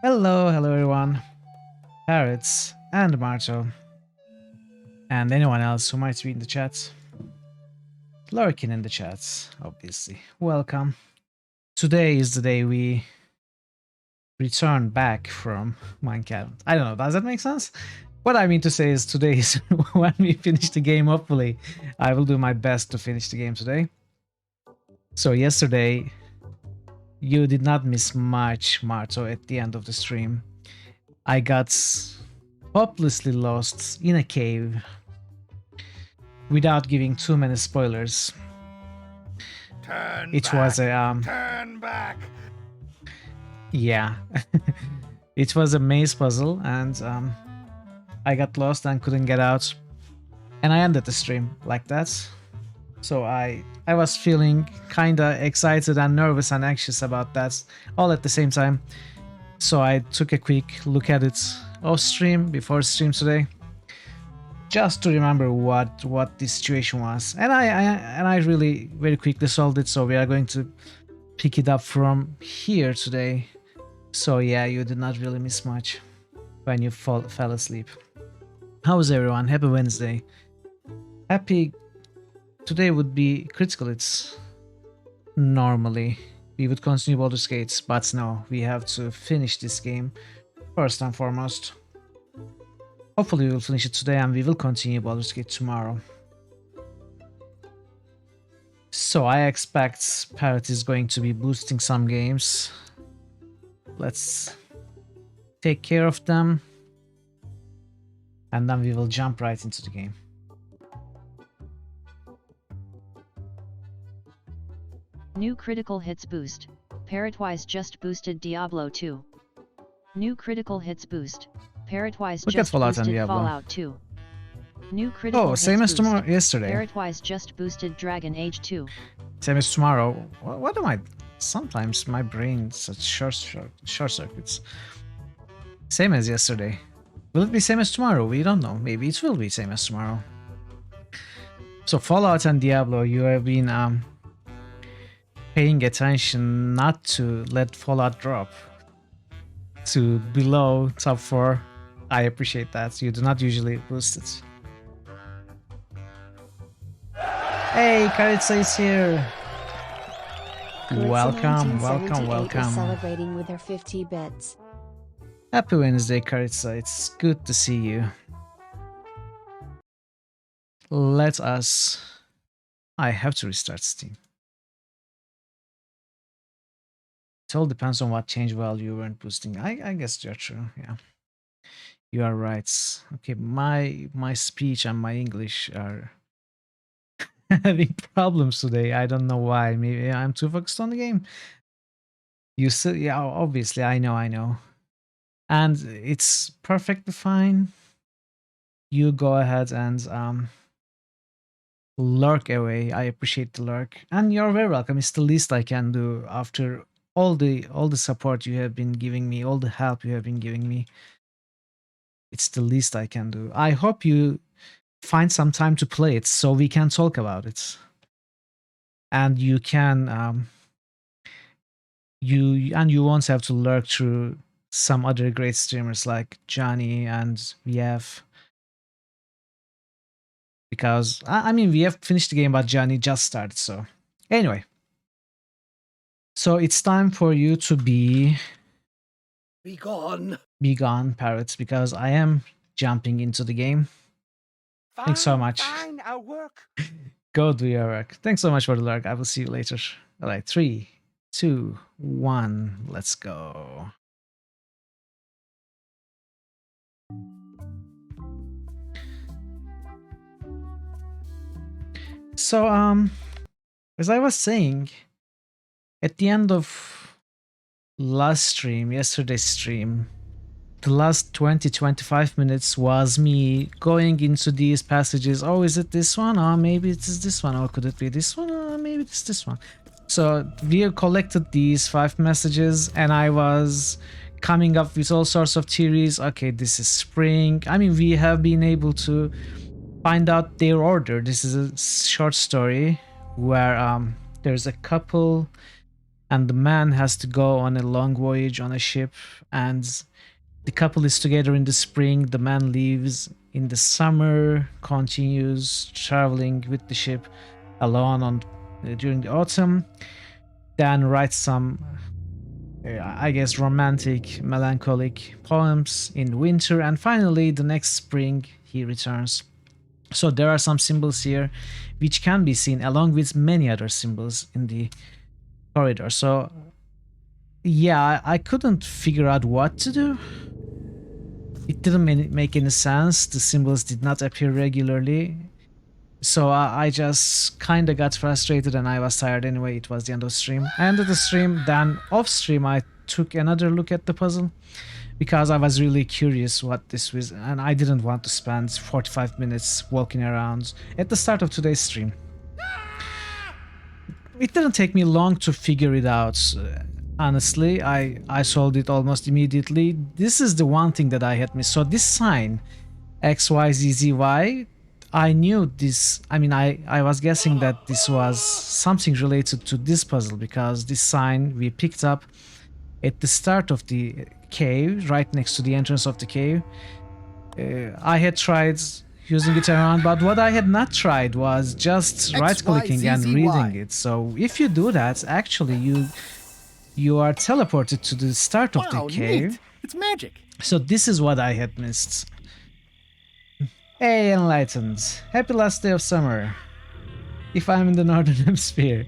Hello everyone, Parrots and Marto, and anyone else who might be in the chat, lurking in the chats, obviously. Welcome. Today is the day we return back from Minecraft. I don't know, does that make sense? What I mean to say is today is when we finish the game, hopefully. I will do my best to finish the game today. So yesterday, you did not miss much, Marto, at the end of the stream. I got hopelessly lost in a cave without giving too many spoilers. Turn back. Yeah. It was a maze puzzle and I got lost and couldn't get out. And I ended the stream like that. So I was feeling kinda excited and nervous and anxious about that all at the same time. So I took a quick look at it off stream before stream today, just to remember what the situation was, and I really very quickly solved it. So we are going to pick it up from here today. So yeah, you did not really miss much when you fell asleep. How is everyone? Happy Wednesday. Happy. Today would be critical. It's normally we would continue Baldur's Gate, but no, we have to finish this game first and foremost. Hopefully we will finish it today and we will continue Baldur's Gate tomorrow. So I expect Parrot is going to be boosting some games. Let's take care of them. And then we will jump right into the game. New critical hits boost. Parrotwise just boosted Diablo 2. New critical hits boost. Parrotwise Look at just Fallout and boosted Diablo. Fallout 2. New critical hits same as boost. yesterday. Parrotwise just boosted Dragon Age 2. Same as tomorrow. What am I? Sometimes my brain's such short circuits. Same as yesterday. Will it be same as tomorrow? We don't know. Maybe it will be same as tomorrow. So Fallout and Diablo, you have been paying attention not to let Fallout drop to below top 4. I appreciate that. You do not usually boost it. Hey, Karitsa is here. Welcome. Is celebrating with her 50 bits. Happy Wednesday, Karitsa. It's good to see you. Let us. I have to restart Steam. It all depends on what change value you weren't boosting. I guess you're true. Yeah, you are right. Okay, my speech and my English are having problems today. I don't know why. Maybe I'm too focused on the game. You still, yeah, obviously, I know. And it's perfectly fine. You go ahead and lurk away. I appreciate the lurk. And you're very welcome. It's the least I can do after all the support you have been giving me, all the help you have been giving me. It's the least I can do. I hope you find some time to play it so we can talk about it. And you can you won't have to lurk through some other great streamers like Johnny and VF, because I mean we have finished the game but Johnny just started. So anyway, so it's time for you to be gone, Parrots, because I am jumping into the game. fine, Thanks so much. Fine, I'll work. Go do your work. Thanks so much for the lurk. I will see you later. All right, 3, 2, 1, let's go. So as I was saying, at the end of yesterday's stream, the last 20-25 minutes was me going into these passages. Oh, is it this one? Oh, maybe it is this one. Or could it be this one? Or maybe it's this one. So we collected these 5 messages and I was coming up with all sorts of theories. Okay, this is spring. I mean, we have been able to find out their order. This is a short story where there's a couple and the man has to go on a long voyage on a ship, and the couple is together in the spring. The man leaves in the summer, continues traveling with the ship alone on during the autumn, then writes some I guess romantic, melancholic poems in winter, and finally the next spring he returns. So there are some symbols here which can be seen along with many other symbols in the corridor. So yeah, I couldn't figure out what to do. It didn't make any sense. The symbols did not appear regularly. So I just kind of got frustrated and I was tired anyway. It was the end of stream. I ended the stream, then off stream I took another look at the puzzle because I was really curious what this was, and I didn't want to spend 45 minutes walking around at the start of today's stream. It didn't take me long to figure it out. Honestly, I solved it almost immediately. This is the one thing that I had missed. So this sign, XYZZY, I knew this. I mean, I was guessing that this was something related to this puzzle because this sign we picked up at the start of the cave, right next to the entrance of the cave. I had tried using it around, but what I had not tried was just right-clicking and reading it. So if you do that, actually you are teleported to the start of the cave. Neat. It's magic. So this is what I had missed. Hey, Enlightened. Happy last day of summer. If I'm in the Northern Hemisphere.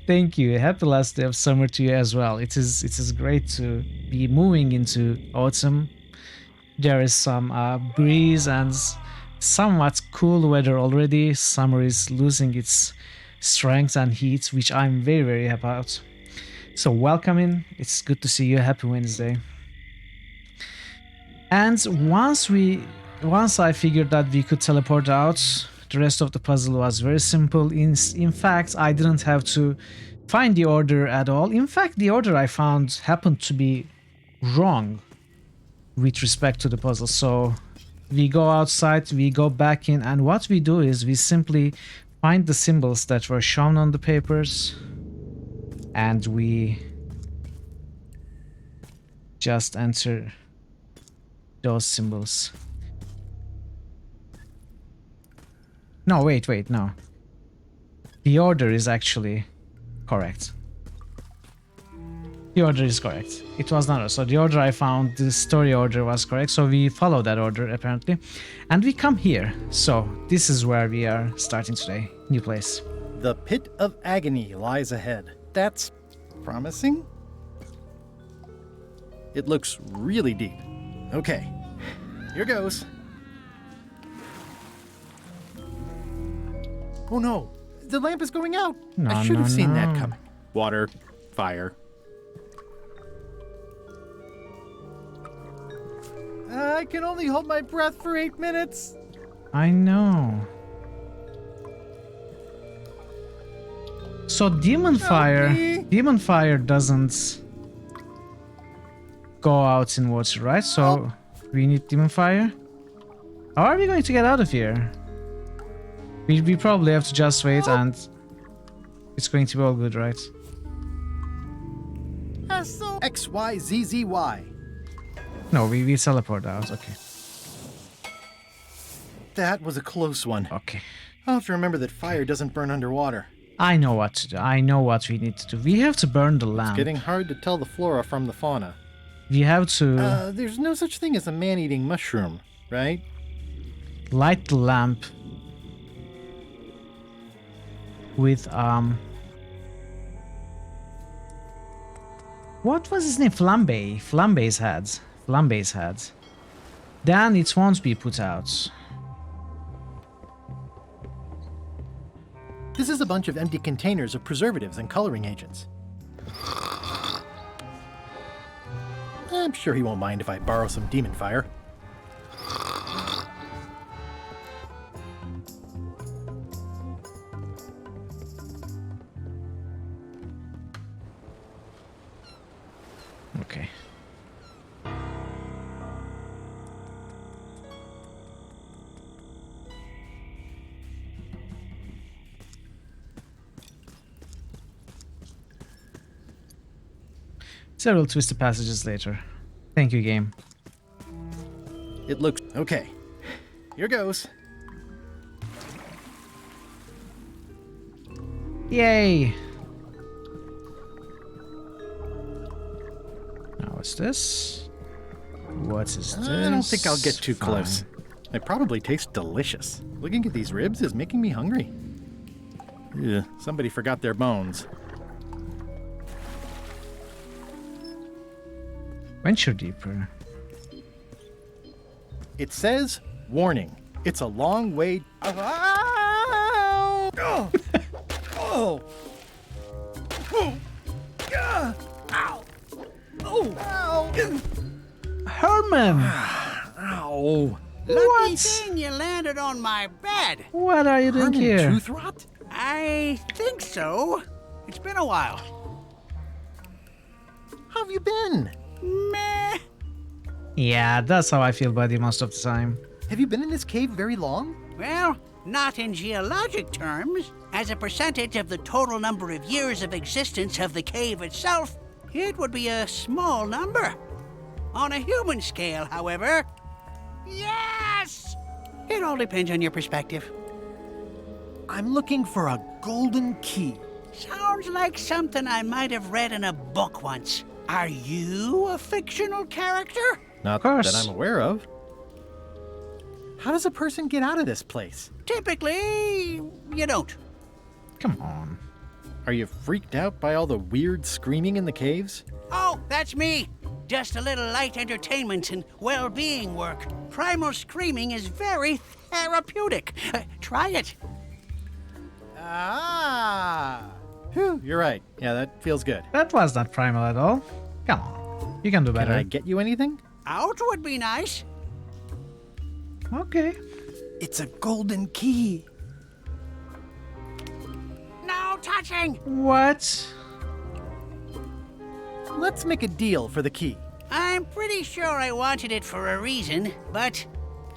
Thank you. Happy last day of summer to you as well. It is great to be moving into autumn. There is some breeze and somewhat cool weather already. Summer is losing its strength and heat, which I'm very, very happy about. So welcome in. It's good to see you. Happy Wednesday. And once I figured that we could teleport out, the rest of the puzzle was very simple. In fact, I didn't have to find the order at all. In fact, the order I found happened to be wrong with respect to the puzzle. So we go outside, we go back in, and what we do is we simply find the symbols that were shown on the papers, and we just enter those symbols. No, wait, no. The order is actually correct. The order is correct. It was not. So the order I found, the story order was correct. So we follow that order apparently. And we come here. So this is where we are starting today. New place. The pit of agony lies ahead. That's promising. It looks really deep. Okay, here goes. Oh no, the lamp is going out. I should have seen that coming. Water, fire. I can only hold my breath for 8 minutes. I know. So demon fire doesn't go out in water, right? So we need demon fire. How are we going to get out of here? We probably have to just wait and it's going to be all good, right? XYZZY. No, we teleport out. Okay. That was a close one. Okay. I'll have to remember that fire doesn't burn underwater. I know what to do. I know what we need to do. We have to burn the lamp. It's getting hard to tell the flora from the fauna. We have to There's no such thing as a man-eating mushroom, right? light the lamp with what was his name? Flambe's head. Then it won't be put out. This is a bunch of empty containers of preservatives and coloring agents. I'm sure he won't mind if I borrow some demon fire. Okay. Several twisted passages later. Thank you, game. It looks... Okay. Here goes. Yay! Now what's this? What is this? I don't think I'll get too Fine. close. They probably taste delicious. Looking at these ribs is making me hungry. Ugh, somebody forgot their bones. Venture deeper. It says, warning, it's a long way... Oh! Oh! Oh! Ow! Oh! Ow! Herman! Ow! Lucky thing you landed on my bed. What are you doing Herman here? Toothrot? I think so. It's been a while. How have you been? Meh. Yeah, that's how I feel, buddy, most of the time. Have you been in this cave very long? Well, not in geologic terms. As a percentage of the total number of years of existence of the cave itself, it would be a small number. On a human scale, however, yes! It all depends on your perspective. I'm looking for a golden key. Sounds like something I might have read in a book once. Are you a fictional character? Not course. that I'm aware of. How does a person get out of this place? Typically, you don't. Come on. Are you freaked out by all the weird screaming in the caves? Oh, that's me. Just a little light entertainment and well-being work. Primal screaming is very therapeutic. Try it. Ah! Whew, you're right. Yeah, that feels good. That was not primal at all. Come on. You can do Can better. I get you anything? Out would be nice. Okay. It's a golden key. No touching. What? Let's make a deal for the key. I'm pretty sure I wanted it for a reason, but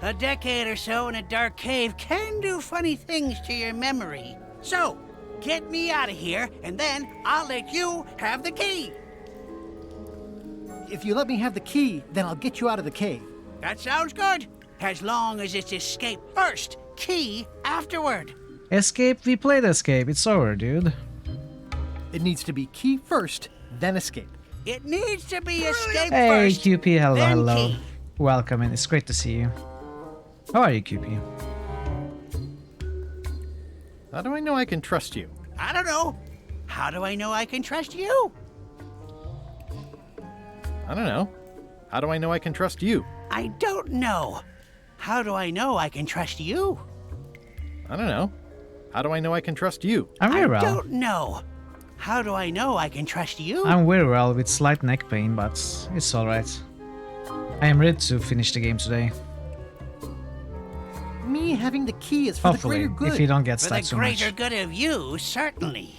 a decade or so in a dark cave can do funny things to your memory. So, get me out of here, and then I'll let you have the key. If you let me have the key, then I'll get you out of the cave. That sounds good. As long as it's escape first, key afterward. Escape? We played Escape. It's over, dude. It needs to be key first, then escape. It needs to be escape Hey, first. QP. Hello, then hello. key. Welcome in. It's great to see you. How are you, QP? How do I know I can trust you? I don't know. How do I know I can trust you? I don't know. How do I know I can trust you? I don't know. How do I know I can trust you? I don't know. How do I know I can trust you? I'm very I well. don't know. How do I know I can trust you? I'm very well with slight neck pain, but it's alright. I am ready to finish the game today. Me having the key is for Hopefully, the greater good. if you don't get For stuck the too greater much. good of you, certainly.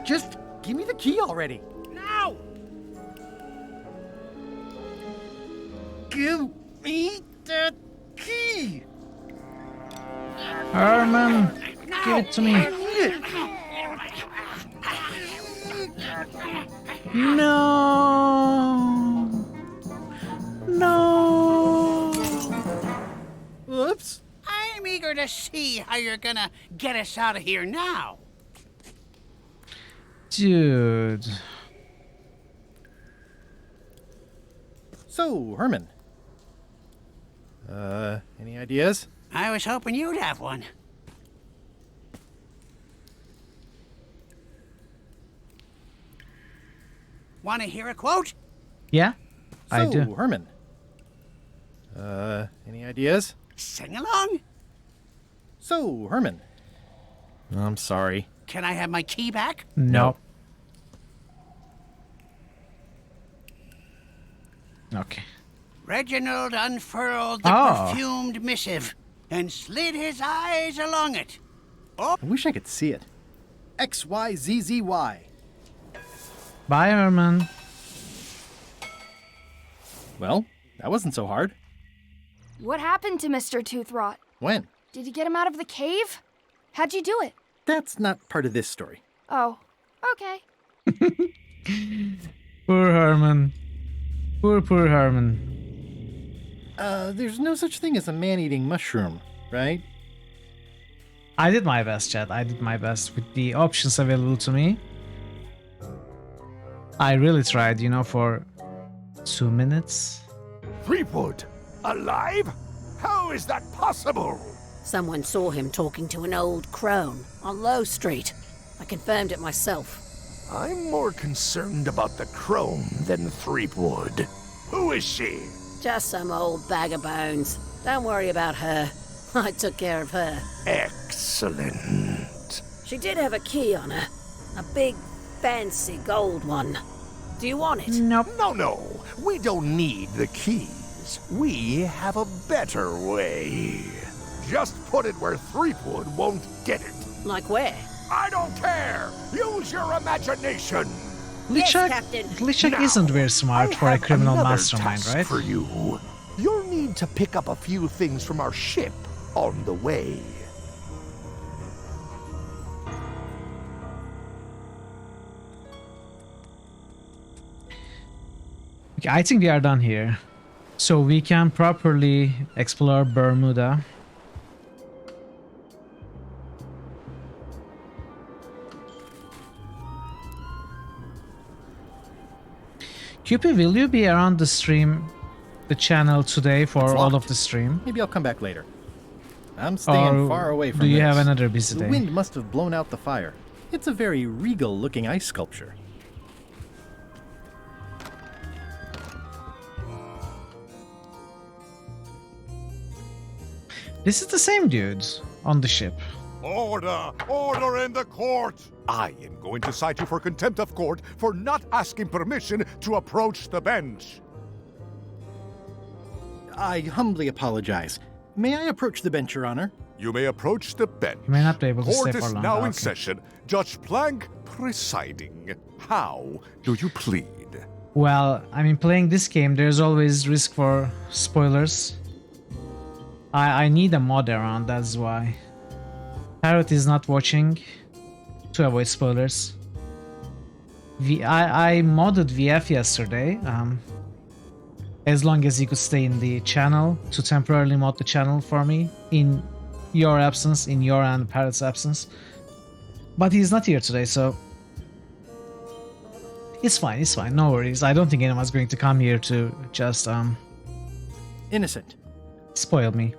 Just give me the key already. No! Give me the key. Herman, give it to me. No. No. Oops. I'm eager to see how you're gonna get us out of here now. Dude. So, Herman. Any ideas? I was hoping you'd have one. Want to hear a quote? Yeah, So, I do. Herman. Any ideas? Sing along. So, Herman. I'm sorry. Can I have my key back? No. Okay. Reginald unfurled the Oh. perfumed missive and slid his eyes along it. I wish I could see it. XYZZY. Bye, Herman. Well, that wasn't so hard. What happened to Mr. Toothrot? When? Did you get him out of the cave? How'd you do it? That's not part of this story. Oh, okay. Poor Herman. Poor Herman. There's no such thing as a man-eating mushroom, right? I did my best, Chad. I did my best with the options available to me. I really tried, you know, for 2 minutes. Threepwood, alive? How is that possible? Someone saw him talking to an old crone on Low Street. I confirmed it myself. I'm more concerned about the crone than Threepwood. Who is she? Just some old bag of bones. Don't worry about her. I took care of her. Excellent. She did have a key on her. A big, fancy gold one. Do you want it? Nope. No. We don't need the keys. We have a better way. Just put it where Threepwood won't get it. Like where? I don't care. Use your imagination. Yes, Lichak, Captain. Lichak Now, isn't very smart I for a have criminal another mastermind, task right? for you. You'll need to pick up a few things from our ship on the way. Okay, I think we are done here. So we can properly explore Bermuda. QP, will you be around the stream, the channel today for It's all locked. of the stream? Maybe I'll come back later. I'm staying Or far away from do you have this. another busy The day? wind must have blown out the fire. It's a very regal-looking ice sculpture. This is the same dude on the ship. Order! Order in the court! I am going to cite you for contempt of court for not asking permission to approach the bench. I humbly apologize. May I approach the bench, Your Honor? You may approach the bench. You may not be able to Court stay for is long. now in Okay. session. Judge Plank presiding. How do you plead? Well, I mean, playing this game, there's always risk for spoilers. I need a mod around, that's why. Parrot is not watching to avoid spoilers. I modded VF yesterday, as long as he could stay in the channel to temporarily mod the channel for me in your absence, in your and Parrot's absence. But he's not here today, so it's fine, no worries. I don't think anyone's going to come here to just Innocent. spoil me.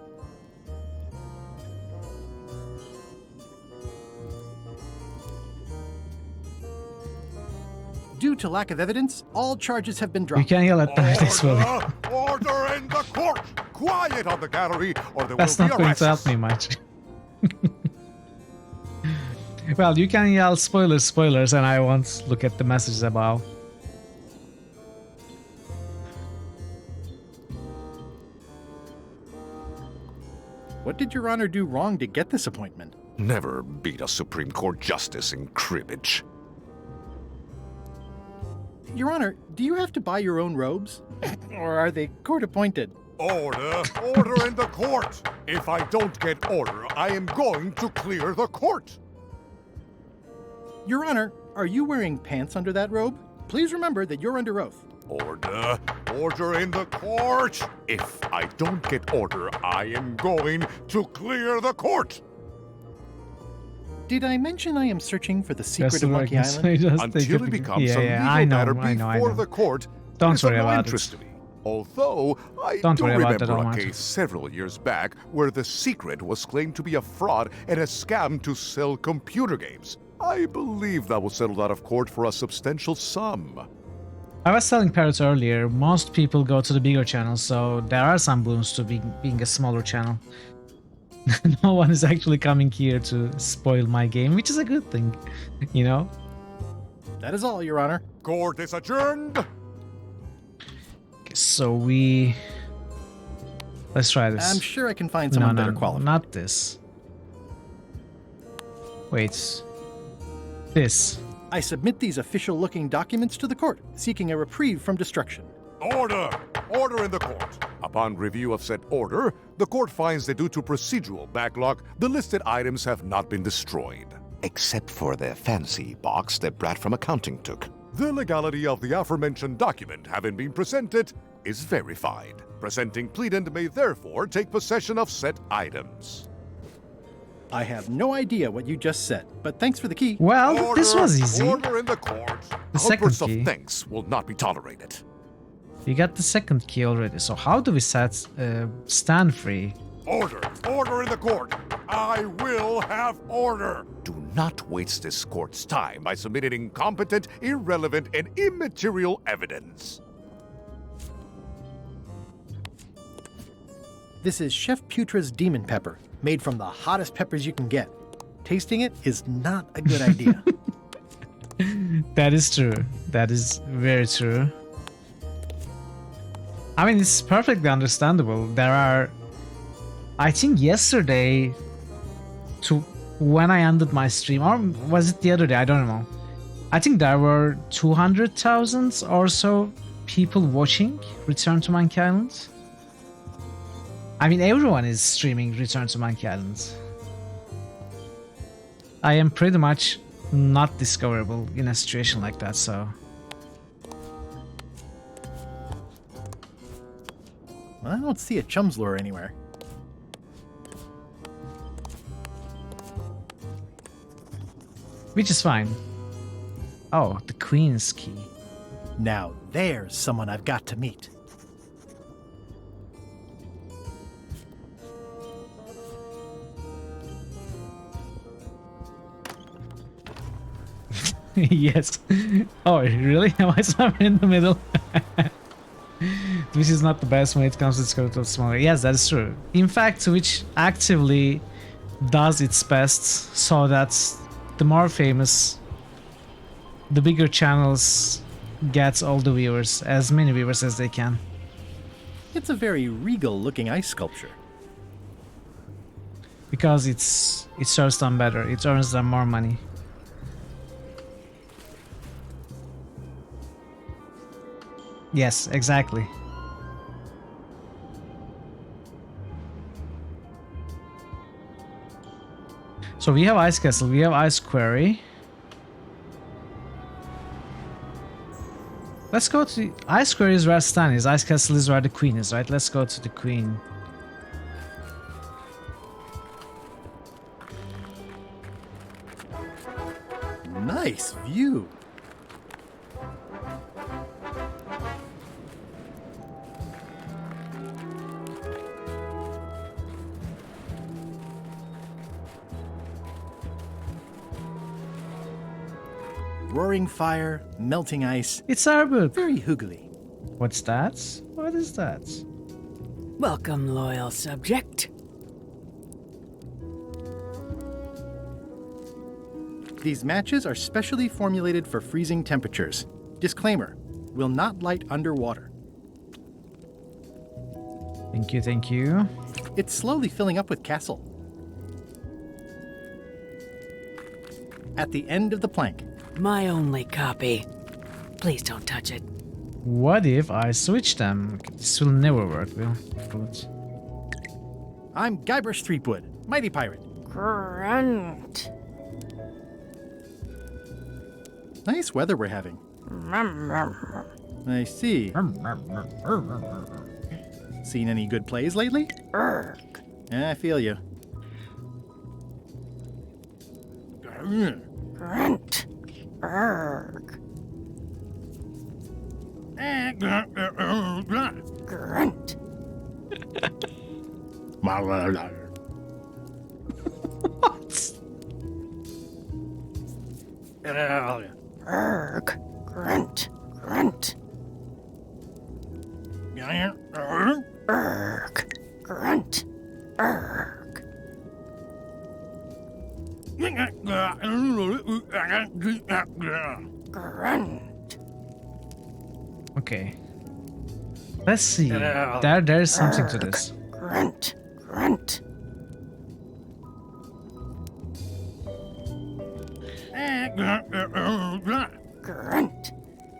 Due to lack of evidence, all charges have been You dropped. can yell at Parrot as well. Order in the court! Quiet on the gallery, or there That's will not be going to help arrests. me much. Well, you can yell spoilers, and I won't look at the messages above. What did Your Honor do wrong to get this appointment? Never beat a Supreme Court justice in cribbage. Your Honor, do you have to buy your own robes? Or are they court-appointed? Order! Order in the court! If I don't get order, I am going to clear the court! Your Honor, are you wearing pants under that robe? Please remember that you're under oath. Order! Order in the court! If I don't get order, I am going to clear the court! Did I mention I am searching for the secret Just of so I Monkey can Island? say just Until take it it- becomes yeah, a yeah, legal I know, matter I know. before the court, Don't it is of worry no about interest it. to me. Although, I Don't do worry about that, remember a Omar. case several years back where the secret was claimed to be a fraud and a scam to sell computer games. I believe that was settled out of court for a substantial sum. I was telling Parrot earlier, most people go to the bigger channels, so there are some boons to being a smaller channel. No one is actually coming here to spoil my game, which is a good thing, you know? That is all, Your Honor. Court is adjourned! So let's try this. I'm sure I can find someone better qualified. not this. Wait. This. I submit these official-looking documents to the court, seeking a reprieve from destruction. Order! Order in the court. Upon review of said order, the court finds that due to procedural backlog, the listed items have not been destroyed. except for the fancy box that Brat from accounting took. The legality of the aforementioned document having been presented is verified. Presenting pleadant may therefore take possession of said items. I have no idea what you just said, but thanks for the key. Well, this was easy. Order in the court. The second Outbursts of key. thanks will not be tolerated. We got the second key already. So how do we set Stan free? Order in the court. I will have order. Do not waste this court's time by submitting incompetent, irrelevant, and immaterial evidence. This is Chef Putra's demon pepper, made from the hottest peppers you can get. Tasting it is not a good idea. That is true. That is very true. I mean, it's perfectly understandable. There are, I think yesterday, to when I ended my stream, or was it the other day? I don't know. I think there were 200,000 or so people watching Return to Monkey Island. I mean, everyone is streaming Return to Monkey Island. I am pretty much not discoverable in a situation like that, so... I don't see a chum's lure anywhere. Which is fine. Oh, the Queen's key. Now there's someone I've got to meet. Yes. Oh, really? Am I somewhere in the middle? Which is not the best when it comes to Squirtle Smaller. Yes, that is true. In fact, Twitch actively does its best so that the more famous, the bigger channels get all the viewers, as many viewers as they can. It's a very regal-looking ice sculpture. Because it serves them better, it earns them more money. Yes, exactly. So we have Ice Castle, we have Ice Quarry. Let's go to... Ice Quarry is where Stan is, Ice Castle is where the Queen is, right? Let's go to the Queen. Nice view. Roaring fire, melting ice. It's our book. Very hoogly. What's that? What is that? Welcome, loyal subject. These matches are specially formulated for freezing temperatures. Disclaimer, will not light underwater. Thank you, thank you. It's slowly filling up with castle. At the end of the plank. My only copy. Please don't touch it. What if I switch them? This will never work, will it? I'm Guybrush Threepwood, mighty pirate. Grunt. Nice weather we're having. I see. Seen any good plays lately? Erg. I feel you. Grunt. Erg. Grunt. Erg. Grunt. Grunt. Erg. Grunt. Erg. Grunt. Okay. Let's see. There's something to this. Grunt. Grunt. Grunt.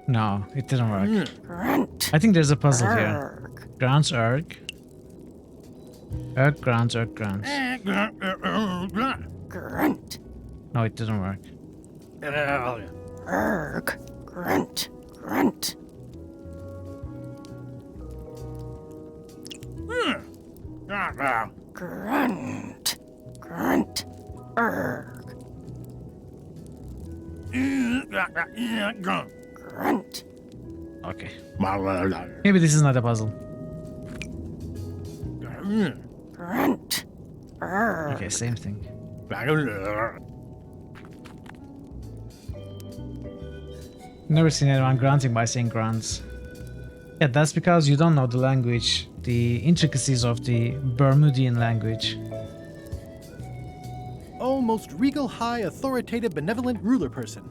No, it didn't work. Grunt. I think there's a puzzle here. Erg. Grants erg. Erg grants erg grants. Grunt. No, it didn't work. Erg. Grunt. Grunt. Grunt. Grunt. Erg. Grunt. Okay. Maybe this is not a puzzle. Grunt. Erg. Okay, same thing. Never seen anyone grunting by saying grunts. Yeah, that's because you don't know the language, the intricacies of the Bermudian language. Oh, most regal, high, authoritative, benevolent ruler person.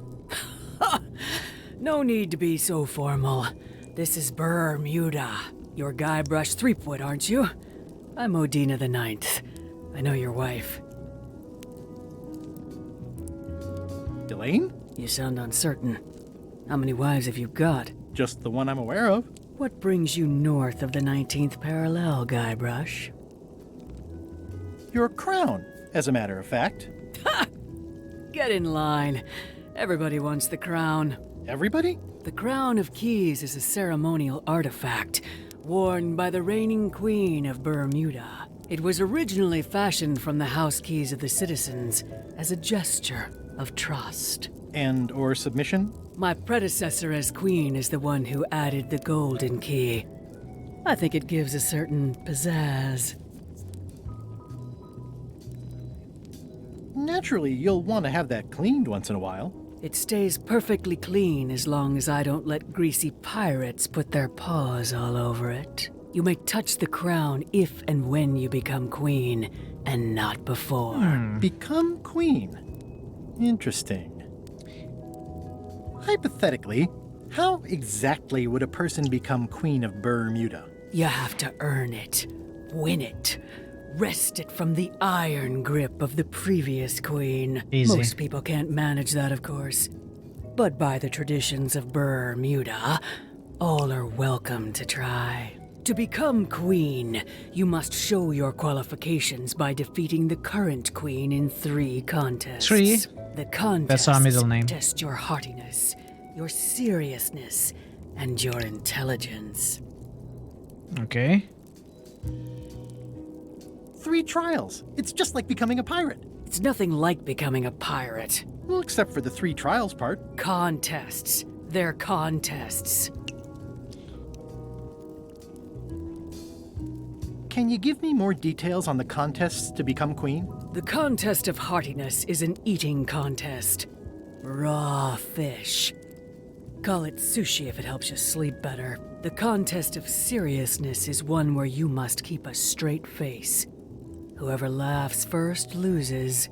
No need to be so formal. This is Bermuda. You're Guybrush Threepwood, aren't you? I'm Odina the Ninth. I know your wife. Elaine? You sound uncertain. How many wives have you got? Just the one I'm aware of. What brings you north of the 19th parallel, Guybrush? Your crown, as a matter of fact. Get in line. Everybody wants the crown. Everybody? The Crown of Keys is a ceremonial artifact worn by the reigning queen of Bermuda. It was originally fashioned from the house keys of the citizens as a gesture of trust. And or submission? My predecessor as queen is the one who added the golden key. I think it gives a certain pizzazz. Naturally, you'll want to have that cleaned once in a while. It stays perfectly clean as long as I don't let greasy pirates put their paws all over it. You may touch the crown if and when you become queen, and not before. Become queen. Interesting. Hypothetically, how exactly would a person become queen of Bermuda? You have to earn it, win it, wrest it from the iron grip of the previous queen. Easy. Most people can't manage that, of course. But by the traditions of Bermuda, all are welcome to try. To become queen, you must show your qualifications by defeating the current queen in 3 contests. 3? The contests That's our middle name. test your heartiness, your seriousness, and your intelligence. Okay. 3 trials. It's just like becoming a pirate. It's nothing like becoming a pirate. Well, except for the 3 trials part. Contests. They're contests. Can you give me more details on the contests to become queen? The contest of heartiness is an eating contest. Raw fish. Call it sushi if it helps you sleep better. The contest of seriousness is one where you must keep a straight face. Whoever laughs first loses,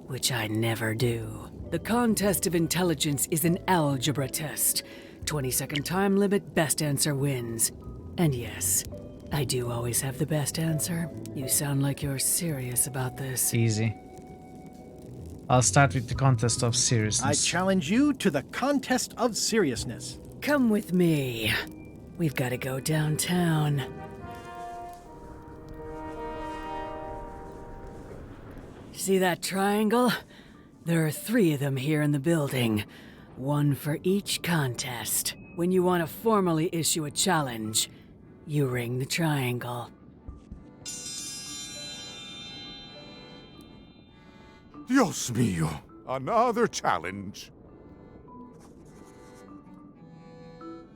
which I never do. The contest of intelligence is an algebra test. 20-second time limit, best answer wins. And yes, I do always have the best answer. You sound like you're serious about this. Easy. I'll start with the contest of I seriousness. challenge you to the contest of seriousness. Come with me. We've got to go downtown. See that triangle? There are 3 of them here in the building. 1 for each contest. When you want to formally issue a challenge, you ring the triangle. Dios mío, another challenge.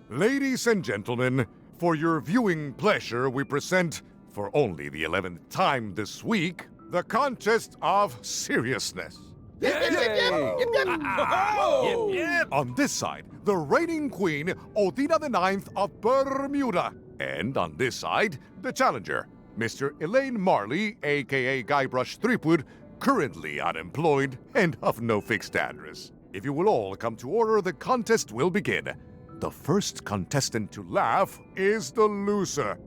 Ladies and gentlemen, for your viewing pleasure, we present, for only the 11th time this week, the contest of seriousness. On this side, the reigning queen, Odina the Ninth of Bermuda. And on this side, the challenger, Mr. Elaine Marley, aka Guybrush Threepwood, currently unemployed and of no fixed address. If you will all come to order, the contest will begin. The first contestant to laugh is the loser.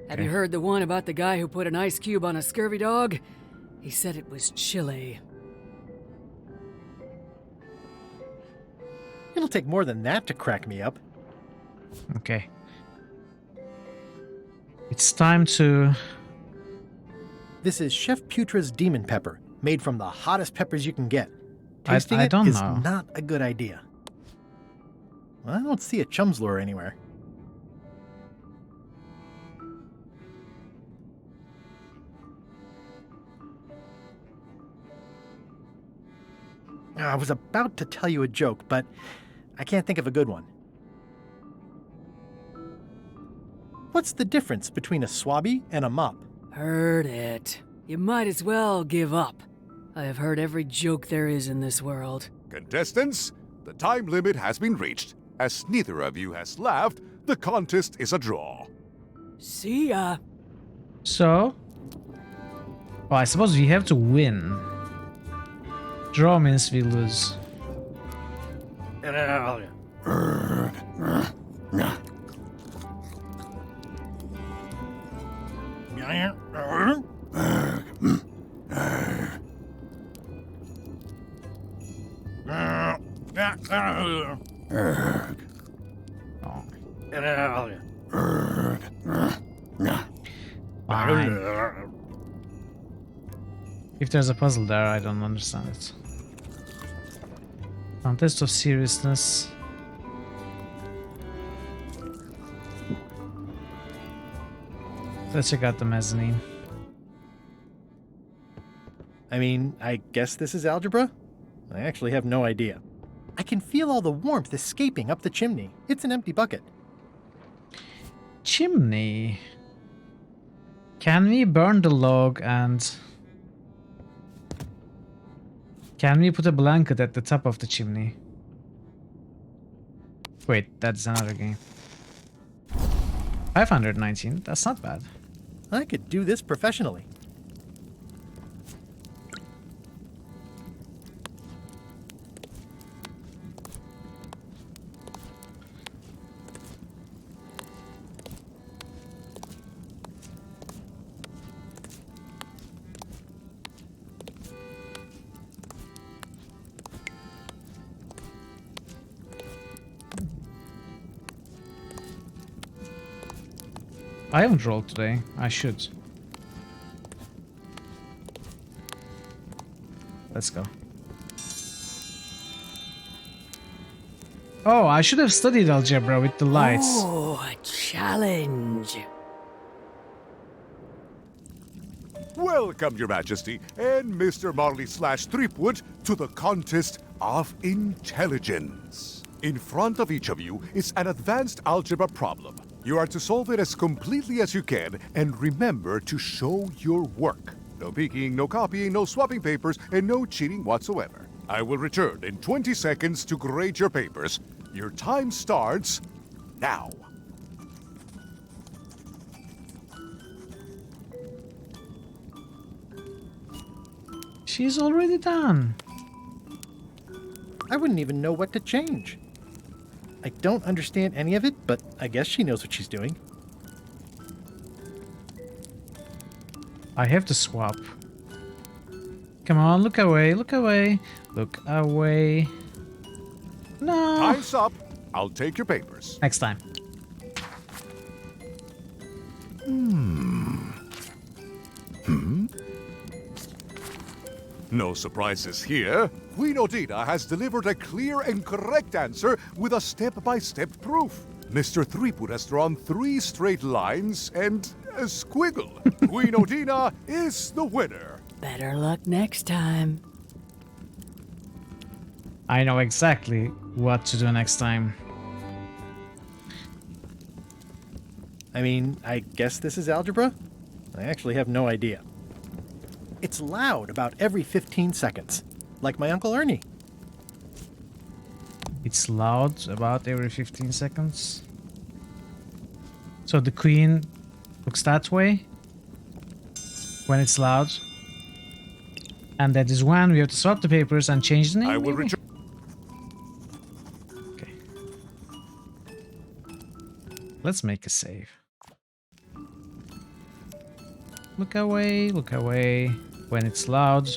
Have you heard the one about the guy who put an ice cube on a scurvy dog? He said it was chilly. It'll take more than that to crack me up. Okay. It's time to... This is Chef Putra's Demon Pepper. made from the hottest peppers you can get. I Tasting don't it is know. not a good idea. Well, I don't see a chum's lure anywhere. I was about to tell you a joke, but I can't think of a good one. What's the difference between a swabby and a mop? Heard it. You might as well give up. I have heard every joke there is in this world. Contestants, the time limit has been reached. As neither of you has laughed, the contest is a draw. See ya. So? Oh, I suppose we have to win. Draw means we lose. Fine. If there's a puzzle there, I don't understand it. Contest of seriousness. Let's check out the mezzanine. I mean, I guess this is algebra? I actually have no idea. I can feel all the warmth escaping up the chimney. It's an empty bucket. Chimney. Can we burn the log and... Can we put a blanket at the top of the chimney? Wait, that's another game. 519, that's not bad. I could do this professionally. I haven't rolled today. I should. Let's go. Oh, I should have studied algebra with the lights. Oh, a challenge. Welcome, Your Majesty, and Mr. Marley/Threepwood to the contest of intelligence. In front of each of you is an advanced algebra problem. You are to solve it as completely as you can, and remember to show your work. No peeking, no copying, no swapping papers, and no cheating whatsoever. I will return in 20 seconds to grade your papers. Your time starts now. She's already done. I wouldn't even know what to change. I don't understand any of it, but I guess she knows what she's doing. I have to swap. Come on, look away, look away, look away. No. Time's up. I'll take your papers. Next time. No surprises here. Queen Odina has delivered a clear and correct answer with a step-by-step proof. Mr. Threepwood has drawn 3 straight lines and a squiggle. Queen Odina is the winner. Better luck next time. I know exactly what to do next time. I mean, I guess this is algebra? I actually have no idea. It's loud about every 15 seconds, like my Uncle Ernie. It's loud about every 15 seconds. So the queen looks that way when it's loud. And that is when we have to swap the papers and change the name. I will maybe? return. Okay. Let's make a save. Look away when it's loud.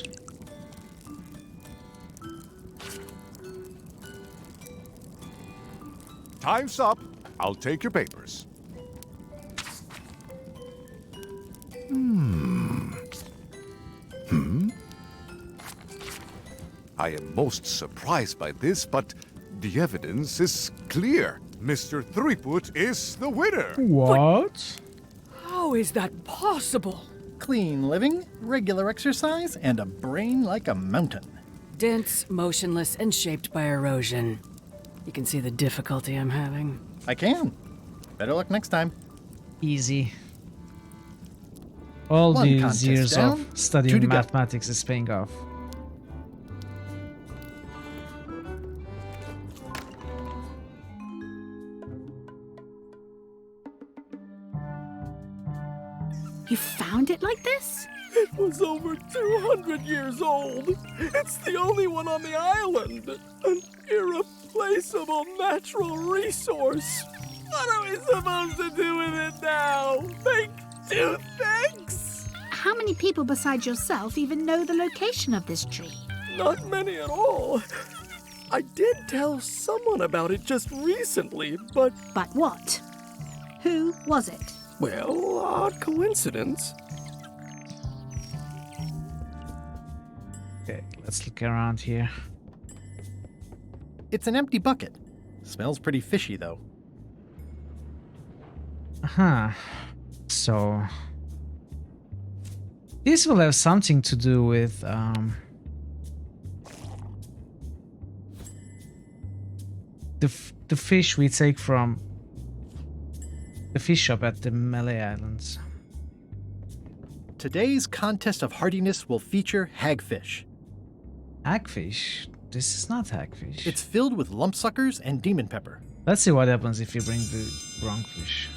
Time's up. I'll take your papers. I am most surprised by this, but the evidence is clear. Mr. Threepwood is the winner. What? How is that possible? Clean living, regular exercise, and a brain like a mountain. Dense, motionless, and shaped by erosion. You can see the difficulty I'm having. I can. Better luck next time. Easy. All One these contest years down, of 2 to studying go. mathematics is paying off. You found it like this? It was over 200 years old. It's the only one on the island. An irreplaceable natural resource. What are we supposed to do with it now? Make toothpicks? How many people besides yourself even know the location of this tree? Not many at all. I did tell someone about it just recently, but... But what? Who was it? Well, odd coincidence. Okay, let's look around here. It's an empty bucket. Smells pretty fishy, though. Huh. So... this will have something to do with, the fish we take from the fish shop at the Malay Islands. Today's contest of hardiness will feature hagfish. Hagfish? This is not hagfish. It's filled with lumpsuckers and demon pepper. Let's see what happens if you bring the wrong fish.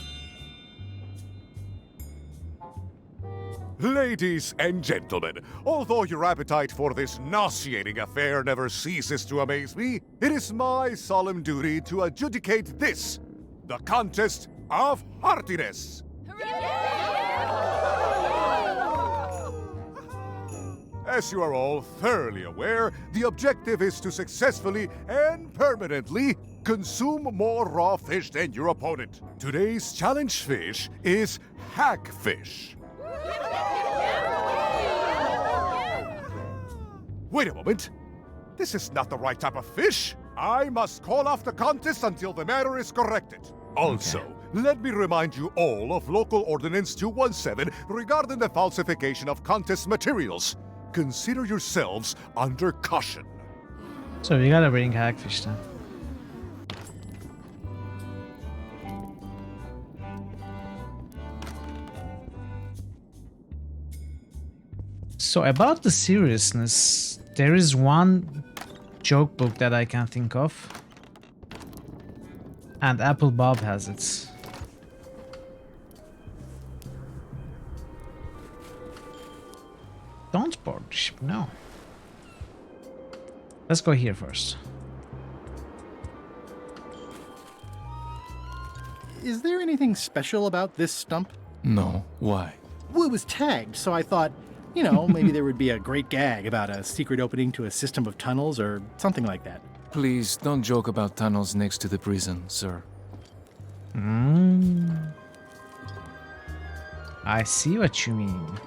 Ladies and gentlemen, although your appetite for this nauseating affair never ceases to amaze me, it is my solemn duty to adjudicate this, the contest of heartiness. As you are all thoroughly aware, the objective is to successfully and permanently consume more raw fish than your opponent. Today's challenge fish is hagfish. Wait a moment. This is not the right type of fish. I must call off the contest until the matter is corrected. Also, let me remind you all of Local Ordinance 217 regarding the falsification of contest materials. Consider yourselves under caution. So we gotta bring hagfish then. So about the seriousness, there is one joke book that I can think of. And Apple Bob has it. Don't board the ship, no. Let's go here first. Is there anything special about this stump? No, why? Well, it was tagged, so I thought, you know, maybe there would be a great gag about a secret opening to a system of tunnels or something like that. Please don't joke about tunnels next to the prison, sir. I see what you mean.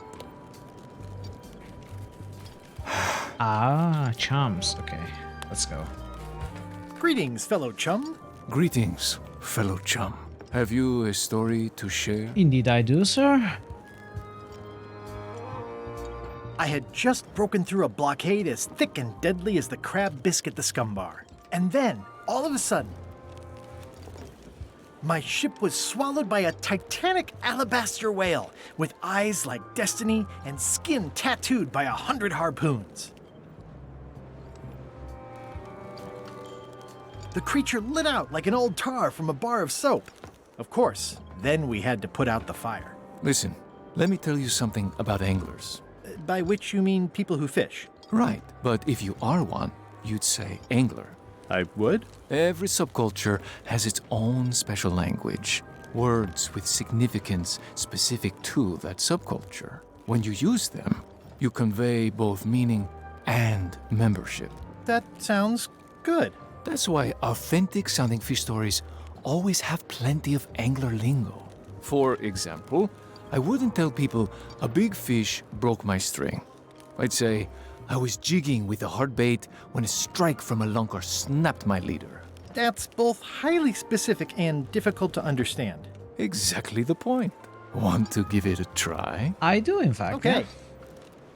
Ah, chums. Okay, let's go. Greetings, fellow chum. Greetings, fellow chum. Have you a story to share? Indeed I do, sir. I had just broken through a blockade as thick and deadly as the crab biscuit the scumbar. And then, all of a sudden, my ship was swallowed by a titanic alabaster whale with eyes like destiny and skin tattooed by 100 harpoons. The creature lit out like an old tar from a bar of soap. Of course, then we had to put out the fire. Listen, let me tell you something about anglers. By which you mean people who fish? Right, but if you are one, you'd say angler. I would? Every subculture has its own special language, words with significance specific to that subculture. When you use them, you convey both meaning and membership. That sounds good. That's why authentic sounding fish stories always have plenty of angler lingo. For example, I wouldn't tell people a big fish broke my string. I'd say I was jigging with a hard bait when a strike from a lunker snapped my leader. That's both highly specific and difficult to understand. Exactly the point. Want to give it a try? I do, in fact. Okay. Yeah.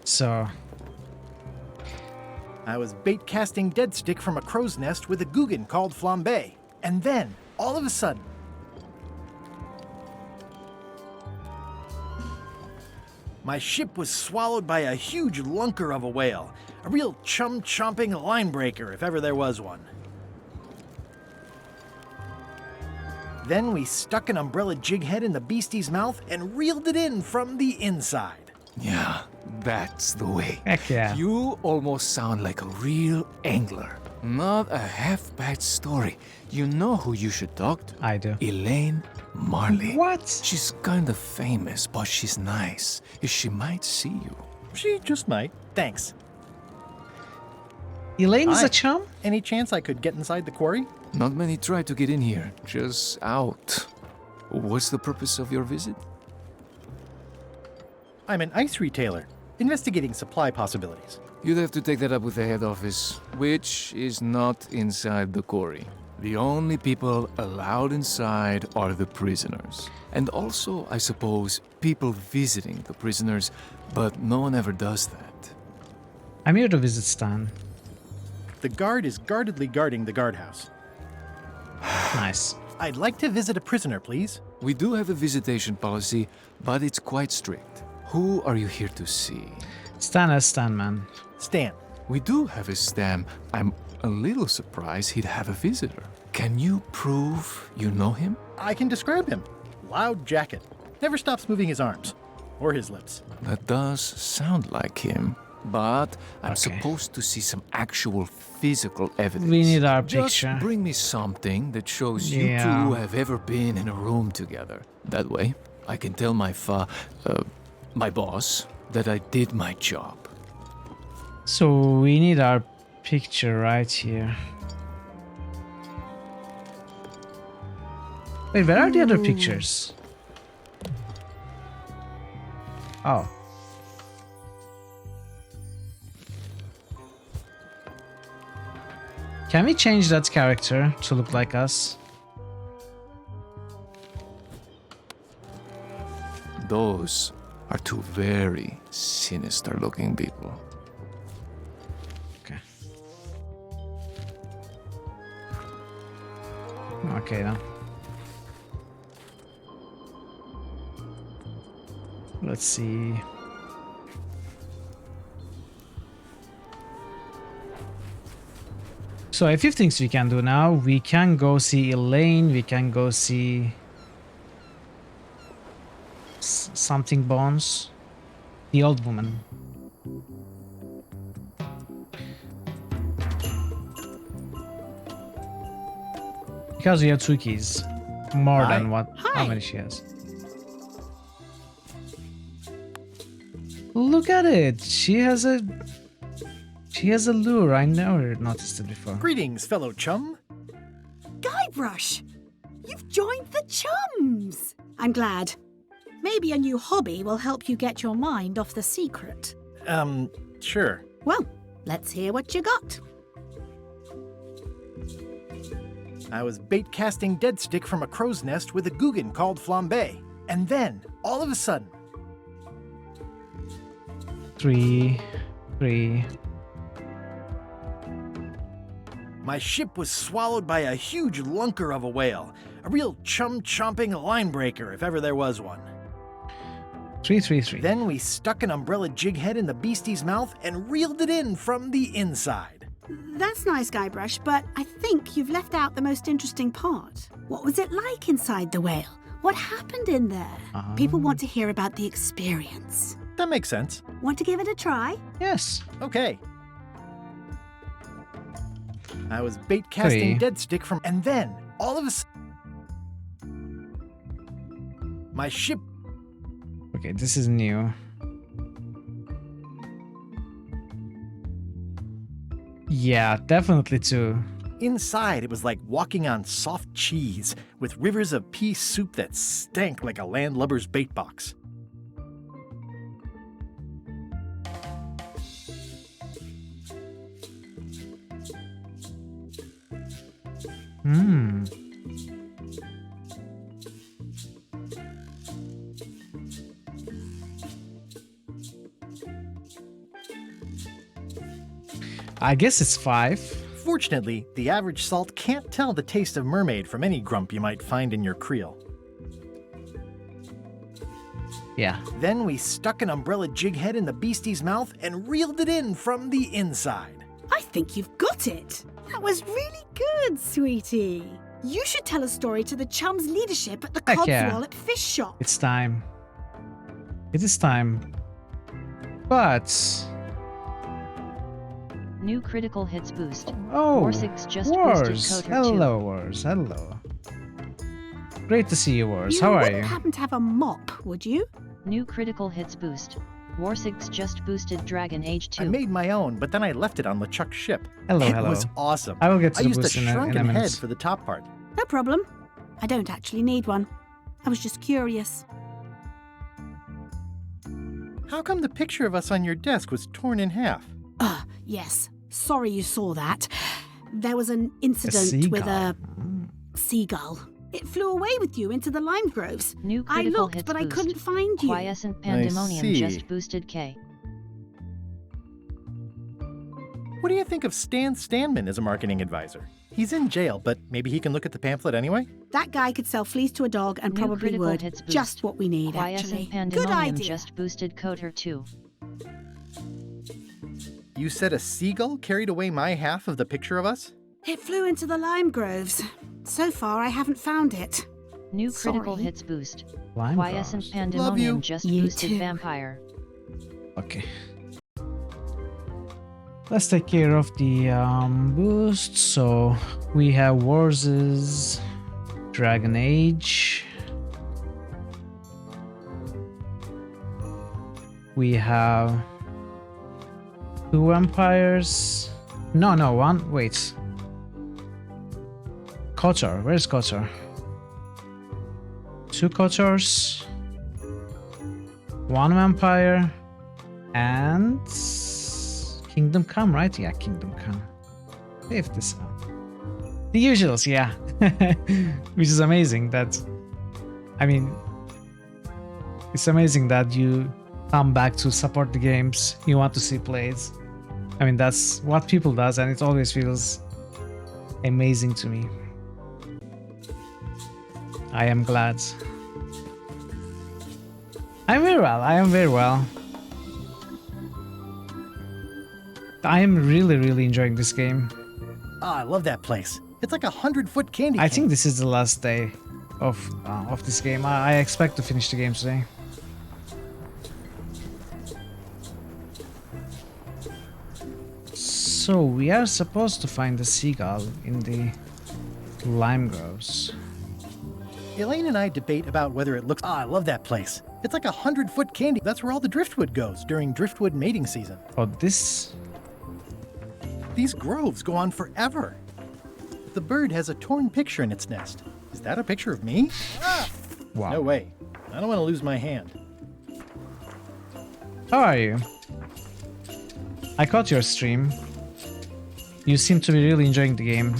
So, I was bait casting dead stick from a crow's nest with a Guggen called Flambe. And then, all of a sudden, my ship was swallowed by a huge lunker of a whale. A real chum-chomping line breaker, if ever there was one. Then we stuck an umbrella jig head in the beastie's mouth and reeled it in from the inside. Yeah, that's the way. heck yeah. You almost sound like a real angler. Not a half-bad story. You know who you should talk to? I do. Elaine Marley. What? She's kind of famous, but she's nice. She might see you. She just might. Thanks. Elaine is Hi. a chum? Any chance I could get inside the quarry? Not many try to get in here, just out. What's the purpose of your visit? I'm an ice retailer, investigating supply possibilities. You'd have to take that up with the head office, which is not inside the quarry. The only people allowed inside are the prisoners. And also, I suppose, people visiting the prisoners, but no one ever does that. I'm here to visit Stan. The guard is guardedly guarding the guardhouse. Nice. I'd like to visit a prisoner, please. We do have a visitation policy, but it's quite strict. Who are you here to see? Stan as Stan, man. Stan. We do have a stam. I'm a little surprised he'd have a visitor. Can you prove you know him? I can describe him. Loud jacket. Never stops moving his arms. Or his lips. That does sound like him. But I'm supposed to see some actual physical evidence. We need our Just picture. bring me something that shows you Yeah. two have ever been in a room together. That way, I can tell my boss that I did my job. So we need our picture right here. Wait, where are the other pictures? Oh. Can we change that character to look like us? Those are two very sinister looking people. Okay. Okay then. Let's see. So a few things we can do now. We can go see Elaine. We can go see something Bones. The old woman. Because we have two keys. More than what? How many she has? Look at it. She has a lure. I never noticed it before. Greetings, fellow chum. Guybrush! You've joined the chums! I'm glad. Maybe a new hobby will help you get your mind off the secret. Sure. Well, let's hear what you got. I was bait casting dead stick from a crow's nest with a Guggen called Flambe. And then, all of a sudden... 3. My ship was swallowed by a huge lunker of a whale. A real chum-chomping line breaker, if ever there was one. 3. Then we stuck an umbrella jig head in the beastie's mouth and reeled it in from the inside. That's nice, Guybrush, but I think you've left out the most interesting part. What was it like inside the whale? What happened in there? People want to hear about the experience. That makes sense. Want to give it a try? Yes. Okay. I was bait casting 3. dead stick from... And then, all of a sudden... My ship... Okay, this is new. Yeah, definitely 2. Inside, it was like walking on soft cheese, with rivers of pea soup that stank like a landlubber's bait box. Hmm. I guess it's 5. Fortunately, the average salt can't tell the taste of mermaid from any grump you might find in your creel. Yeah. Then we stuck an umbrella jig head in the beastie's mouth and reeled it in from the inside. I think you've got it. That was really good, sweetie. You should tell a story to the chum's leadership at the Heck yeah. Codswallop Fish Shop. It's time. It is time. But... New critical hits boost. Oh, Warsix just Wars. boosted Coder 2. Hello, Wars. Hello. Great to see you, Wars. You How are wouldn't you? happen to have a mop, would you? New critical hits boost. Warsix just boosted Dragon Age 2. I made my own, but then I left it on LeChuck's ship. Hello, it hello. was awesome. I will get to I the used a boost in a shrunken minute. head for the top part. No problem. I don't actually need one. I was just curious. How come the picture of us on your desk was torn in half? Yes. Sorry you saw that. There was an incident with a seagull. It flew away with you into the lime groves. New I critical looked, hits but I boost. couldn't find you. Quiescent Pandemonium see. just boosted K. What do you think of Stan Stanman as a marketing advisor? He's in jail, but maybe he can look at the pamphlet anyway? That guy could sell fleece to a dog and New probably critical would. hits boost. Just what we need, Quiescent actually. Good Pandemonium idea. just boosted Coder 2. You said a seagull carried away my half of the picture of us? It flew into the lime groves. So far, I haven't found it. New critical Sorry. hits boost. Lime Quiescent groves. Pandemonium just You boosted too. Vampire. Okay. Let's take care of the boost. So we have Wars' Dragon Age. We have 2 vampires. No, one. Wait. Kotor. Where's Kotor? 2 Kotors. 1 vampire. And Kingdom Come, right? Yeah, Kingdom Come. If this the usuals, yeah. Which is amazing that I mean it's amazing that you come back to support the games you want to see played. I mean that's what people does and it always feels amazing to me. I am glad. I am very well. I am really enjoying this game. Oh, I love that place. It's like 100-foot candy cane. I think this is the last day of this game. I expect to finish the game today. So we are supposed to find the seagull in the lime groves. Elaine and I debate about whether it looks... Oh, I love that place. It's like 100-foot candy. That's where all the driftwood goes during driftwood mating season. Oh, this... These groves go on forever. The bird has a torn picture in its nest. Is that a picture of me? Ah! Wow. No way. I don't want to lose my hand. How are you? I caught your stream. You seem to be really enjoying the game.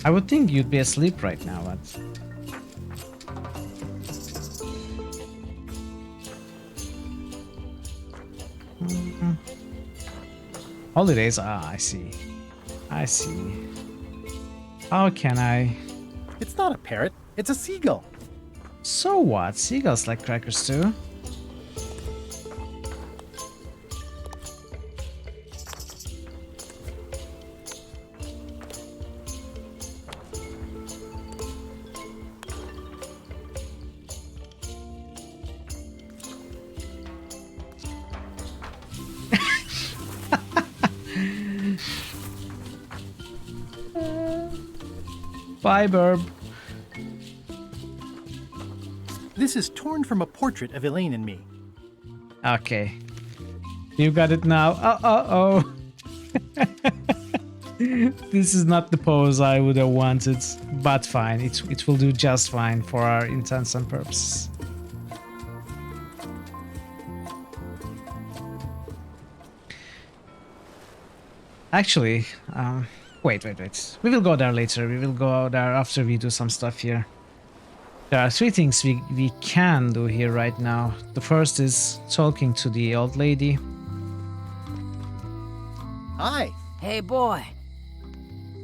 I would think you'd be asleep right now, but... Holidays? Ah, I see. I see. How can I... It's not a parrot. It's a seagull. So what? Seagulls like crackers too. Bye, Burb. This is torn from a portrait of Elaine and me. Okay. You got it now. Uh-oh. This is not the pose I would have wanted, but fine. It will do just fine for our intents and purposes. Actually, wait. We will go there later. We will go there after we do some stuff here. There are 3 things we can do here right now. The first is talking to the old lady. Hi. Hey, boy.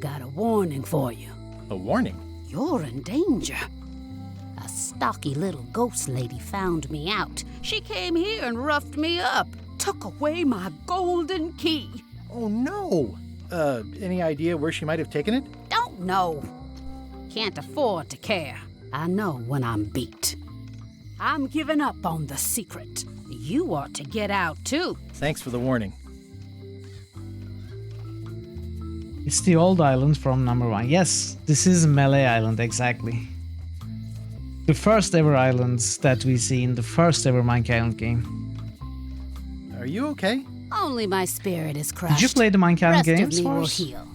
Got a warning for you. A warning? You're in danger. A stocky little ghost lady found me out. She came here and roughed me up. Took away my golden key. Oh, no. Any idea where she might have taken it? Don't know. Can't afford to care. I know when I'm beat. I'm giving up on the secret. You ought to get out, too. Thanks for the warning. It's the old island from number 1. Yes, this is Melee Island, exactly. The first ever islands that we see in the first ever Monkey Island game. Are you okay? Only my spirit is crushed. Did you play the Monkey Island Rest games, of me will Forrest? heal.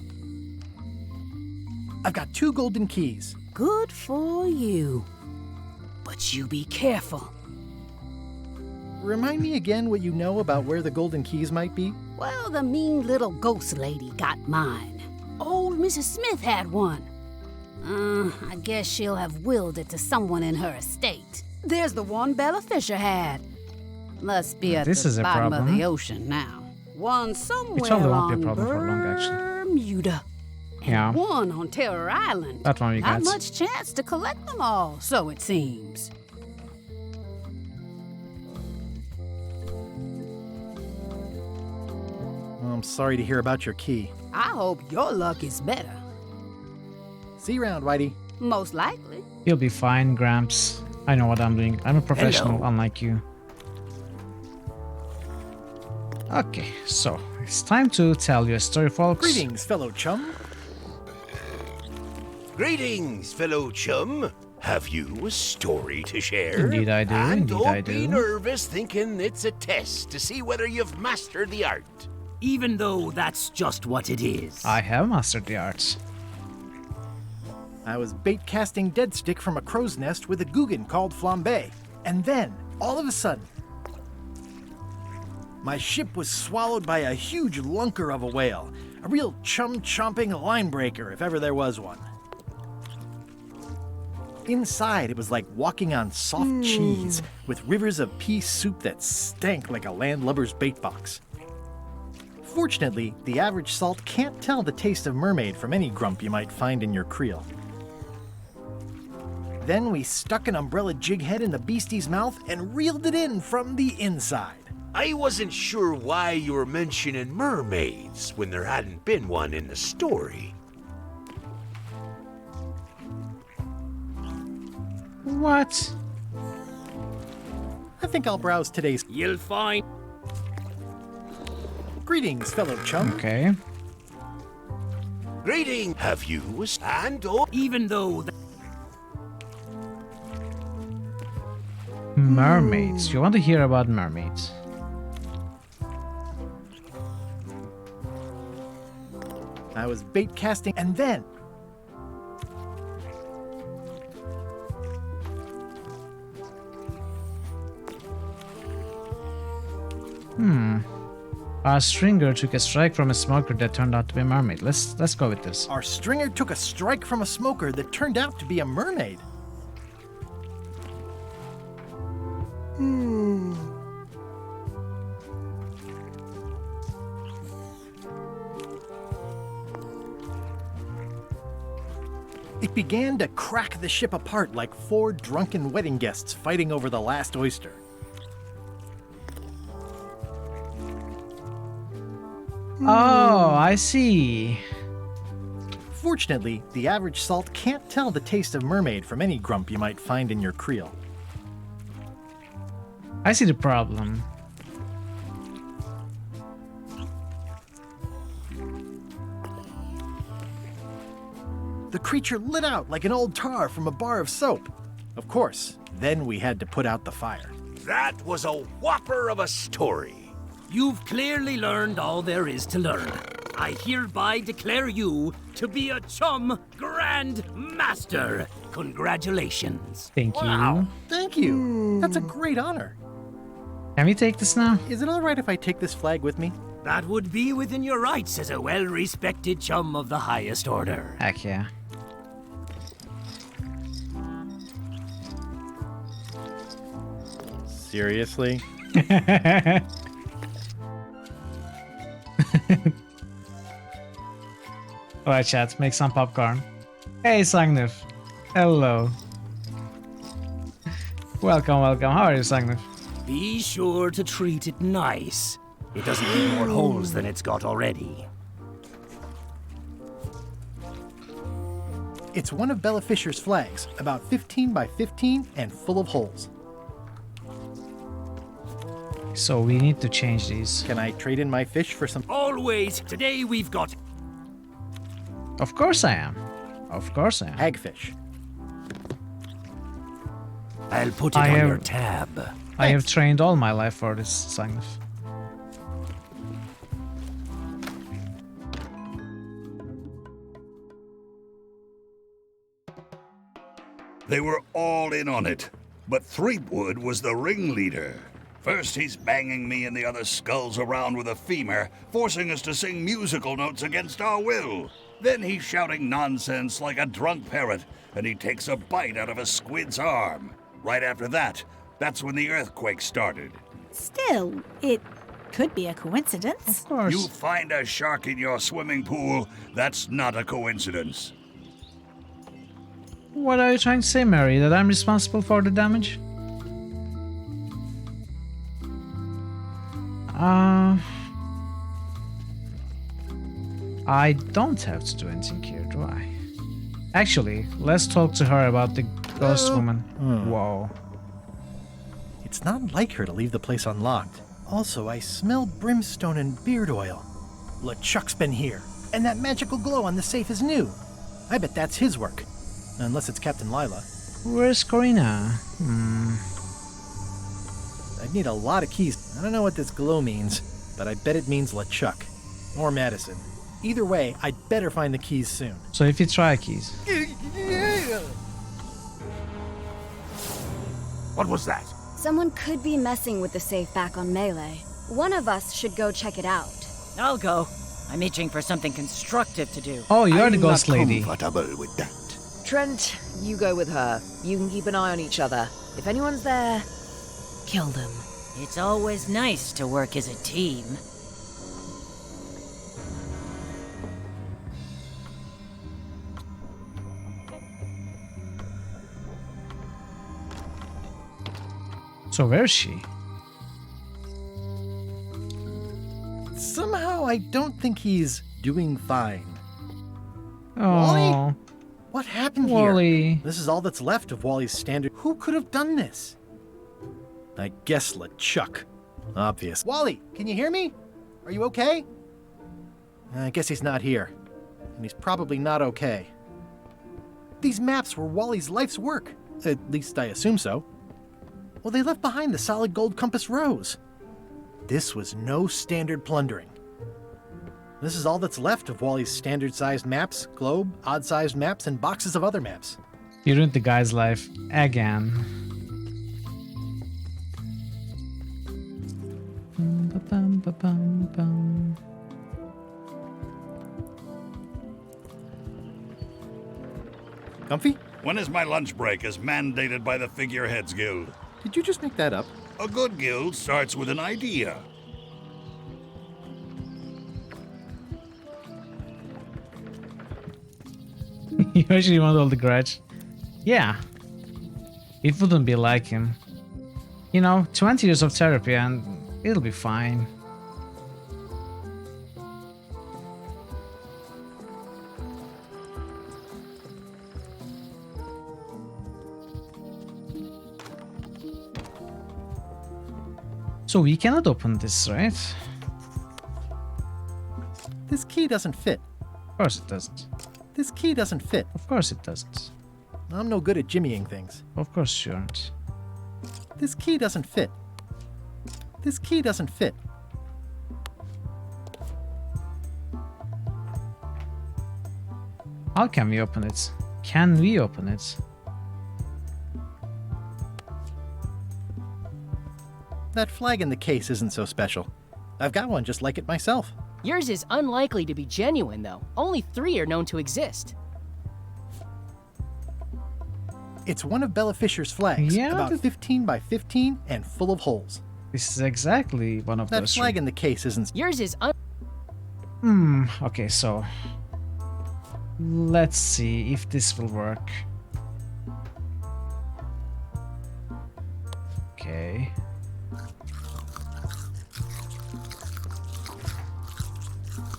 I've got 2 golden keys. Good for you. But you be careful. Remind me again what you know about where the golden keys might be? Well, the mean little ghost lady got mine. Old Mrs. Smith had one. I guess she'll have willed it to someone in her estate. There's the one Bella Fisher had. Must be at This the is a bottom of problem. the ocean now. One somewhere probably won't be a on problem for long, actually. Bermuda. And Yeah. one on Terror Island. That one we Not got. much chance to collect them all, so it seems. I'm sorry to hear about your key. I hope your luck is better. See you around, Whitey. Most likely. You'll be fine, Gramps. I know what I'm doing. I'm a professional, Hello. unlike you. Okay, so it's time to tell you a story, folks. Greetings, fellow chum. Greetings, fellow chum. Have you a story to share? Indeed I do, And indeed don't I be do. nervous thinking it's a test to see whether you've mastered the art. Even though that's just what it is. I have mastered the arts. I was bait casting dead stick from a crow's nest with a Guggen called Flambe. And then, all of a sudden, my ship was swallowed by a huge lunker of a whale. A real chum-chomping line breaker, if ever there was one. Inside, it was like walking on soft cheese, with rivers of pea soup that stank like a landlubber's bait box. Fortunately, the average salt can't tell the taste of mermaid from any grump you might find in your creel. Then we stuck an umbrella jig head in the beastie's mouth and reeled it in from the inside. I wasn't sure why you were mentioning mermaids when there hadn't been one in the story. What? I think I'll browse today's... You'll find... Greetings, fellow chum. Okay. Greeting. Have you a stand or... Even though... Mermaids. You want to hear about mermaids? I was bait casting and then... Our stringer took a strike from a smoker that turned out to be a mermaid. Let's go with this. Our stringer took a strike from a smoker that turned out to be a mermaid. It began to crack the ship apart like 4 drunken wedding guests fighting over the last oyster. Oh, I see. Fortunately, the average salt can't tell the taste of mermaid from any grump you might find in your creel. I see the problem. The creature lit out like an old tar from a bar of soap. Of course, then we had to put out the fire. That was a whopper of a story. You've clearly learned all there is to learn. I hereby declare you to be a chum Grand Master. Congratulations. Thank you. Wow. Thank you. That's a great honor. Can we take this now? Is it all right if I take this flag with me? That would be within your rights as a well-respected chum of the highest order. Heck yeah. Seriously? Alright, chat, make some popcorn. Hey, Sangnif. Hello. Welcome, welcome. How are you, Sangnif? Be sure to treat it nice. It doesn't need more holes than it's got already. It's one of Bella Fisher's flags, about 15 by 15 and full of holes. So we need to change these. Can I trade in my fish for some? Always. Today we've got... Of course I am. Of course I am. Hagfish. I'll put it on your tab. I have trained all my life for this, Sangnif. They were all in on it, but Threepwood was the ringleader. First he's banging me and the other skulls around with a femur, forcing us to sing musical notes against our will. Then he's shouting nonsense like a drunk parrot, and he takes a bite out of a squid's arm. Right after that, that's when the earthquake started. Still, it could be a coincidence. Of course. You find a shark in your swimming pool, that's not a coincidence. What are you trying to say, Mary? That I'm responsible for the damage? I don't have to do anything here, do I? Actually, let's talk to her about the ghost woman. Whoa. It's not like her to leave the place unlocked. Also, I smell brimstone and beard oil. LeChuck's been here, and that magical glow on the safe is new. I bet that's his work. Unless it's Captain Lila. Where's Corina? I'd need a lot of keys. I don't know what this glow means, but I bet it means LeChuck. Or Madison. Either way, I'd better find the keys soon. So if you try keys. What was that? Someone could be messing with the safe back on Melee. One of us should go check it out. I'll go. I'm itching for something constructive to do. Oh, you're the ghost lady. Comfortable with that. Trent, you go with her. You can keep an eye on each other. If anyone's there, kill them. It's always nice to work as a team. So where's she? Somehow I don't think he's doing fine. Oh. Wally? What happened Wally. here? This is all that's left of Wally's standard. Who could have done this? I guess LeChuck. Obvious. Wally, can you hear me? Are you okay? I guess he's not here. And he's probably not okay. These maps were Wally's life's work. At least I assume so. Well, they left behind the solid gold compass rose. This was no standard plundering. This is all that's left of Wally's standard-sized maps, globe, odd-sized maps, and boxes of other maps. You ruined the guy's life again. Comfy? When is my lunch break as mandated by the Figureheads Guild? Did you just make that up? A good guild starts with an idea. You actually want all the grudge? Yeah. It wouldn't be like him. You know, 20 years of therapy and it'll be fine. So we cannot open this, right? This key doesn't fit. Of course it doesn't. This key doesn't fit. Of course it doesn't. I'm no good at jimmying things. Of course you aren't. This key doesn't fit. This key doesn't fit. How can we open it? Can we open it? That flag in the case isn't so special. I've got one just like it myself. Yours is unlikely to be genuine, though. Only 3 are known to exist. It's one of Bella Fisher's flags, Yeah, about 15 by 15 and full of holes. This is exactly one of That those. flag in the case isn't... Yours is Okay, so let's see if this will work. Okay.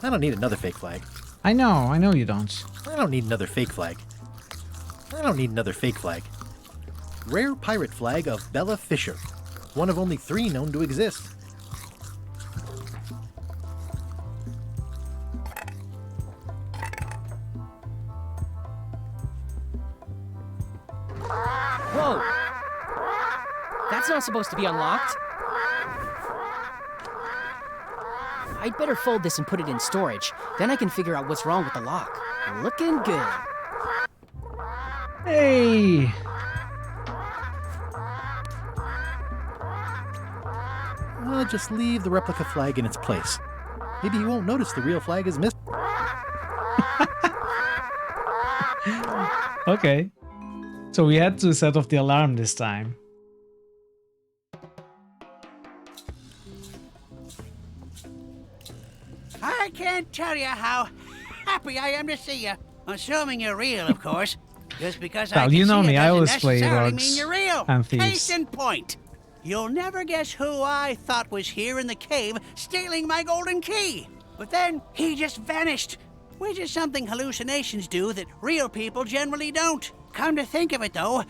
I don't need another fake flag. I know you don't. I don't need another fake flag. I don't need another fake flag. Rare pirate flag of Bella Fisher. One of only 3 known to exist. Whoa! That's not supposed to be unlocked. I'd better fold this and put it in storage. Then I can figure out what's wrong with the lock. Looking good. Hey! I'll just leave the replica flag in its place. Maybe you won't notice the real flag is missing. Okay. So we had to set off the alarm this time. I can't tell you how happy I am to see you. Assuming you're real, of course. Just because I Well, can you know see me, it I doesn't always play necessarily rogues mean you're real. and thieves. Case in point. You'll never guess who I thought was here in the cave stealing my golden key. But then he just vanished, which is something hallucinations do that real people generally don't. Come to think of it, though,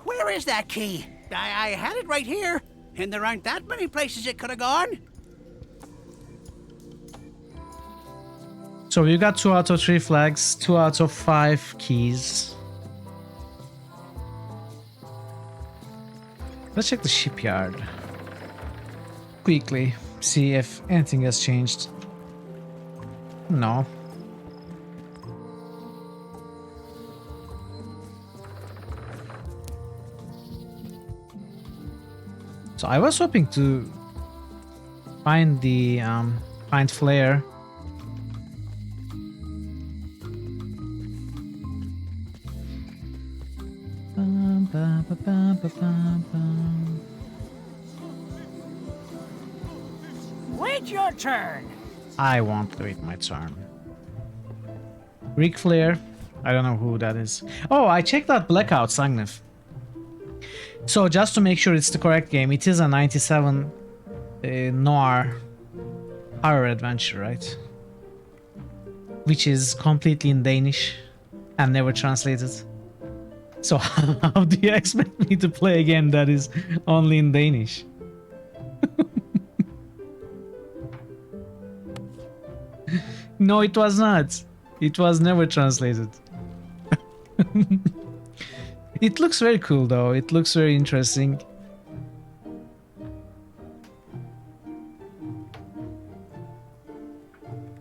where is that key? I had it right here, and there aren't that many places it could have gone. So you got 2 out of 3 flags, 2 out of 5 keys. Let's check the shipyard quickly, see if anything has changed. No. So I was hoping to find the find flare. Wait your turn. I won't wait my turn. Ric Flair. I don't know who that is. Oh, I checked out Blackout Sangnif. So just to make sure it's the correct game, it is a 97 noir horror adventure, right? Which is completely in Danish and never translated. So how do you expect me to play a game that is only in Danish? No, it was not. It was never translated. It looks very cool though. It looks very interesting.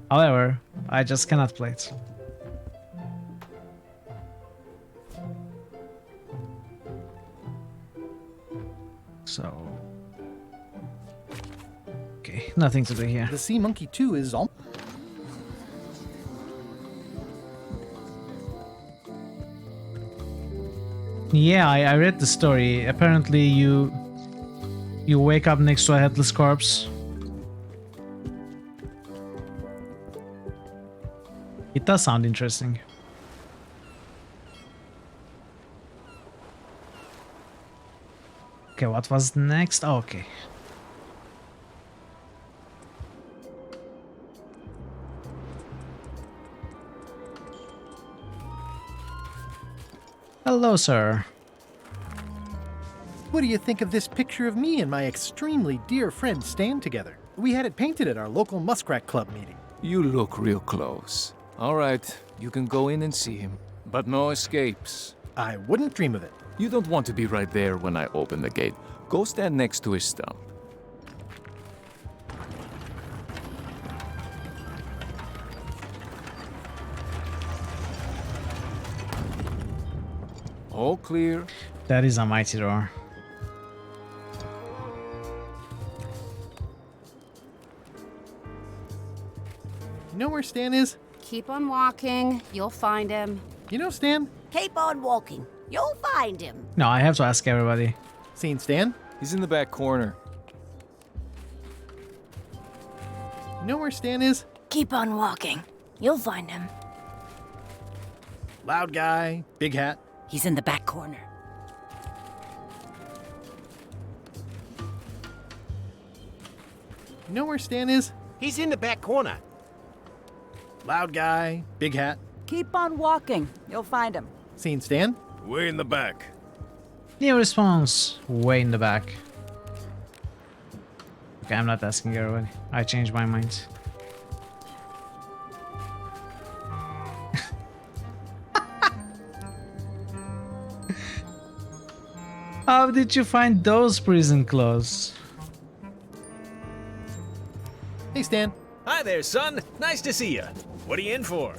However, I just cannot play it. So... okay, nothing to do here. The Sea Monkey 2 is all... Yeah, I read the story. Apparently you wake up next to a headless corpse. It does sound interesting. Okay, what was next? Oh, okay. Hello, sir. What do you think of this picture of me and my extremely dear friend Stan together? We had it painted at our local Muskrat Club meeting. You look real close. All right, you can go in and see him, but no escapes. I wouldn't dream of it. You don't want to be right there when I open the gate. Go stand next to his stump. All clear. That is a mighty roar. You know where Stan is? Keep on walking. You'll find him. You know Stan? Keep on walking. You'll find him. No, I have to ask everybody. Seen Stan? He's in the back corner. You know where Stan is? Keep on walking. You'll find him. Loud guy, big hat. He's in the back corner. You know where Stan is? He's in the back corner. Loud guy, big hat. Keep on walking. You'll find him. Seen Stan? Way in the back. New response. Way in the back. Okay, I'm not asking everybody. I changed my mind. How did you find those prison clothes? Hey, Stan. Hi there, son. Nice to see you. What are you in for?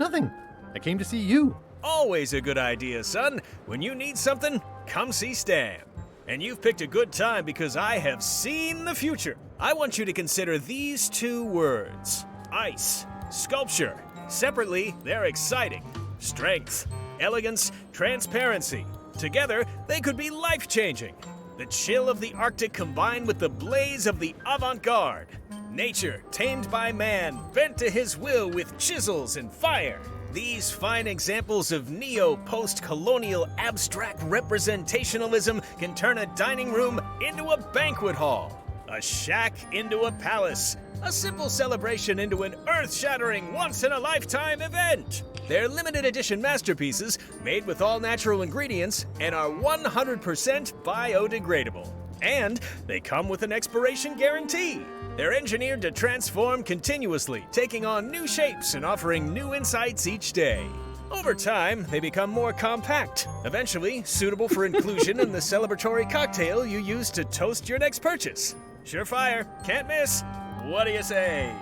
Nothing. I came to see you. Always a good idea, son. When you need something, come see Stan. And you've picked a good time because I have seen the future. I want you to consider these two words. Ice, sculpture. Separately, they're exciting. Strength, elegance, transparency. Together, they could be life-changing. The chill of the Arctic combined with the blaze of the avant-garde. Nature, tamed by man, bent to his will with chisels and fire. These fine examples of neo-post-colonial abstract representationalism can turn a dining room into a banquet hall, a shack into a palace, a simple celebration into an earth-shattering, once-in-a-lifetime event. They're limited edition masterpieces made with all natural ingredients and are 100% biodegradable. And they come with an expiration guarantee. They're engineered to transform continuously, taking on new shapes and offering new insights each day. Over time, they become more compact, eventually suitable for inclusion in the celebratory cocktail you use to toast your next purchase. Surefire, can't miss. What do you say?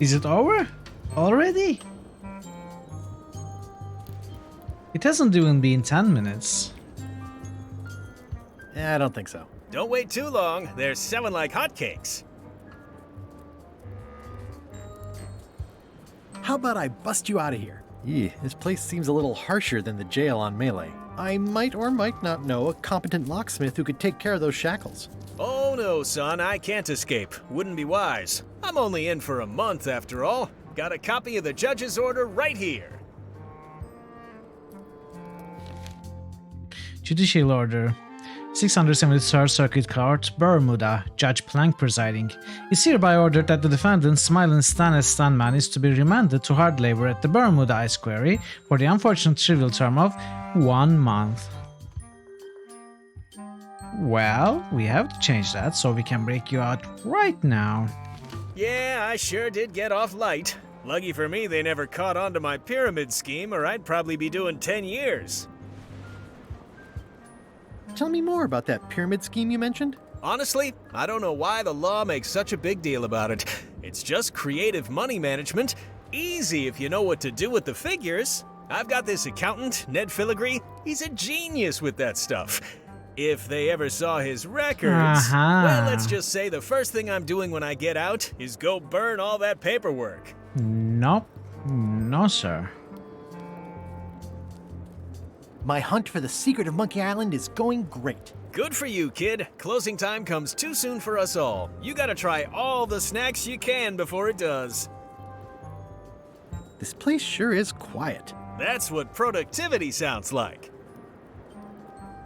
Is it over? Already? It hasn't even been 10 minutes. Yeah, I don't think so. Don't wait too long. They're selling like hotcakes. How about I bust you out of here? This place seems a little harsher than the jail on Melee. I might or might not know a competent locksmith who could take care of those shackles. Oh no, son, I can't escape. Wouldn't be wise. I'm only in for a month after all. Got a copy of the judge's order right here. Judicial Order. 673rd Circuit Court, Bermuda, Judge Plank presiding. It's hereby ordered that the defendant, Smilin Stannis Stanman, is to be remanded to hard labor at the Bermuda Ice Quarry for the unfortunate trivial term of 1 month. Well, we have to change that so we can break you out right now. Yeah, I sure did get off light. Lucky for me, they never caught on to my pyramid scheme, or I'd probably be doing 10 years. Tell me more about that pyramid scheme you mentioned. Honestly, I don't know why the law makes such a big deal about it. It's just creative money management. Easy if you know what to do with the figures. I've got this accountant, Ned Filigree. He's a genius with that stuff. If they ever saw his records, well, let's just say the first thing I'm doing when I get out is go burn all that paperwork. Nope. No, sir. My hunt for the secret of Monkey Island is going great. Good for you, kid. Closing time comes too soon for us all. You gotta try all the snacks you can before it does. This place sure is quiet. That's what productivity sounds like.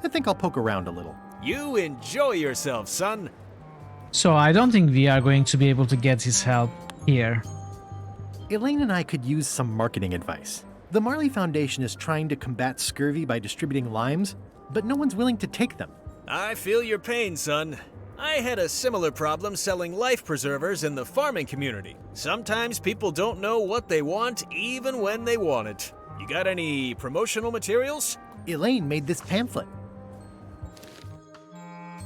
I think I'll poke around a little. You enjoy yourself, son. So I don't think we are going to be able to get his help here. Elaine and I could use some marketing advice. The Marley Foundation is trying to combat scurvy by distributing limes, but no one's willing to take them. I feel your pain, son. I had a similar problem selling life preservers in the farming community. Sometimes people don't know what they want even when they want it. You got any promotional materials? Elaine made this pamphlet.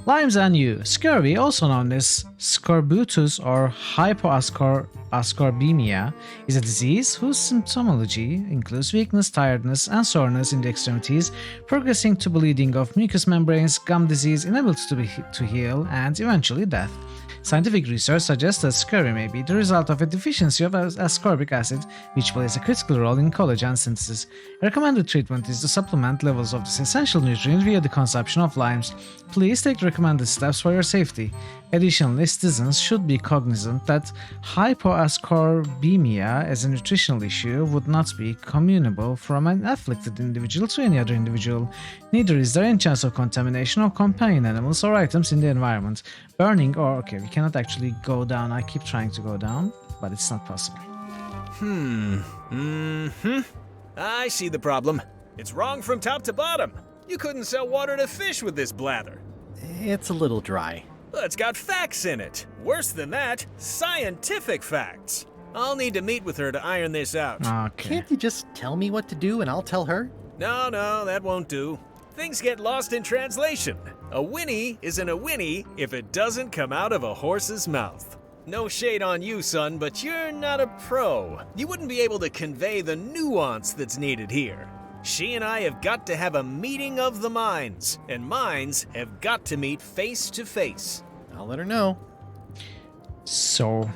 Lyme's and you. Scurvy, also known as scorbutus or hypoascorbemia, is a disease whose symptomology includes weakness, tiredness, and soreness in the extremities, progressing to bleeding of mucous membranes, gum disease, inability to heal, and eventually death. Scientific research suggests that scurvy may be the result of a deficiency of ascorbic acid, which plays a critical role in collagen synthesis. A recommended treatment is to supplement levels of this essential nutrient via the consumption of limes. Please take the recommended steps for your safety. Additionally, citizens should be cognizant that hypoascorbemia as a nutritional issue would not be communicable from an afflicted individual to any other individual. Neither is there any chance of contamination of companion animals or items in the environment. Burning or... okay, we cannot actually go down. I keep trying to go down, but it's not possible. I see the problem. It's wrong from top to bottom. You couldn't sell water to fish with this blather. It's a little dry. Well, it's got facts in it. Worse than that, scientific facts. I'll need to meet with her to iron this out. Okay. Can't you just tell me what to do and I'll tell her? No, that won't do. Things get lost in translation. A whinny isn't a whinny if it doesn't come out of a horse's mouth. No shade on you, son, but you're not a pro. You wouldn't be able to convey the nuance that's needed here. She and I have got to have a meeting of the minds, and minds have got to meet face to face. I'll let her know. So,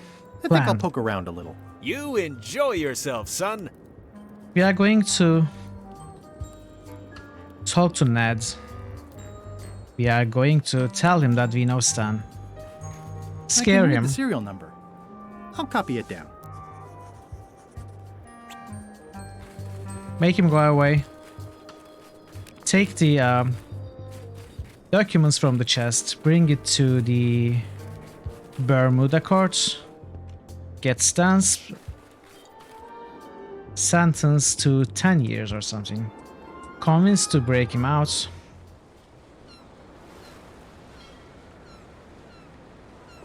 I think I'll poke around a little. You enjoy yourself, son. We are going to talk to Ned. We are going to tell him that we know Stan. Scare I can read him. The serial number. I'll copy it down. Make him go away. Take the documents from the chest, bring it to the Bermuda court, get Stan's sentenced to 10 years or something. Convinced to break him out.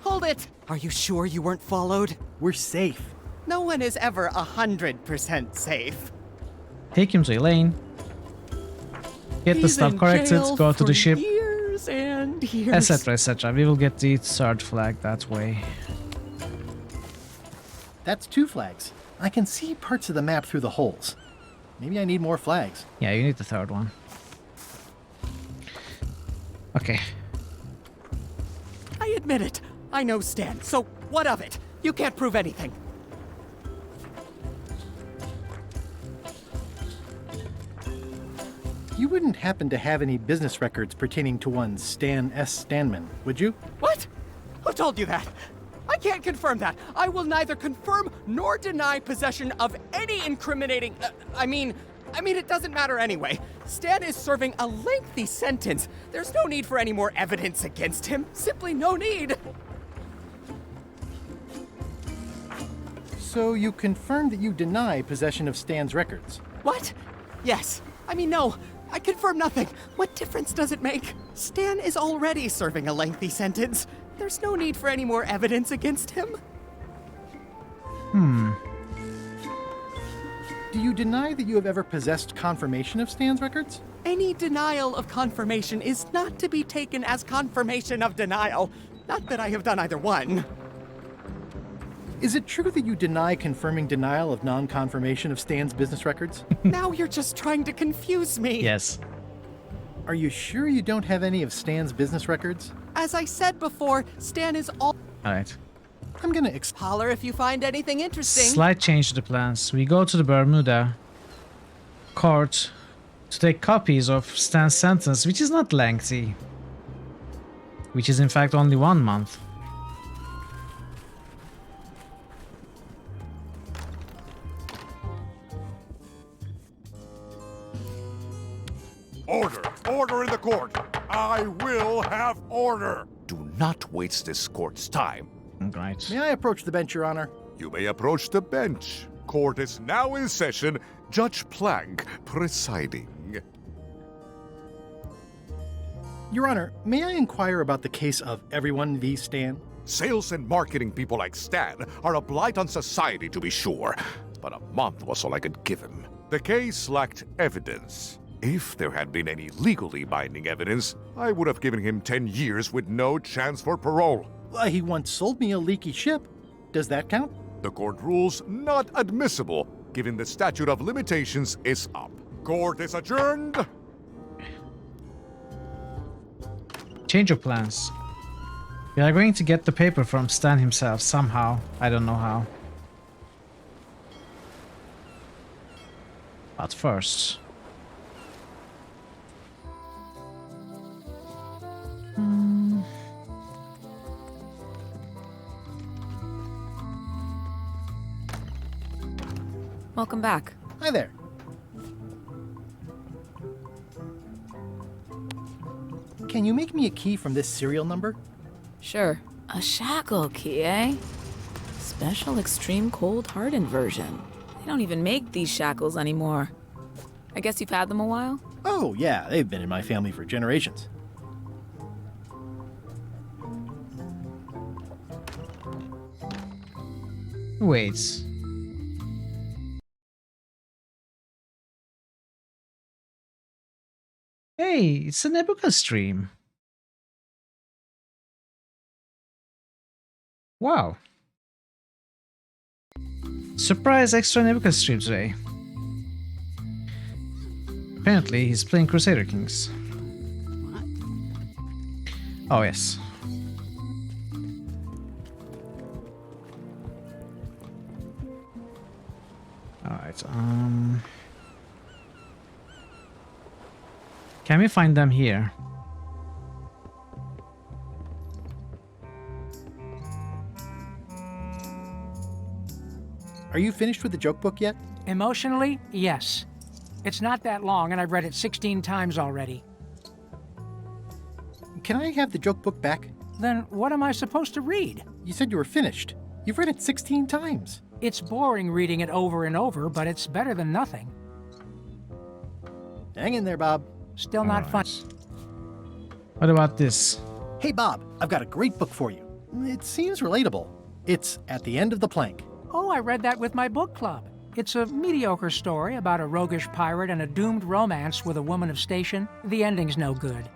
Hold it! Are you sure you weren't followed? We're safe. No one is ever 100% safe. Take him to Elaine. Get the stuff corrected, go to the ship, Years and years. etc, etc. We will get the third flag that way. That's 2 flags. I can see parts of the map through the holes. Maybe I need more flags. Yeah, you need the third one. Okay. I admit it. I know Stan, so what of it? You can't prove anything. You wouldn't happen to have any business records pertaining to one Stan S. Stanman, would you? What? Who told you that? I can't confirm that. I will neither confirm nor deny possession of any incriminating... I mean, it doesn't matter anyway. Stan is serving a lengthy sentence. There's no need for any more evidence against him. Simply no need. So you confirm that you deny possession of Stan's records? What? Yes. No. I confirm nothing. What difference does it make? Stan is already serving a lengthy sentence. There's no need for any more evidence against him. Do you deny that you have ever possessed confirmation of Stan's records? Any denial of confirmation is not to be taken as confirmation of denial. Not that I have done either one. Is it true that you deny confirming denial of non-confirmation of Stan's business records? Now you're just trying to confuse me. Yes. Are you sure you don't have any of Stan's business records? As I said before, Stan is all... Alright. I'm gonna holler if you find anything interesting. Slight change to the plans. We go to the Bermuda court to take copies of Stan's sentence, which is not lengthy. Which is in fact only 1 month. Order! Order in the court! I will have order! Do not waste this court's time. Right. May I approach the bench, Your Honor? You may approach the bench. Court is now in session. Judge Plank presiding. Your Honor, may I inquire about the case of Everyone v. Stan? Sales and marketing people like Stan are a blight on society, to be sure, but a month was all I could give him. The case lacked evidence. If there had been any legally binding evidence, I would have given him 10 years with no chance for parole. He once sold me a leaky ship. Does that count? The court rules not admissible, given the statute of limitations is up. Court is adjourned. Change of plans. We are going to get the paper from Stan himself somehow. I don't know how. But first... Welcome back. Hi there. Can you make me a key from this serial number? Sure. A shackle key, eh? Special extreme cold hardened version. They don't even make these shackles anymore. I guess you've had them a while? Oh, yeah, they've been in my family for generations. Wait. Hey, it's a Nebuchadnezzar stream. Wow. Surprise extra Nebuchadnezzar stream today. Apparently, he's playing Crusader Kings. Oh, yes. Alright, can we find them here? Are you finished with the joke book yet? Emotionally, yes. It's not that long, and I've read it 16 times already. Can I have the joke book back? Then what am I supposed to read? You said you were finished. You've read it 16 times. It's boring reading it over and over, but it's better than nothing. Hang in there, Bob. Still not fun. What about this? Hey, Bob, I've got a great book for you. It seems relatable. It's At the End of the Plank. Oh, I read that with my book club. It's a mediocre story about a roguish pirate and a doomed romance with a woman of station. The ending's no good.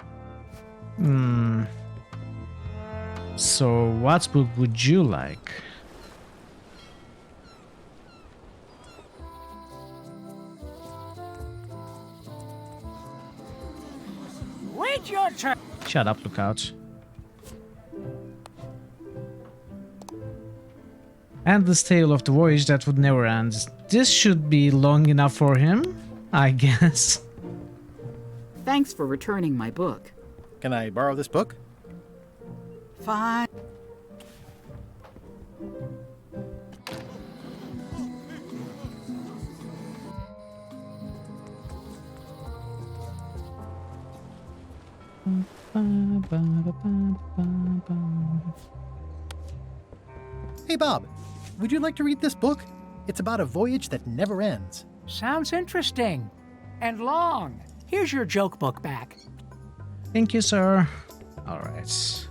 So, what book would you like? Wait your turn. Shut up, Lookout. Endless tale of the voyage that would never end. This should be long enough for him, I guess. Thanks for returning my book. Can I borrow this book? Fine. Hey, Bob, would you like to read this book? It's about a voyage that never ends. Sounds interesting. And long. Here's your joke book back. Thank you, sir. Alright.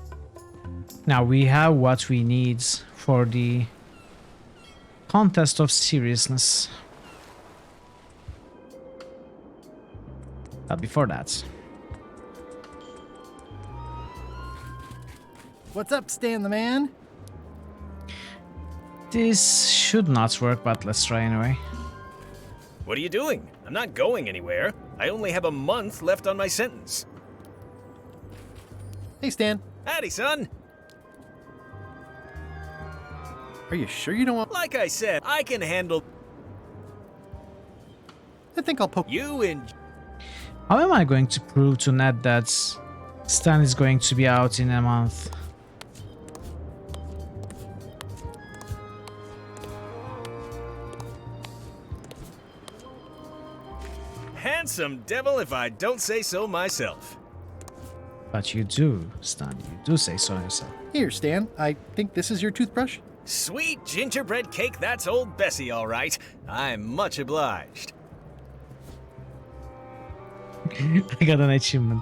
Now we have what we need for the contest of seriousness. But before that... What's up, Stan the Man? This should not work, but let's try anyway. What are you doing? I'm not going anywhere. I only have a month left on my sentence. Hey, Stan. Howdy, son. Are you sure you don't want... Like I said, I can handle... I think I'll poke... You in... How am I going to prove to Ned that Stan is going to be out in a month? Handsome devil if I don't say so myself. But you do, Stan. You do say so yourself. Here, Stan. I think this is your toothbrush. Sweet gingerbread cake, that's old Bessie, all right. I'm much obliged. I got an achievement.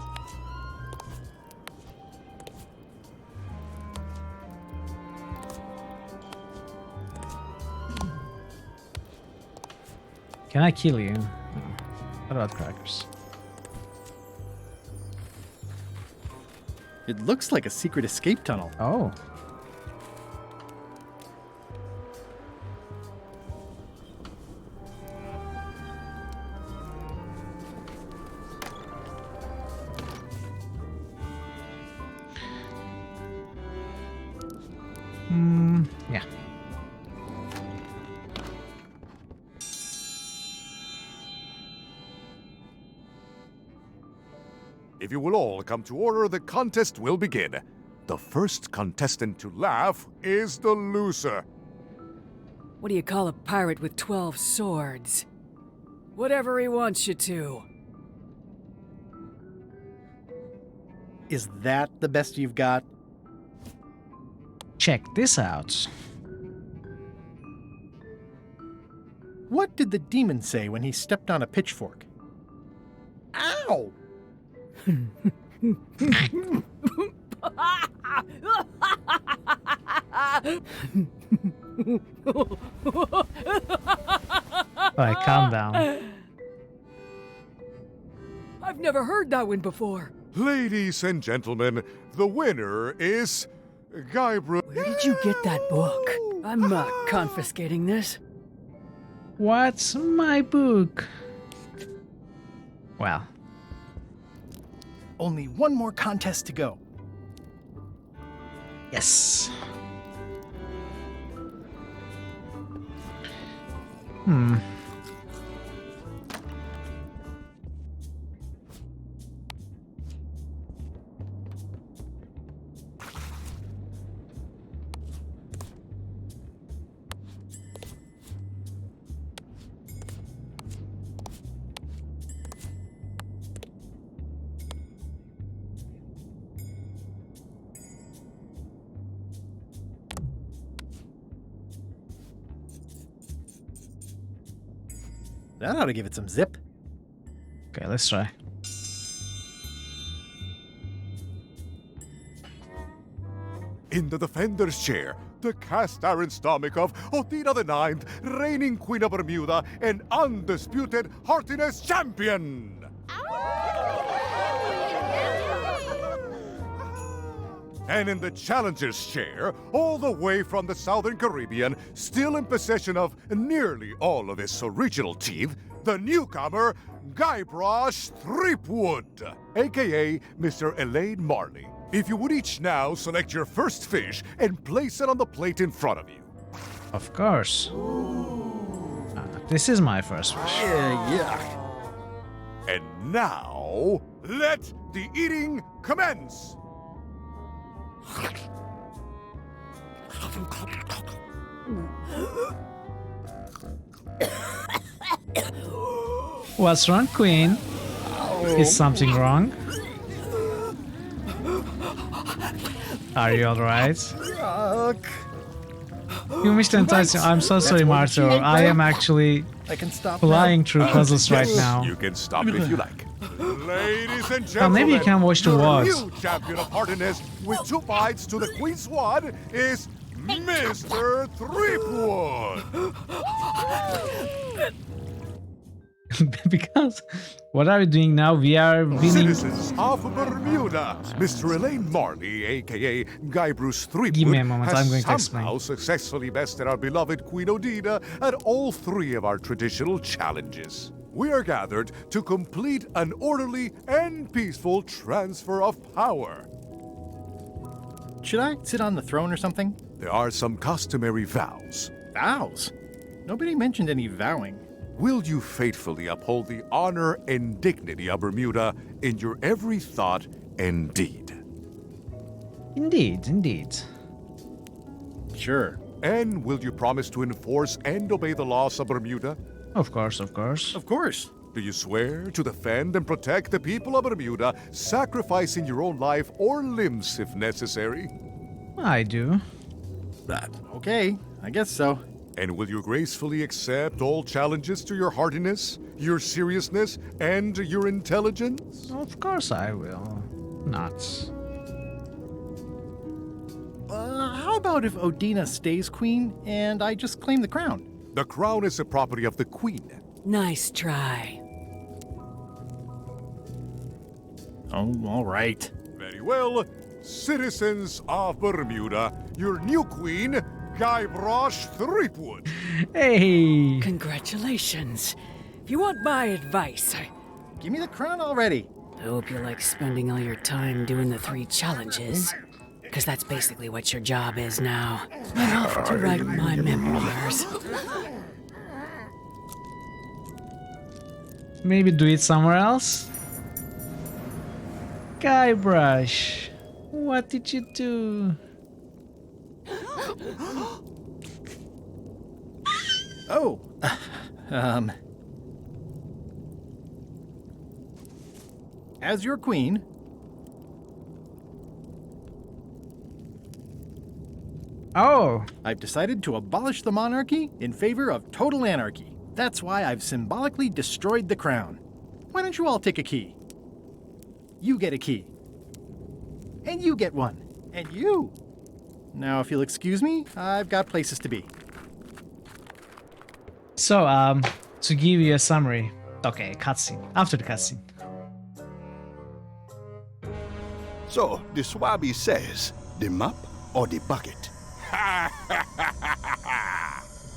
Can I kill you? No. What about crackers? It looks like a secret escape tunnel. Oh. Yeah. If you will all come to order, the contest will begin. The first contestant to laugh is the loser. What do you call a pirate with 12 swords? Whatever he wants you to. Is that the best you've got? Check this out. What did the demon say when he stepped on a pitchfork? Ow! Alright, calm down. I've never heard that one before. Ladies and gentlemen, the winner is Guybrush. Where did you get that book? I'm not confiscating this. What's my book? Well. Only one more contest to go. Yes. That ought to give it some zip. Okay, let's try. In the defender's chair, the cast-iron stomach of Othina the Ninth, reigning Queen of Bermuda and undisputed heartiness champion! And in the challenger's chair, all the way from the Southern Caribbean, still in possession of nearly all of his original teeth, the newcomer, Guybrush Threepwood, aka Mr. Elaine Marley. If you would each now select your first fish and place it on the plate in front of you. Of course. This is my first fish. Yeah. And now, let the eating commence! What's wrong, Queen? Is something wrong? Are you alright? You missed the entire thing. I'm so sorry, Marto. I am actually flying through puzzles right now. You can stop if you like. Ladies and gentlemen, Oh, maybe you can watch the new VODs. champion of heartiness with 2 bites to the Queen's Sword is Mr. Threepwood. Because what are we doing now? We are winning. Citizens of Bermuda, Mr. Elaine Marley, aka Guybrush Threepwood, Give me a moment, I'm going to has explain. somehow successfully bested our beloved Queen Othina at all 3 of our traditional challenges. We are gathered to complete an orderly and peaceful transfer of power. Should I sit on the throne or something? There are some customary vows. Vows? Nobody mentioned any vowing. Will you faithfully uphold the honor and dignity of Bermuda in your every thought and deed? Indeed, indeed. Sure. And will you promise to enforce and obey the laws of Bermuda? Of course, of course. Of course. Do you swear to defend and protect the people of Bermuda, sacrificing your own life or limbs if necessary? I do. Okay, I guess so. And will you gracefully accept all challenges to your heartiness, your seriousness, and your intelligence? Of course I will. Not. How about if Othina stays queen and I just claim the crown? The crown is the property of the queen. Nice try. Oh, all right. Very well. Citizens of Bermuda, your new queen, Guybrush Threepwood. Hey! Congratulations. If you want my advice, Give me the crown already. I hope you like spending all your time doing the 3 challenges. Because that's basically what your job is now. I'm off to write my memoirs. Maybe do it somewhere else? Guybrush, what did you do? Oh, as your queen, I've decided to abolish the monarchy in favor of total anarchy. That's why I've symbolically destroyed the crown. Why don't you all take a key? You get a key. And you get one. And you. Now, if you'll excuse me, I've got places to be. So, to give you a summary. Okay, cutscene. After the cutscene. So, the Swabby says, the mop or the bucket?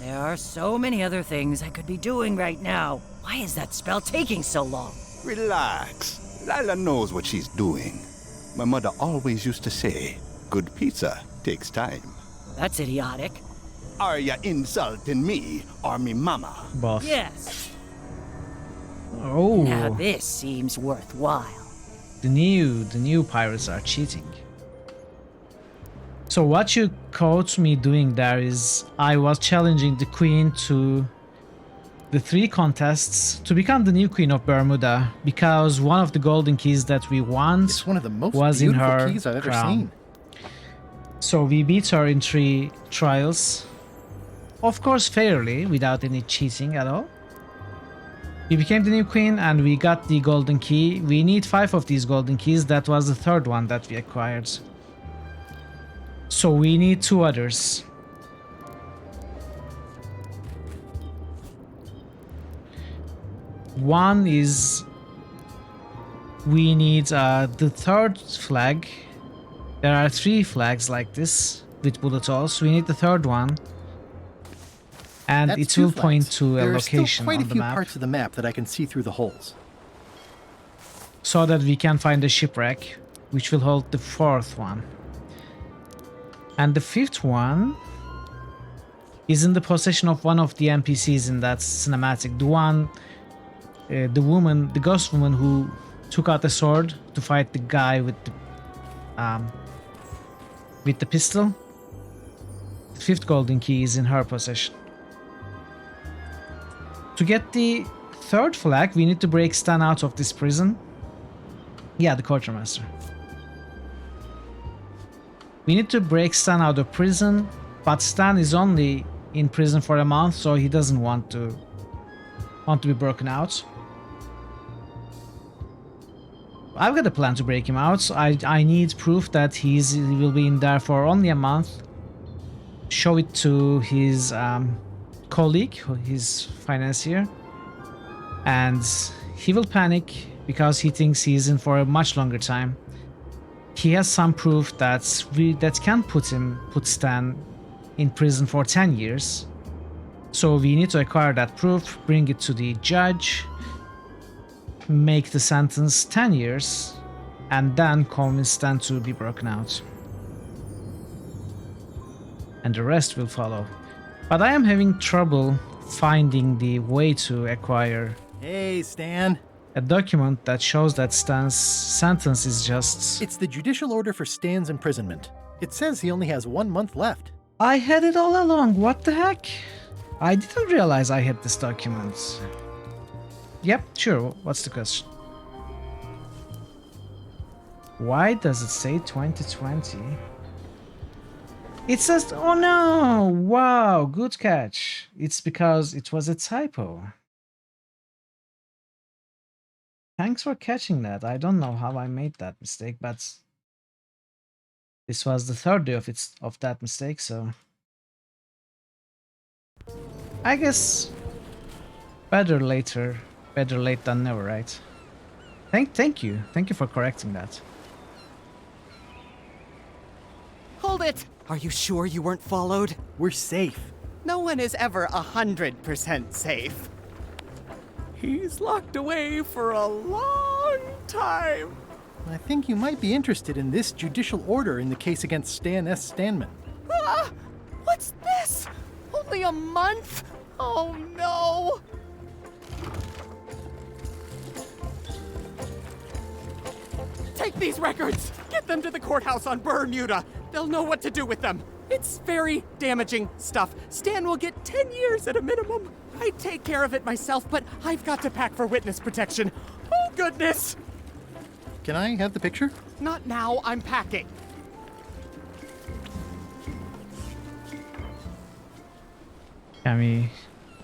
There are so many other things I could be doing right now. Why is that spell taking so long? Relax. Lila knows what she's doing. My mother always used to say, good pizza takes time. That's idiotic. Are ya insulting me or me mama? Both. Yes. Oh. Now this seems worthwhile. The new pirates are cheating. So what you caught me doing there is I was challenging the queen to the 3 contests to become the new queen of Bermuda because one of the golden keys that we want It's one of the most was in beautiful her keys I've ever crown. seen. So we beat her in 3 trials. Of course fairly, without any cheating at all. We became the new queen and we got the golden key. We need 5 of these golden keys. That was the 3rd one that we acquired. So we need 2 others. One is we need the 3rd flag. There are 3 flags like this with bullet holes. We need the 3rd one. And That's it 2 will flags. point to a there location are still quite on a the few map. parts of the map that I can see through the holes. So that we can find a shipwreck, which will hold the 4th one. And the 5th one is in the possession of one of the NPCs in that cinematic. The one, the woman, the ghost woman who took out the sword to fight the guy with the pistol. The 5th golden key is in her possession. To get the 3rd flag, we need to break Stan out of this prison. Yeah, the quartermaster. We need to break Stan out of prison, but Stan is only in prison for a month, so he doesn't want to be broken out. I've got a plan to break him out. I need proof that he will be in there for only a month. Show it to his colleague, his financier, and he will panic because he thinks he's in for a much longer time. He has some proof that can put Stan in prison for 10 years. So we need to acquire that proof, bring it to the judge, make the sentence 10 years, and then convince Stan to be broken out. And the rest will follow. But I am having trouble finding the way to acquire Hey, Stan. a document that shows that Stan's sentence is just... It's the judicial order for Stan's imprisonment. It says he only has 1 month left. I had it all along, what the heck? I didn't realize I had this document. Yep, sure, what's the question? Why does it say 2020? It says, oh no, wow, good catch. It's because it was a typo. Thanks for catching that. I don't know how I made that mistake, but this was the 3rd day of that mistake, so I guess better late than never, right? Thank you for correcting that. Hold it! Are you sure you weren't followed? We're safe. No one is ever 100% safe. He's locked away for a long time. I think you might be interested in this judicial order in the case against Stan S. Stanman. Ah! What's this? Only a month? Oh no! Take these records! Get them to the courthouse on Bermuda! They'll know what to do with them! It's very damaging stuff. Stan will get 10 years at a minimum. I'd take care of it myself, but I've got to pack for witness protection. Oh, goodness! Can I have the picture? Not now, I'm packing. Can we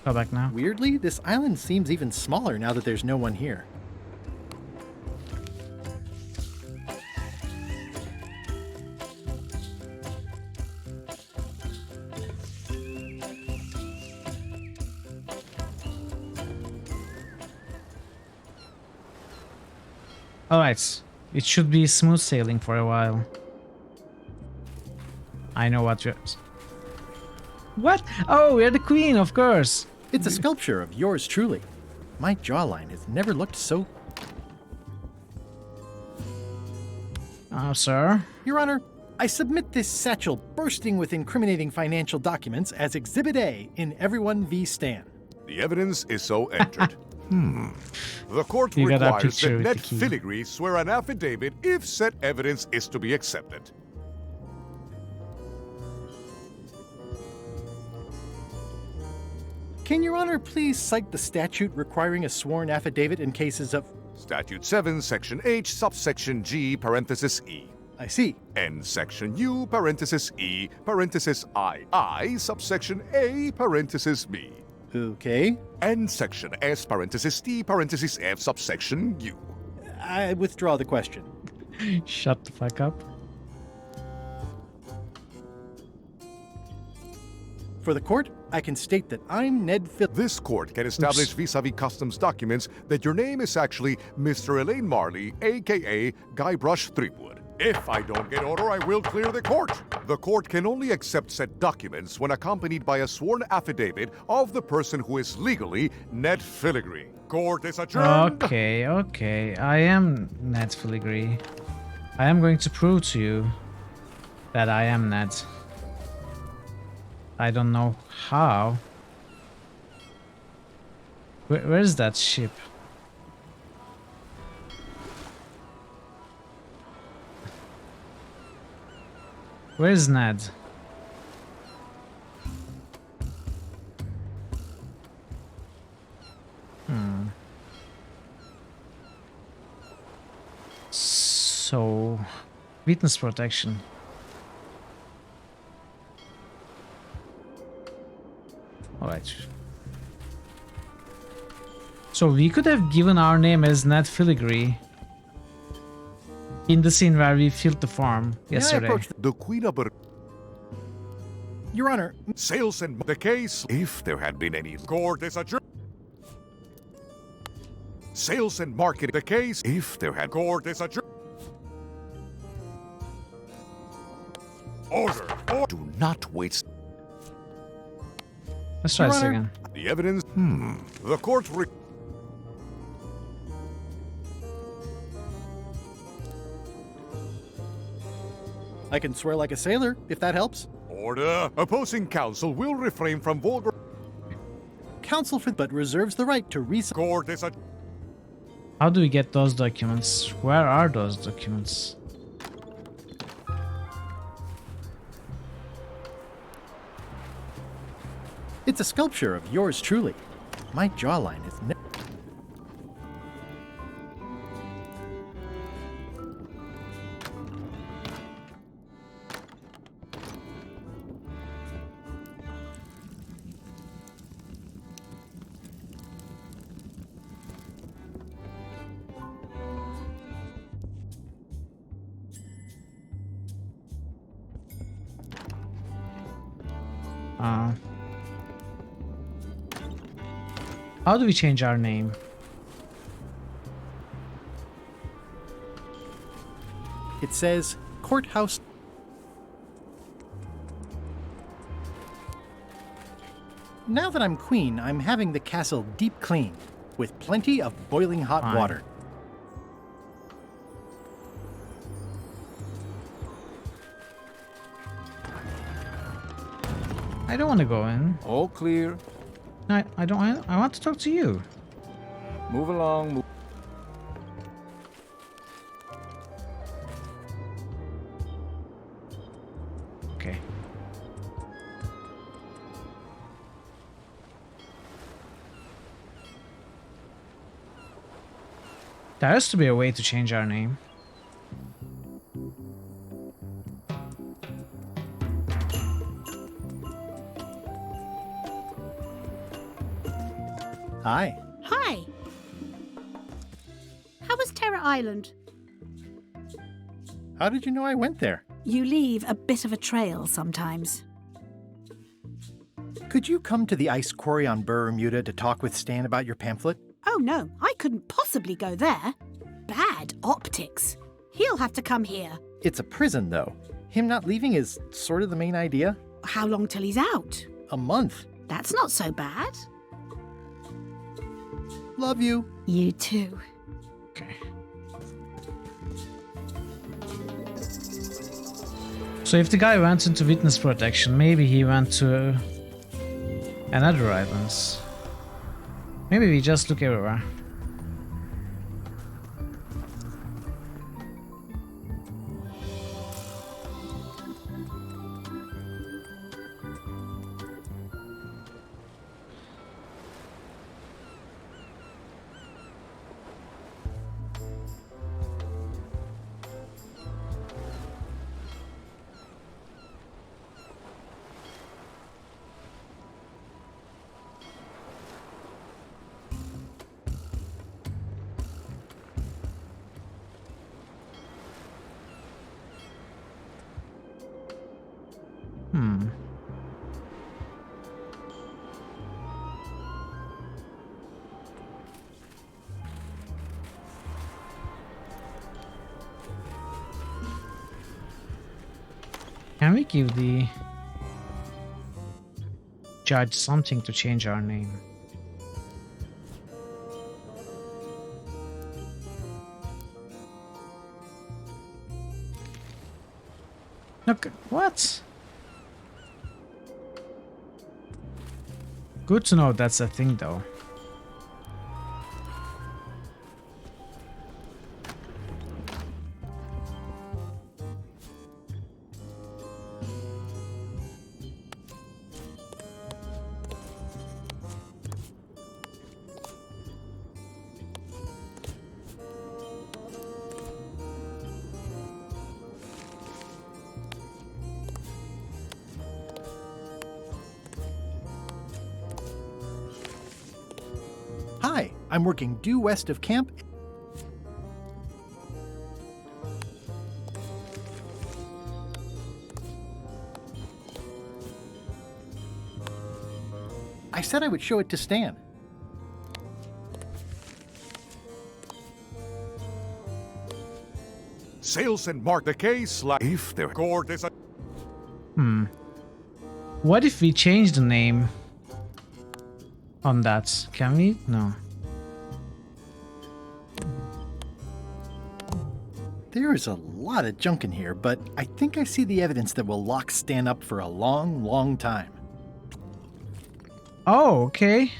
go back now? Weirdly, this island seems even smaller now that there's no one here. Alright, it should be smooth sailing for a while. I know what you're... What? Oh, you're the queen, of course! It's a sculpture of yours truly. My jawline has never looked so... Sir? Your Honor, I submit this satchel bursting with incriminating financial documents as Exhibit A in Everyone v. Stan. The evidence is so entered. The court You got a requires picture that with Ned the key. Filigree swear an affidavit if said evidence is to be accepted. Can Your Honor please cite the statute requiring a sworn affidavit in cases of... Statute 7, Section H, subsection G, parenthesis E. I see. And Section U, parenthesis E, parenthesis I, subsection A, parenthesis B. Okay. And Section S, parenthesis T, parenthesis F, subsection U. I withdraw the question. Shut the fuck up. For the court, I can state that I'm Ned This court can establish vis-a-vis customs documents that your name is actually Mr. Elaine Marley, a.k.a. Guybrush Threepwood. If I don't get order, I will clear the court. The court can only accept said documents when accompanied by a sworn affidavit of the person who is legally Ned Filigree. Court is adjourned. Okay. I am Ned Filigree. I am going to prove to you that I am Ned. I don't know how. Where is that ship? Where's Ned? So, witness protection. Alright. So we could have given our name as Ned Filigree in the scene where we filled the form yesterday. The Queen of Your Honor, sales and the case, if there had been any. Court is adjourned. Sales and marketing the case, if there had. Court is adjourned. Order. Do not waste. Let's try Your this Honor, again. The evidence. The court. I can swear like a sailor, if that helps. Order. Opposing counsel will refrain from vulgar. Counsel for but reserves the right to Court is How do we get those documents? Where are those documents? It's a sculpture of yours truly. My jawline is How do we change our name? It says courthouse. Now that I'm queen, I'm having the castle deep cleaned, with plenty of boiling hot Fine. water. I don't want to go in. All clear. No, I don't. I want to talk to you. Move along. Okay. There has to be a way to change our name. Hi. Hi. How was Terror Island? How did you know I went there? You leave a bit of a trail sometimes. Could you come to the ice quarry on Bermuda to talk with Stan about your pamphlet? Oh no, I couldn't possibly go there. Bad optics. He'll have to come here. It's a prison, though. Him not leaving is sort of the main idea. How long till he's out? A month. That's not so bad. Love you. You too. Okay. So if the guy went into witness protection, maybe he went to another islands. Maybe we just look everywhere. Can we give the judge something to change our name? Look, what? Good to know that's a thing, though. Hi, I'm working due west of camp. I said I would show it to Stan. Sales and mark the case if their court is a... What if we change the name on that? Can we? No. There is a lot of junk in here, but I think I see the evidence that will lock Stan up for a long, long time. Oh, okay.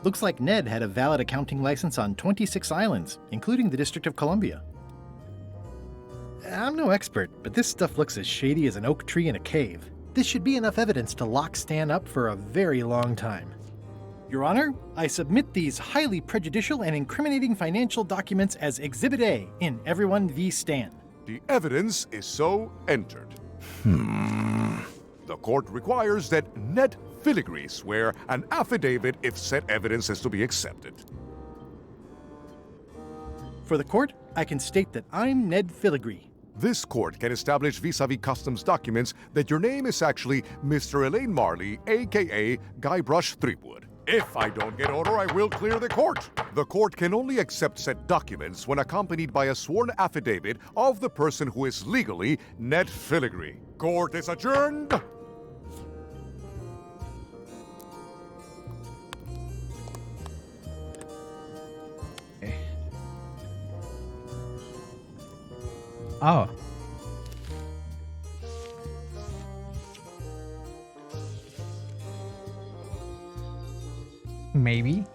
Looks like Ned had a valid accounting license on 26 islands, including the District of Columbia. I'm no expert, but this stuff looks as shady as an oak tree in a cave. This should be enough evidence to lock Stan up for a very long time. Your Honor, I submit these highly prejudicial and incriminating financial documents as Exhibit A in Everyone v. Stan. The evidence is so entered. The court requires that Ned Filigree swear an affidavit if said evidence is to be accepted. For the court, I can state that I'm Ned Filigree. This court can establish vis-a-vis customs documents that your name is actually Mr. Elaine Marley, a.k.a. Guybrush Threepwood, If I don't get order, I will clear the court. The court can only accept said documents when accompanied by a sworn affidavit of the person who is legally Ned Filigree. Court is adjourned. Oh. Maybe.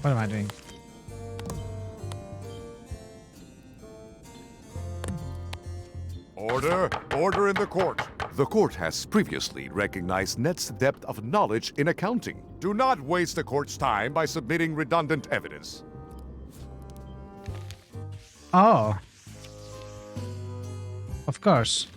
What am I doing? Order! Order in the court! The court has previously recognized Ned's depth of knowledge in accounting. Do not waste the court's time by submitting redundant evidence. Oh. Of course.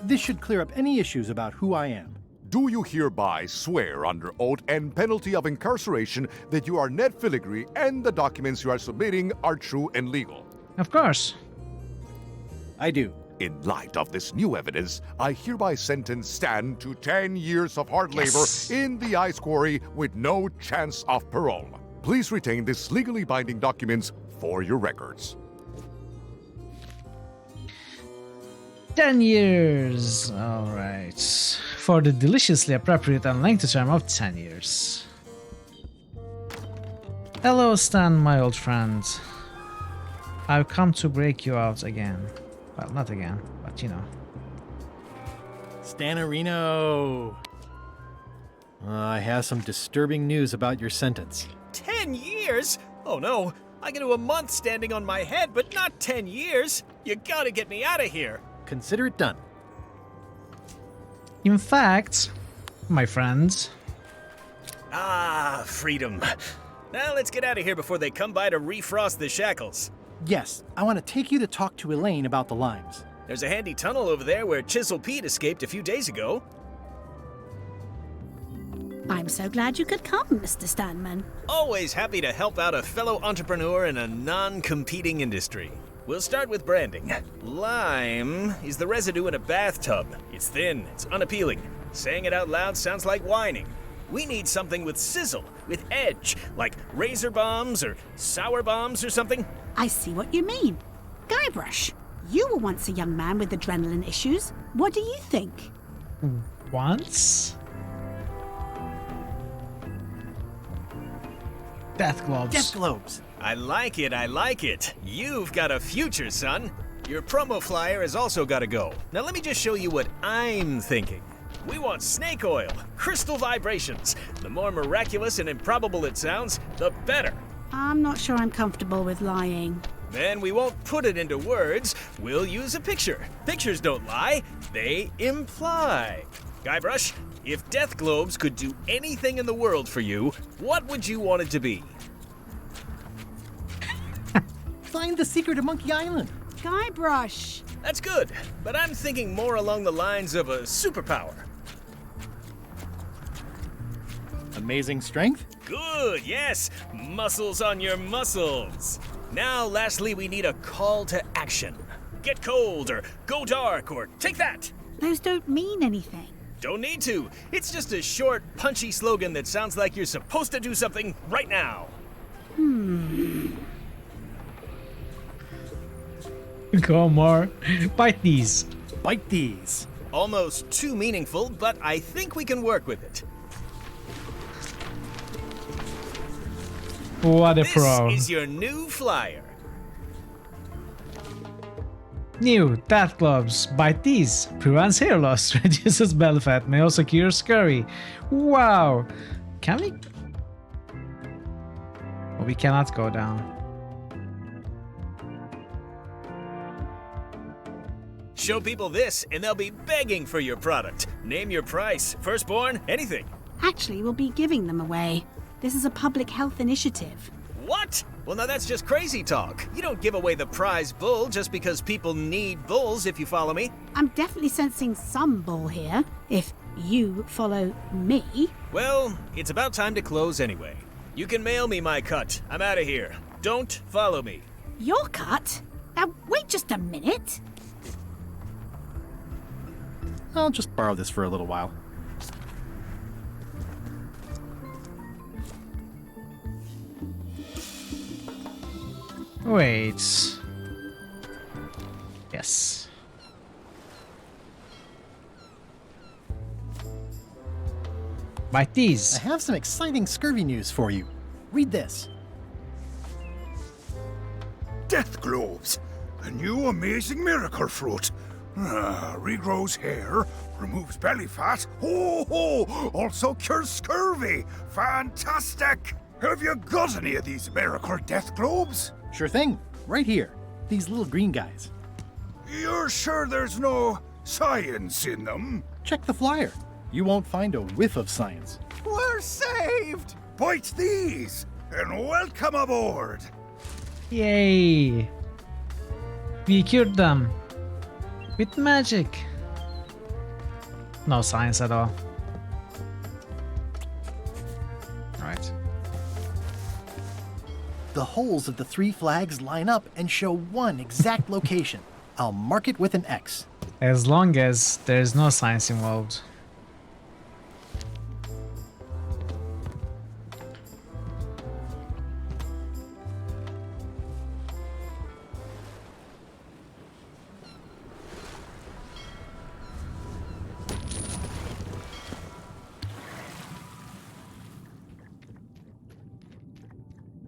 This should clear up any issues about who I am. Do you hereby swear under oath and penalty of incarceration that you are Ned Filigree and the documents you are submitting are true and legal? Of course. I do. In light of this new evidence, I hereby sentence Stan to 10 years of hard labor in the ice quarry with no chance of parole. Please retain this legally binding documents for your records. 10 years. Alright. For the deliciously appropriate and lengthy term of 10 years. Hello, Stan, my old friend. I've come to break you out again. Well, not again, but you know. Stanarino! I have some disturbing news about your sentence. 10 years? Oh no, I can do a month standing on my head, but not 10 years. You gotta get me out of here. Consider it done. In fact, my friend. Ah, freedom. Now let's get out of here before they come by to refrost the shackles. Yes, I want to take you to talk to Elaine about the limes. There's a handy tunnel over there where Chisel Pete escaped a few days ago. I'm so glad you could come, Mr. Stanman. Always happy to help out a fellow entrepreneur in a non-competing industry. We'll start with branding. Lime is the residue in a bathtub. It's thin, it's unappealing. Saying it out loud sounds like whining. We need something with sizzle, with edge, like razor bombs or sour bombs or something. I see what you mean. Guybrush, you were once a young man with adrenaline issues. What do you think? Once? Death globes. Death globes. I like it, I like it. You've got a future, son. Your promo flyer has also got to go. Now let me just show you what I'm thinking. We want snake oil, crystal vibrations. The more miraculous and improbable it sounds, the better. I'm not sure I'm comfortable with lying. Then we won't put it into words. We'll use a picture. Pictures don't lie, they imply. Guybrush, if death globes could do anything in the world for you, what would you want it to be? Find the secret of Monkey Island. Guybrush. That's good, but I'm thinking more along the lines of a superpower. Amazing strength? Good, yes. Muscles on your muscles. Now, lastly, we need a call to action. Get cold, or go dark, or take that. Those don't mean anything. Don't need to. It's just a short, punchy slogan that sounds like you're supposed to do something right now. Go more. Bite these. Bite these. Almost too meaningful, but I think we can work with it. What a pro. This is your new flyer. New death gloves. Bite these. Prevents hair loss. Reduces belly fat. May also cure scurry. Wow. Can we? Oh, we cannot go down. Show people this, and they'll be begging for your product. Name your price. Firstborn, anything. Actually, we'll be giving them away. This is a public health initiative. What? Well, now that's just crazy talk. You don't give away the prize bull just because people need bulls, if you follow me. I'm definitely sensing some bull here, if you follow me. Well, it's about time to close anyway. You can mail me my cut. I'm out of here. Don't follow me. Your cut? Now, wait just a minute. I'll just borrow this for a little while. Wait. Yes. Bite these. I have some exciting scurvy news for you. Read this. Death globes, a new amazing miracle fruit. Regrows hair, removes belly fat. Ho ho! Also cures scurvy. Fantastic! Have you got any of these miracle death globes? Sure thing. Right here. These little green guys. You're sure there's no science in them? Check the flyer. You won't find a whiff of science. We're saved! Bite these, and welcome aboard! Yay! We cured them. With magic. No science at all. Alright. The holes of the 3 flags line up and show one exact location. I'll mark it with an X. As long as there's no science involved.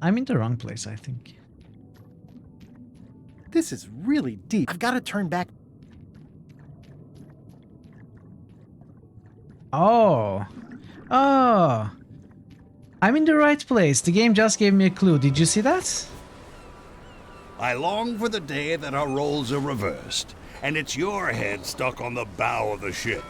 I'm in the wrong place, I think. This is really deep. I've got to turn back. Oh. Oh. I'm in the right place. The game just gave me a clue. Did you see that? I long for the day that our roles are reversed, and it's your head stuck on the bow of the ship.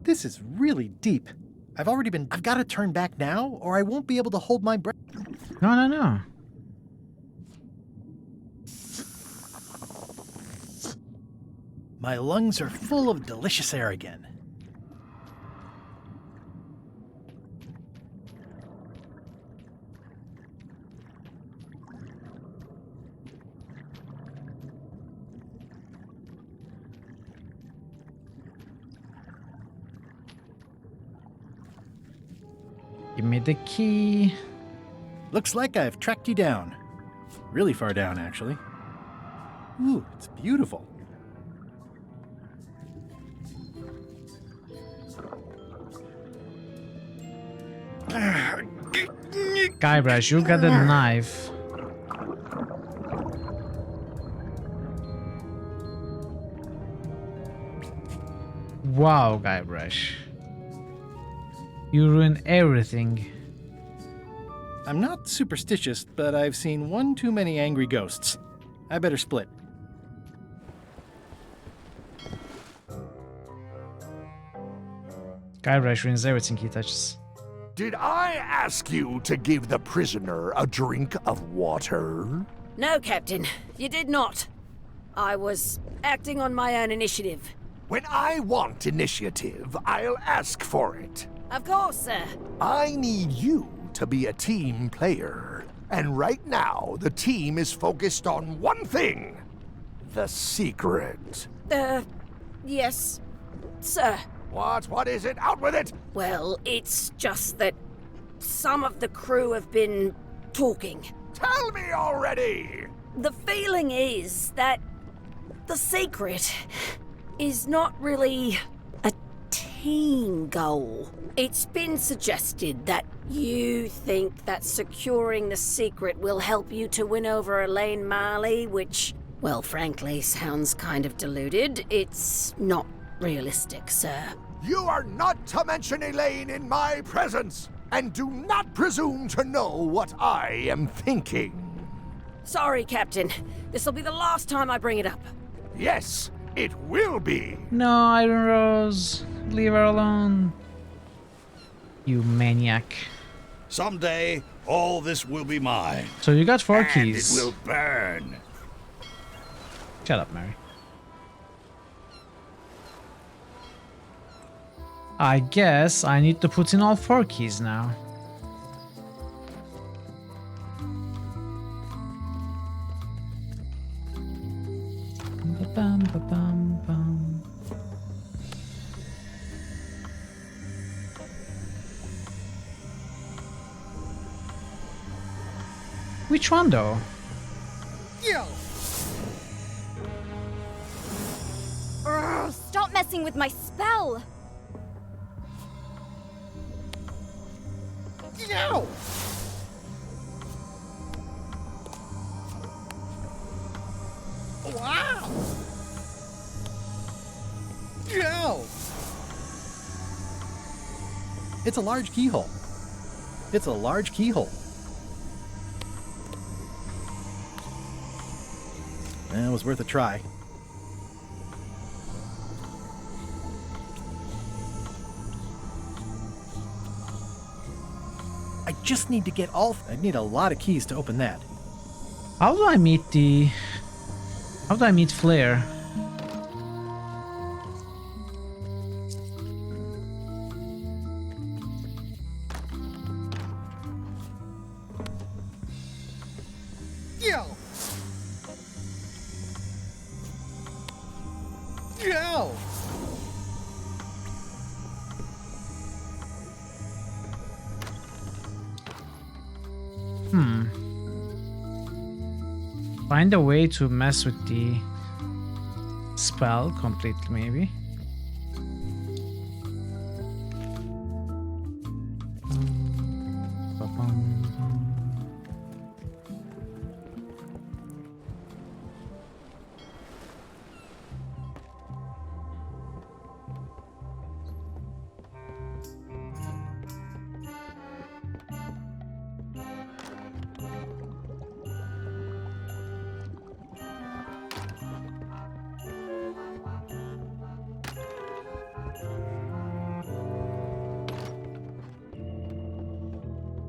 This is really deep. I've got to turn back now, or I won't be able to hold my breath. No. My lungs are full of delicious air again. Give me the key. Looks like I've tracked you down. Really far down, actually. Ooh, it's beautiful. Guybrush, you got a knife. Wow, Guybrush. You ruin everything. I'm not superstitious, but I've seen one too many angry ghosts. I better split. Guybrush ruins everything he touches. Did I ask you to give the prisoner a drink of water? No, Captain, you did not. I was acting on my own initiative. When I want initiative, I'll ask for it. Of course, sir. I need you to be a team player. And right now, the team is focused on one thing. The secret. Yes, sir. What is it? Out with it! Well, it's just that some of the crew have been talking. Tell me already! The feeling is that the secret is not really a team goal. It's been suggested that you think that securing the secret will help you to win over Elaine Marley, which, well, frankly, sounds kind of deluded. It's not realistic, sir. You are not to mention Elaine in my presence, and do not presume to know what I am thinking. Sorry, Captain. This'll be the last time I bring it up. Yes, it will be. No, Iron Rose. Leave her alone. You maniac. Someday, all this will be mine. So you got 4 and keys. It will burn. Shut up, Mary. I guess I need to put in all 4 keys now. Ba-bum, ba-bum, bum. Which one though? Yo! Urgh, stop messing with my spell! Yo! Wow! Yo! It's a large keyhole. It's a large keyhole. It was worth a try. I just need to get all... I need a lot of keys to open that. How do I meet Flair? Yo! Yo! Find a way to mess with the spell completely, maybe.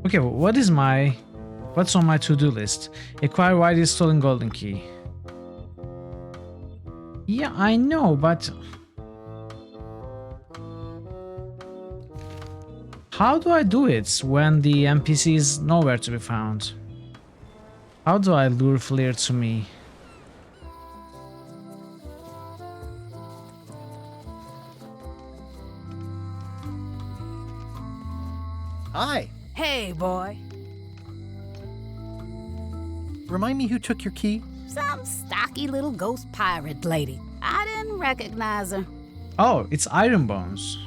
Okay, what's on my to-do list? Acquire widely stolen golden key. Yeah, I know, but how do I do it when the NPC is nowhere to be found? How do I lure Flair to me? Hi! Hey, boy. Remind me who took your key? Some stocky little ghost pirate lady. I didn't recognize her. Oh, it's Iron Bones.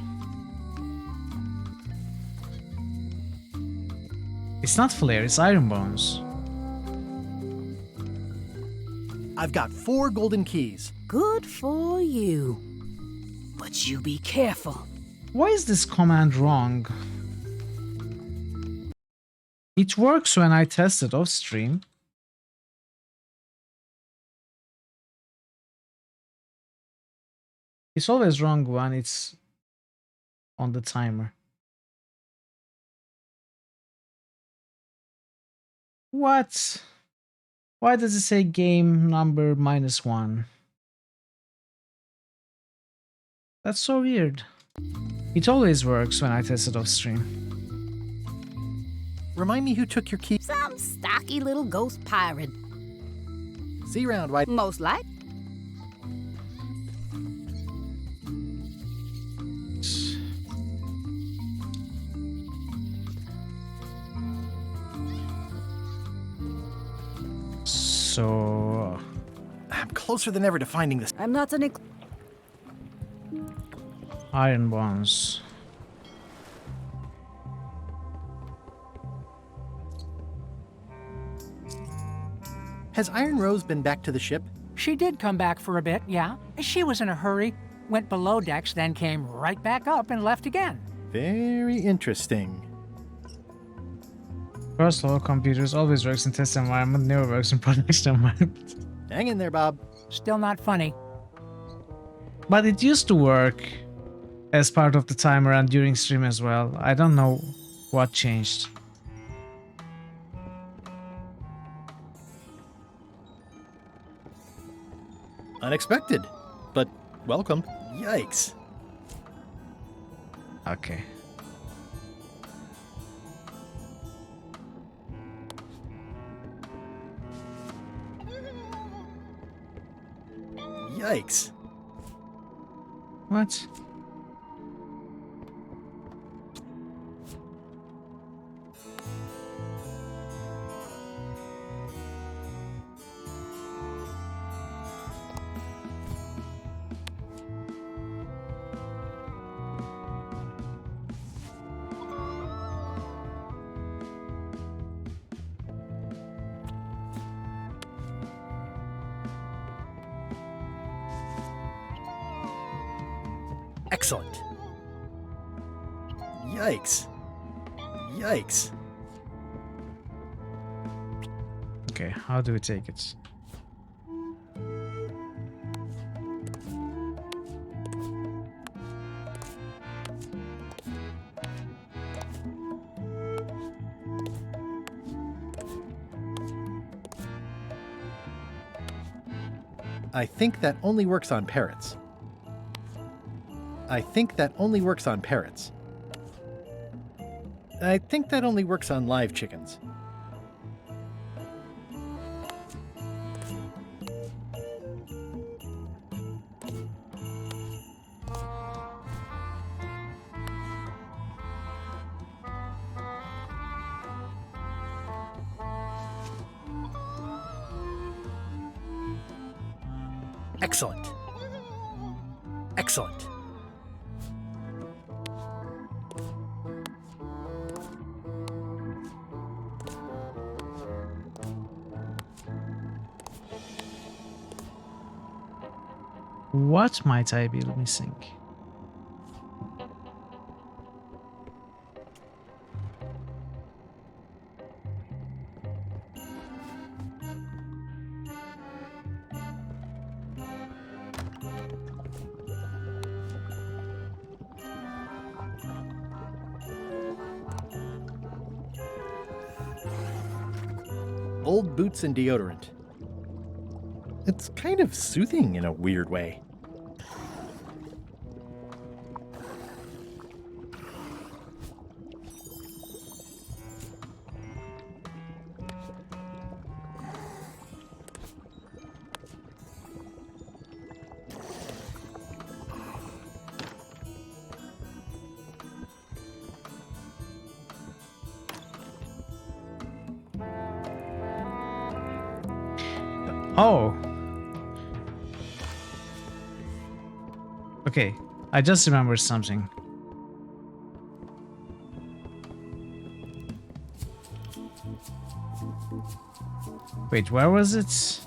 It's not Flair, it's Iron Bones. I've got 4 golden keys. Good for you. But you be careful. Why is this command wrong? It works when I test it off stream. It's always wrong when it's on the timer. What? Why does it say game number -1? That's so weird. It always works when I test it off stream. Remind me who took your key. Some stocky little ghost pirate. See you around, White. Most like. So I'm closer than ever to finding this. I'm not an Iron Bones. Has Iron Rose been back to the ship? She did come back for a bit, yeah. She was in a hurry, went below decks, then came right back up and left again. Very interesting. First level computers always works in test environment, never works in production environment. Hang in there, Bob. Still not funny. But it used to work as part of the timer and during stream as well. I don't know what changed. Unexpected, but welcome. Yikes. Okay. Yikes. What? Excellent. Yikes. Yikes. Okay, how do we take it? I think that only works on parrots. I think that only works on parrots. I think that only works on live chickens. Excellent. Excellent. What might I be missing? Old boots and deodorant. It's kind of soothing in a weird way. Oh. Okay, I just remembered something. Wait, where was it?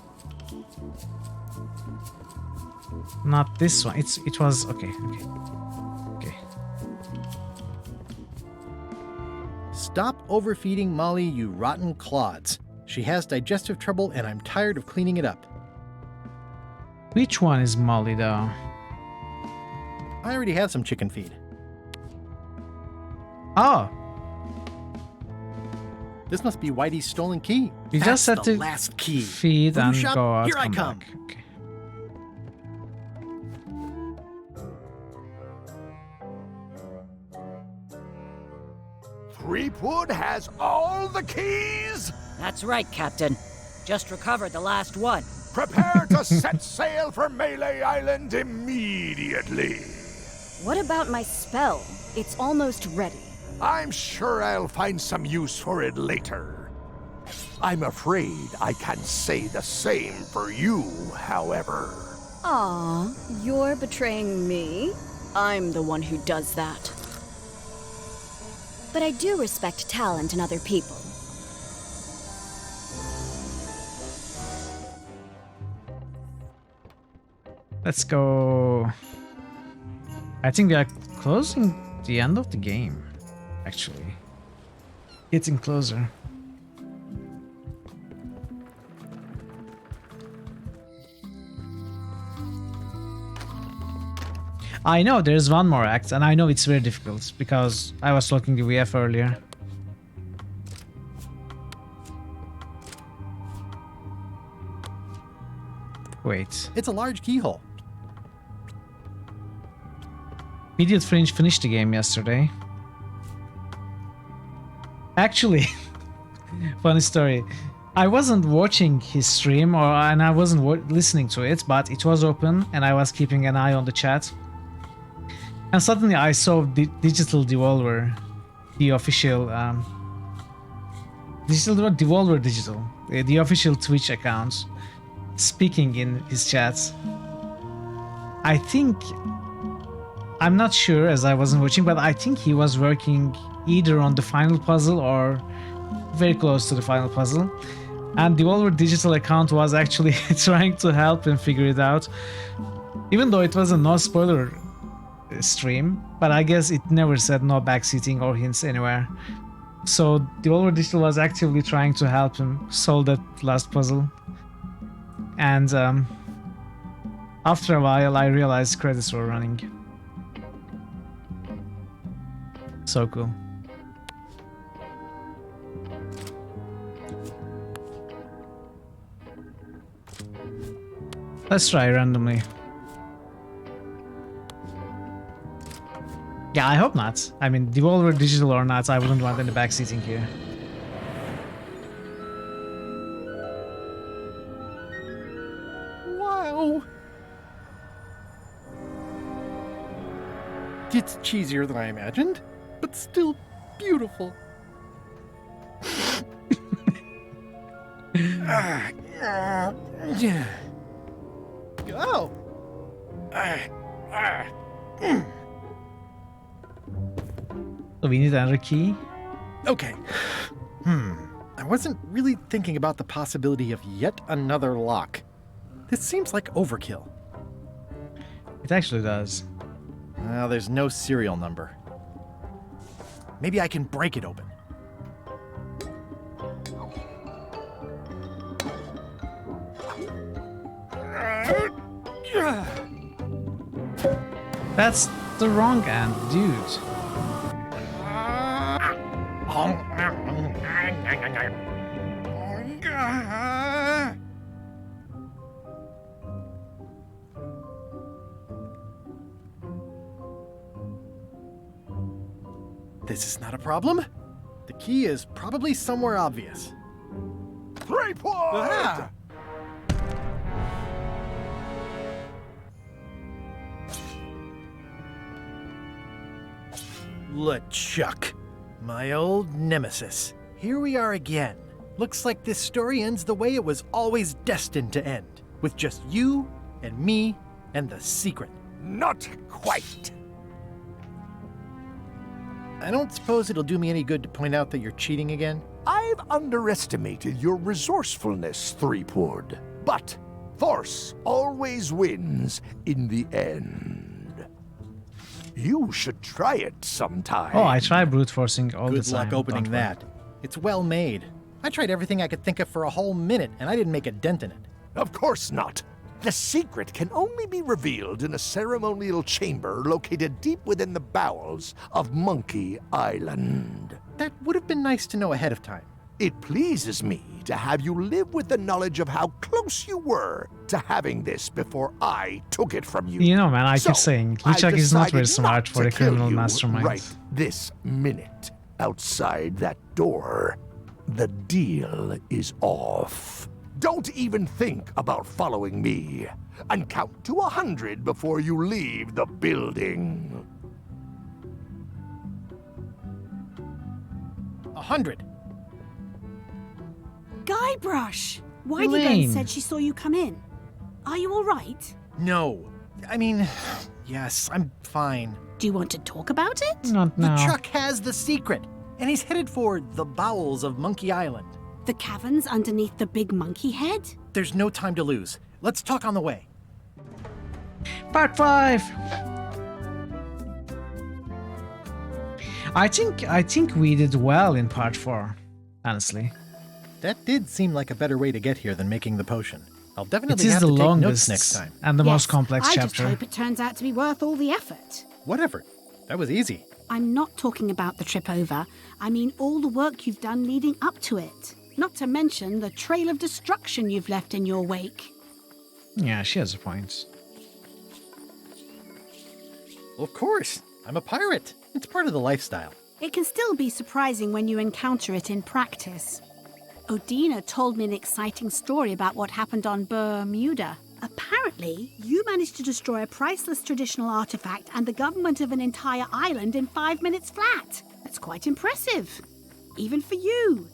Not this one. It was okay. Stop overfeeding Molly, you rotten clods. She has digestive trouble and I'm tired of cleaning it up. Which one is Molly though? I already have some chicken feed. Oh. This must be Whitey's stolen key. You just had to last key. feed Food and shop, go out. here I come. Back. Okay. Threepwood has all the keys? That's right, Captain. Just recovered the last one. Prepare to set sail for Melee Island immediately. What about my spell? It's almost ready. I'm sure I'll find some use for it later. I'm afraid I can't say the same for you, however. Aw, you're betraying me? I'm the one who does that. But I do respect talent in other people. Let's go. I think we are closing the end of the game, actually. Getting closer. I know there's one more act, and I know it's very difficult because I was talking to VF earlier. Wait. It's a large keyhole. Idiot Fringe finished the game yesterday. Actually, funny story. I wasn't watching his stream and I wasn't listening to it, but it was open and I was keeping an eye on the chat. And suddenly I saw Digital Devolver, the official Devolver Digital, the official Twitch account, speaking in his chats. I think, I'm not sure as I wasn't watching, but I think he was working either on the final puzzle or very close to the final puzzle. And the Devolver Digital account was actually trying to help him figure it out. Even though it was a no spoiler stream, but I guess it never said no backseating or hints anywhere. So Devolver Digital was actively trying to help him solve that last puzzle. And after a while I realized credits were running. So cool. Let's try randomly. Yeah, I hope not. I mean, Devolver Digital or not, I wouldn't want any backseating here. Wow. It's cheesier than I imagined, but still beautiful. Oh. So we need another key? Okay. I wasn't really thinking about the possibility of yet another lock. This seems like overkill. It actually does. Well, there's no serial number. Maybe I can break it open. That's the wrong end, dude. This is not a problem. The key is probably somewhere obvious. 3 points! LeChuck, my old nemesis. Here we are again. Looks like this story ends the way it was always destined to end, with just you and me and the secret. Not quite. I don't suppose it'll do me any good to point out that you're cheating again? I've underestimated your resourcefulness, Threepwood. But force always wins in the end. You should try it sometime. Oh, I try brute forcing all the time. Good luck opening that. It's well made. I tried everything I could think of for a whole minute, and I didn't make a dent in it. Of course not. The secret can only be revealed in a ceremonial chamber located deep within the bowels of Monkey Island. That would have been nice to know ahead of time. It pleases me to have you live with the knowledge of how close you were to having this before I took it from you. You know, man, I keep saying LeChuck is not very smart for a criminal mastermind. Right this minute, outside that door, the deal is off. Don't even think about following me, and count to 100 before you leave the building. 100. Guybrush! Whitey Elaine. then said she saw you come in. Are you all right? No. I mean, yes, I'm fine. Do you want to talk about it? Not now. LeChuck has the secret, and he's headed for the bowels of Monkey Island. The caverns underneath the big monkey head? There's no time to lose. Let's talk on the way. Part 5. I think we did well in part 4, honestly. That did seem like a better way to get here than making the potion. I'll definitely It is have the to take notes longest next time. and the most Yes, complex I chapter. just hope it turns out to be worth all the effort. Whatever. That was easy. I'm not talking about the trip over. I mean all the work you've done leading up to it. Not to mention the trail of destruction you've left in your wake. Yeah, she has a point. Of course. I'm a pirate. It's part of the lifestyle. It can still be surprising when you encounter it in practice. Odina told me an exciting story about what happened on Bermuda. Apparently, you managed to destroy a priceless traditional artifact and the government of an entire island in 5 minutes flat. That's quite impressive, even for you.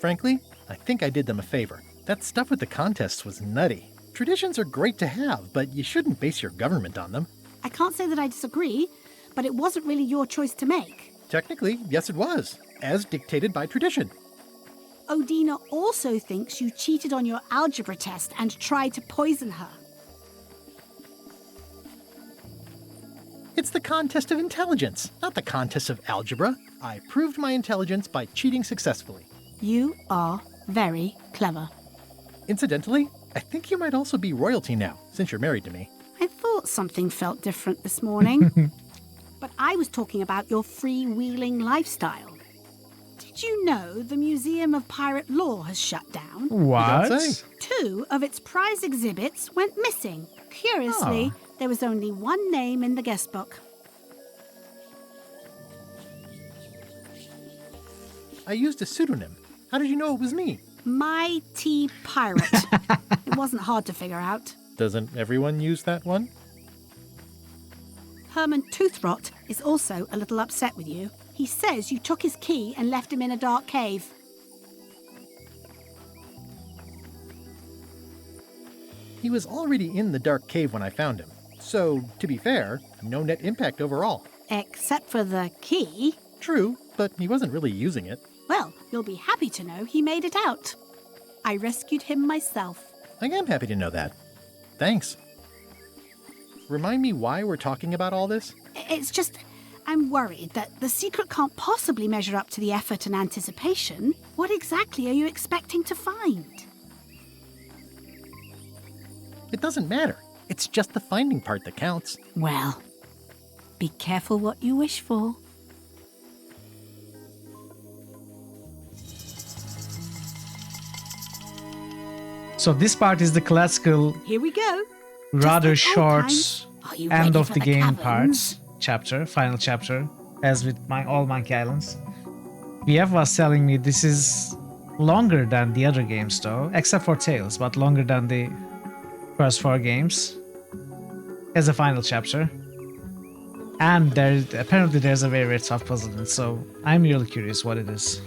Frankly, I think I did them a favor. That stuff with the contests was nutty. Traditions are great to have, but you shouldn't base your government on them. I can't say that I disagree, but it wasn't really your choice to make. Technically, yes it was, as dictated by tradition. Odina also thinks you cheated on your algebra test and tried to poison her. It's the contest of intelligence, not the contest of algebra. I proved my intelligence by cheating successfully. You are very clever. Incidentally, I think you might also be royalty now, since you're married to me. I thought something felt different this morning. But I was talking about your freewheeling lifestyle. Did you know the Museum of Pirate Lore has shut down? What? You don't say. 2 of its prize exhibits went missing. Curiously, there was only one name in the guest book. I used a pseudonym. How did you know it was me? Mighty Pirate. It wasn't hard to figure out. Doesn't everyone use that one? Herman Toothrot is also a little upset with you. He says you took his key and left him in a dark cave. He was already in the dark cave when I found him. So, to be fair, no net impact overall. Except for the key. True, but he wasn't really using it. Well, you'll be happy to know he made it out. I rescued him myself. I am happy to know that. Thanks. Remind me why we're talking about all this? It's just, I'm worried that the secret can't possibly measure up to the effort and anticipation. What exactly are you expecting to find? It doesn't matter. It's just the finding part that counts. Well, be careful what you wish for. So this part is the classical, Here we go. rather Just like short old times. Are you end ready of for the game caverns? part, chapter, final chapter, as with all Monkey Islands. BF was telling me this is longer than the other games though, except for Tales, but longer than the first 4 games as a final chapter. And apparently there's a very, very tough puzzle in it, so I'm really curious what it is.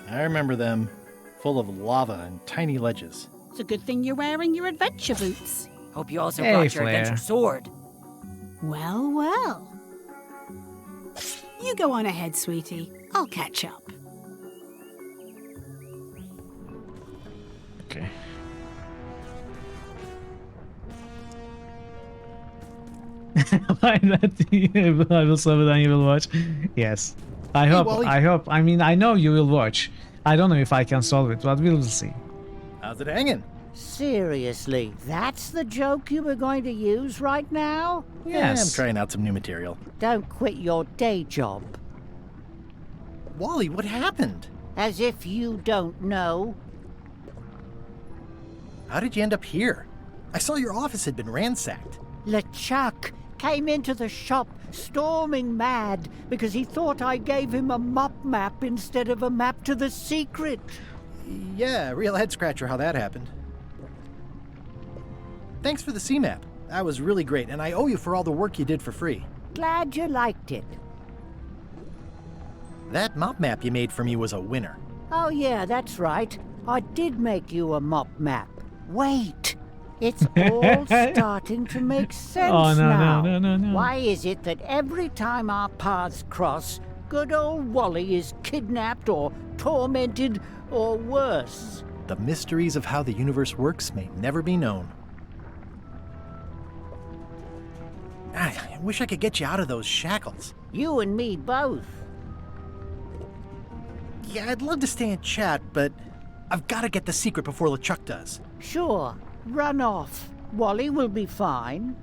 I remember them, full of lava and tiny ledges. It's a good thing you're wearing your adventure boots. Hope you also Hey, brought your Flair. adventure sword. Well, well. You go on ahead, sweetie. I'll catch up. Okay. Why that? I will solve it and you will watch. Yes. I hope. Wally. I mean, I know you will watch. I don't know if I can solve it, but we will see. How's it hanging? Seriously, that's the joke you were going to use right now? Yeah, I'm Yes. trying out some new material. Don't quit your day job. Wally, what happened? As if you don't know. How did you end up here? I saw your office had been ransacked. LeChuck came into the shop storming mad because he thought I gave him a mop map instead of a map to the secret. Yeah, real head scratcher how that happened. Thanks for the C-map. That was really great, and I owe you for all the work you did for free. Glad you liked it. That mop map you made for me was a winner. Oh yeah, that's right. I did make you a mop map. Wait. It's all starting to make sense Oh, no, now. no. Why is it that every time our paths cross, good old Wally is kidnapped or tormented or worse? The mysteries of how the universe works may never be known. I wish I could get you out of those shackles. You and me both. Yeah, I'd love to stay and chat, but I've got to get the secret before LeChuck does. Sure, run off. Wally will be fine.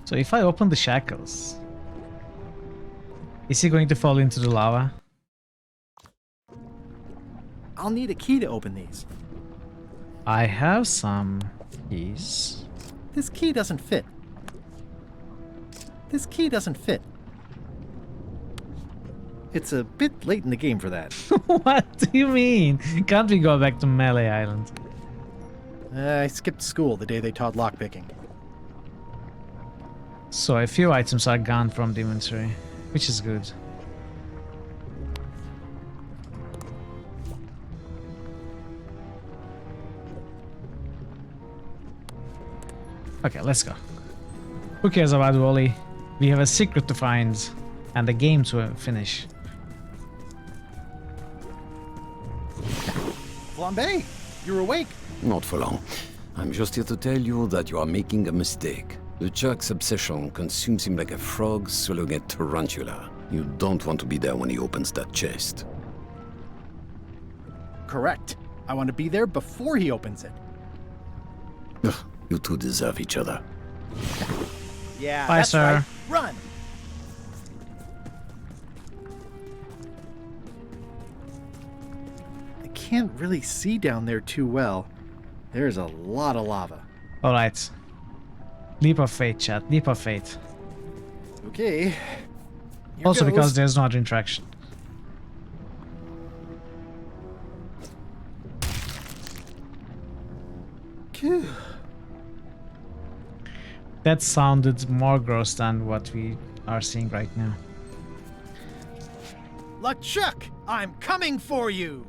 So if I open the shackles, is he going to fall into the lava? I'll need a key to open these. I have some keys. This key doesn't fit. This key doesn't fit. It's a bit late in the game for that. What do you mean? Can't we go back to Melee Island? I skipped school the day they taught lockpicking. So a few items are gone from the inventory, which is good. Okay, let's go. Who cares about Wally? We have a secret to find and a game to finish. Flambe, you're awake. Not for long. I'm just here to tell you that you are making a mistake. The Chuck's obsession consumes him like a frog swallowing a tarantula. You don't want to be there when he opens that chest. Correct. I want to be there before he opens it. Ugh, you two deserve each other. Yeah, Bye, that's sir. right. Run! I can't really see down there too well. There's a lot of lava. Alright. Leap of faith, chat. Leap of faith. Okay. Here Also goes. because there's no other interaction. Phew. That sounded more gross than what we are seeing right now. LeChuck, I'm coming for you!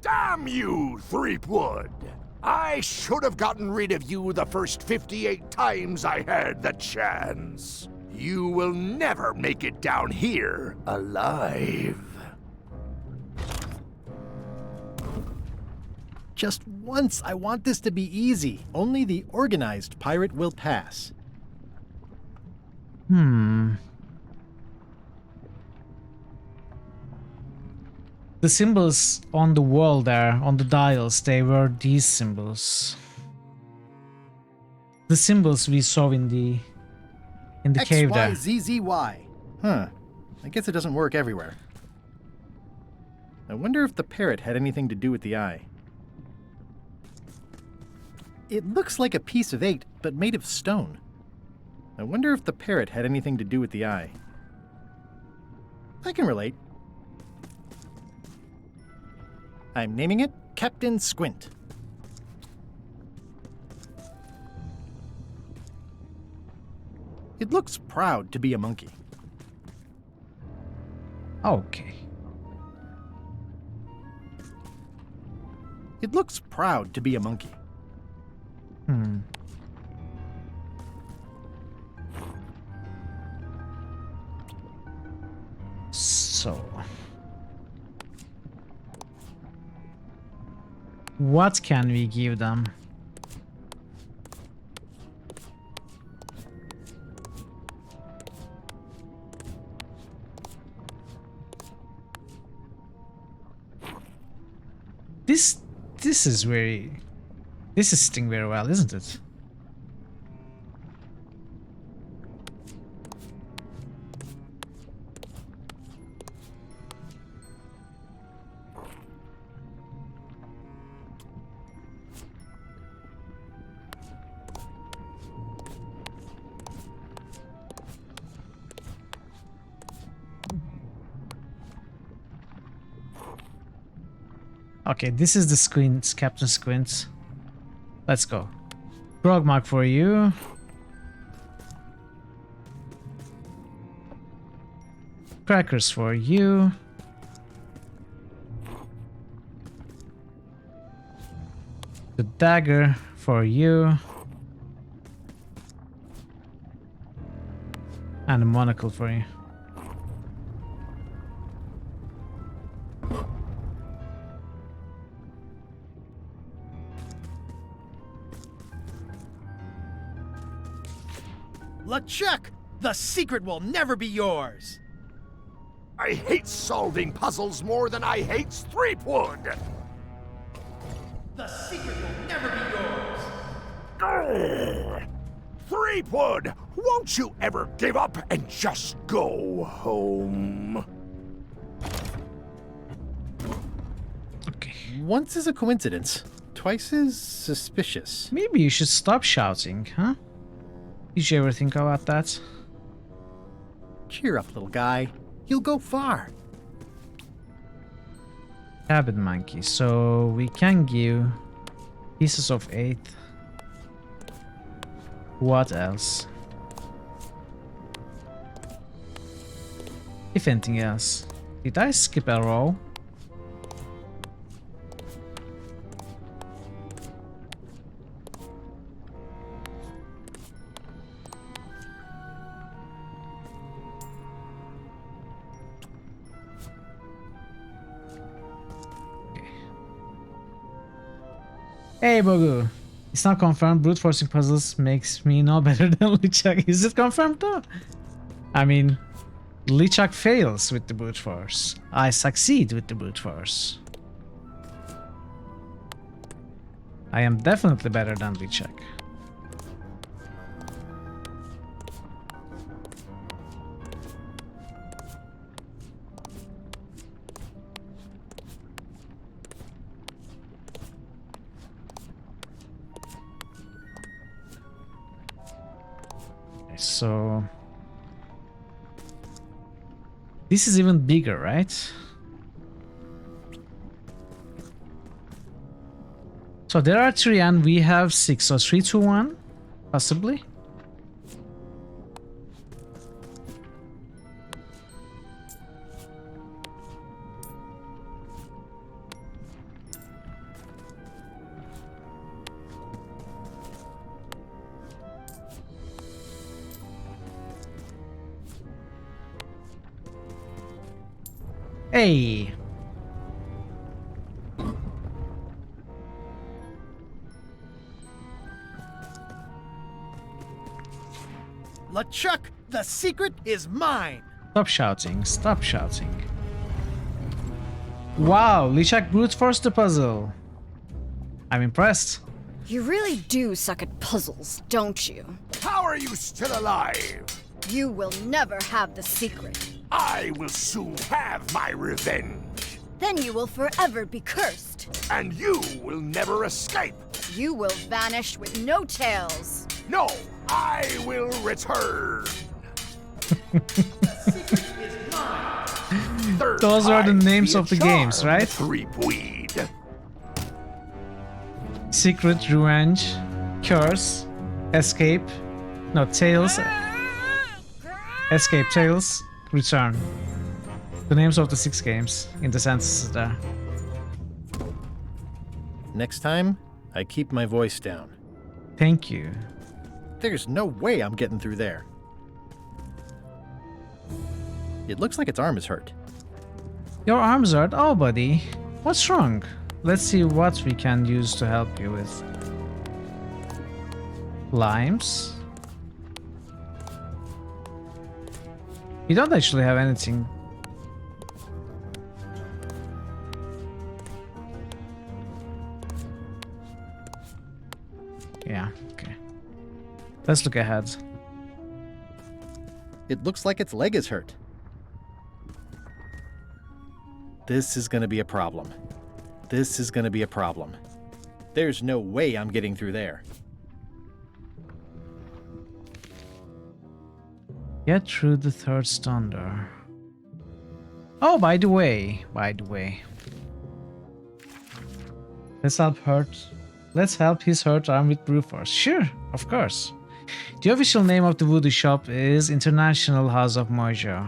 Damn you, Threepwood! I should have gotten rid of you the first 58 times I had the chance. You will never make it down here alive. Just once, I want this to be easy. Only the organized pirate will pass. The symbols on the wall there, on the dials, they were these symbols. The symbols we saw in the cave there. XYZZY. Huh. I guess it doesn't work everywhere. I wonder if the parrot had anything to do with the eye. It looks like a piece of 8, but made of stone. I wonder if the parrot had anything to do with the eye. I can relate. I'm naming it Captain Squint. It looks proud to be a monkey. Okay. It looks proud to be a monkey. So, what can we give them? This is sitting very well, isn't it? Okay, this is the Squints, Captain Squints. Let's go. Grogmark for you. Crackers for you. The dagger for you. And a monocle for you. LeChuck, the secret will never be yours. I hate solving puzzles more than I hate Threepwood. The secret will never be yours. Threepwood, Won't you ever give up and just go home? Once is a coincidence. Twice is suspicious. Maybe you should stop shouting, huh? Did you ever think about that? Cheer up, little guy. You'll go far. Cabin monkey, so we can give pieces of 8. What else? If anything else. Did I skip a row? Hey Bogu, it's not confirmed. Brute forcing puzzles makes me no better than Lichak. Is it confirmed though? I mean, Lichak fails with the brute force. I succeed with the brute force. I am definitely better than Lichak. So this is even bigger, right? So there are 3 and we have 6, so 3, 2, 1, possibly. Hey. LeChuck, the secret is mine. Stop shouting, stop shouting. Wow, Lichak brute forced the puzzle. I'm impressed. You really do suck at puzzles, don't you? How are you still alive? You will never have the secret. I will soon have my revenge. Then you will forever be cursed. And you will never escape. You will vanish with no tails. No, I will return. Those are the names of the games, right? Threepweed. Secret, revenge, curse, escape, no, tails, escape, tails, return. The names of the 6 games in the sentences there. Next time, I keep my voice down. Thank you. There's no way I'm getting through there. It looks like its arm is hurt. Your arm's hurt? Oh, buddy. What's wrong? Let's see what we can use to help you with. Limes. You don't actually have anything. Yeah, okay. Let's look ahead. It looks like its leg is hurt. This is gonna be a problem. This is gonna be a problem. There's no way I'm getting through there. Get through the 3rd stone door. Oh, by the way. Let's help his hurt arm with brute force. Sure, of course. The official name of the voodoo shop is International House of Mojo.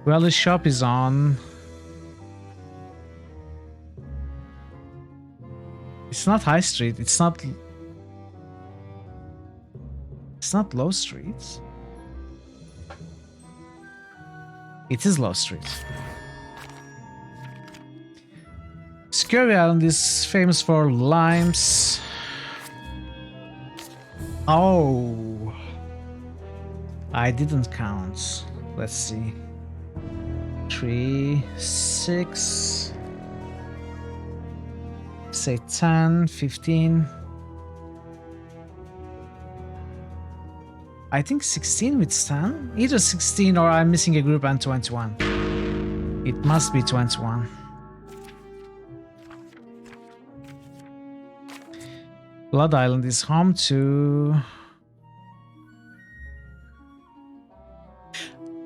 Well, the shop is on... It's not High Street, it's not Low Street. It is Low Street. Scurvy Island is famous for limes. Oh, I didn't count. Let's see. 3, 6, say 10, 15. I think 16 with Stan? Either 16 or I'm missing a group and 21. It must be 21. Blood Island is home to...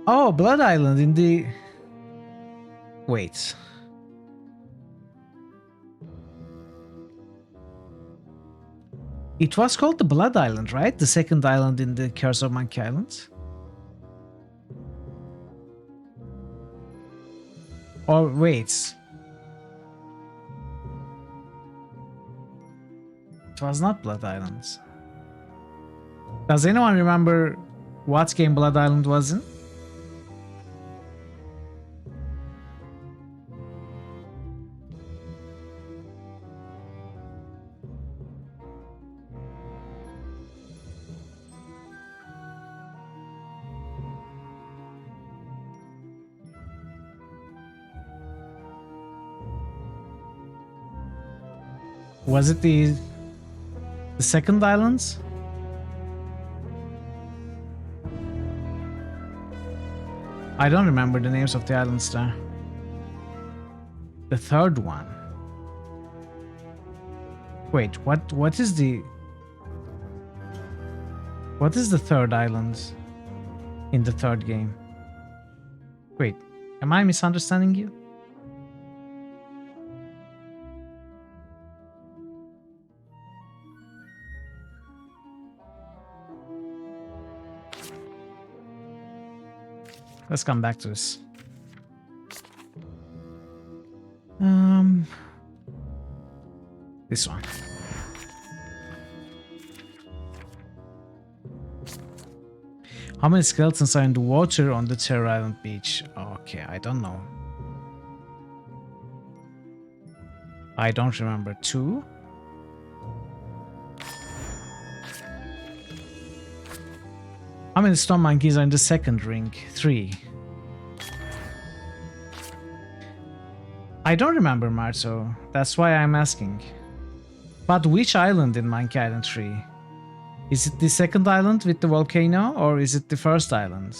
Oh, Blood Island in the... Wait. It was called the Blood Island, right? The second island in the Curse of Monkey Island? Or wait. It was not Blood Island. Does anyone remember what game Blood Island was in? Was it the second islands? I don't remember the names of the islands there. The third one. Wait, what is the third island in the third game? Wait, am I misunderstanding you? Let's come back to this. This one. How many skeletons are in the water on the Terror Island beach? Okay, I don't know. I don't remember. 2? How many stone monkeys are in the second ring? 3. I don't remember, Marto. That's why I'm asking. But which island in Monkey Island 3? Is it the second island with the volcano, or is it the first island?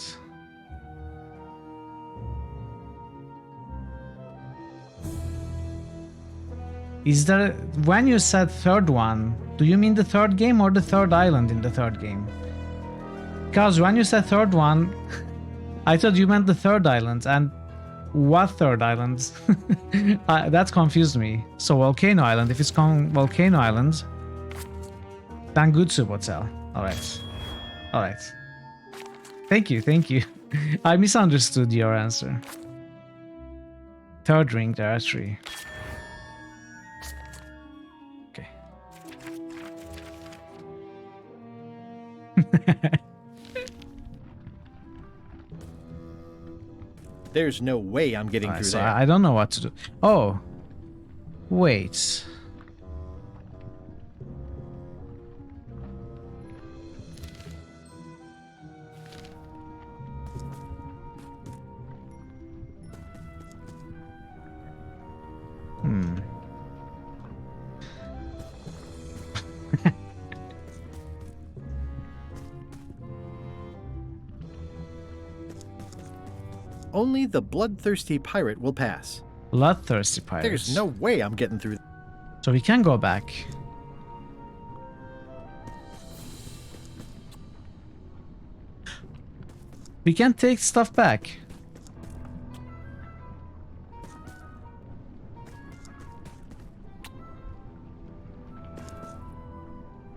Is there... When you said third one, do you mean the third game or the third island in the third game? Because when you said third one, I thought you meant the third island, and what third island? That confused me. So Volcano Island, if it's called Volcano Island, then good Subotel. Alright. Alright. Thank you, thank you. I misunderstood your answer. Third ring, there are 3. Okay. There's no way I'm getting through so there. I don't know what to do. Oh. Wait. Only the bloodthirsty pirate will pass. Bloodthirsty pirates. There's no way I'm getting through. So we can go back. We can take stuff back.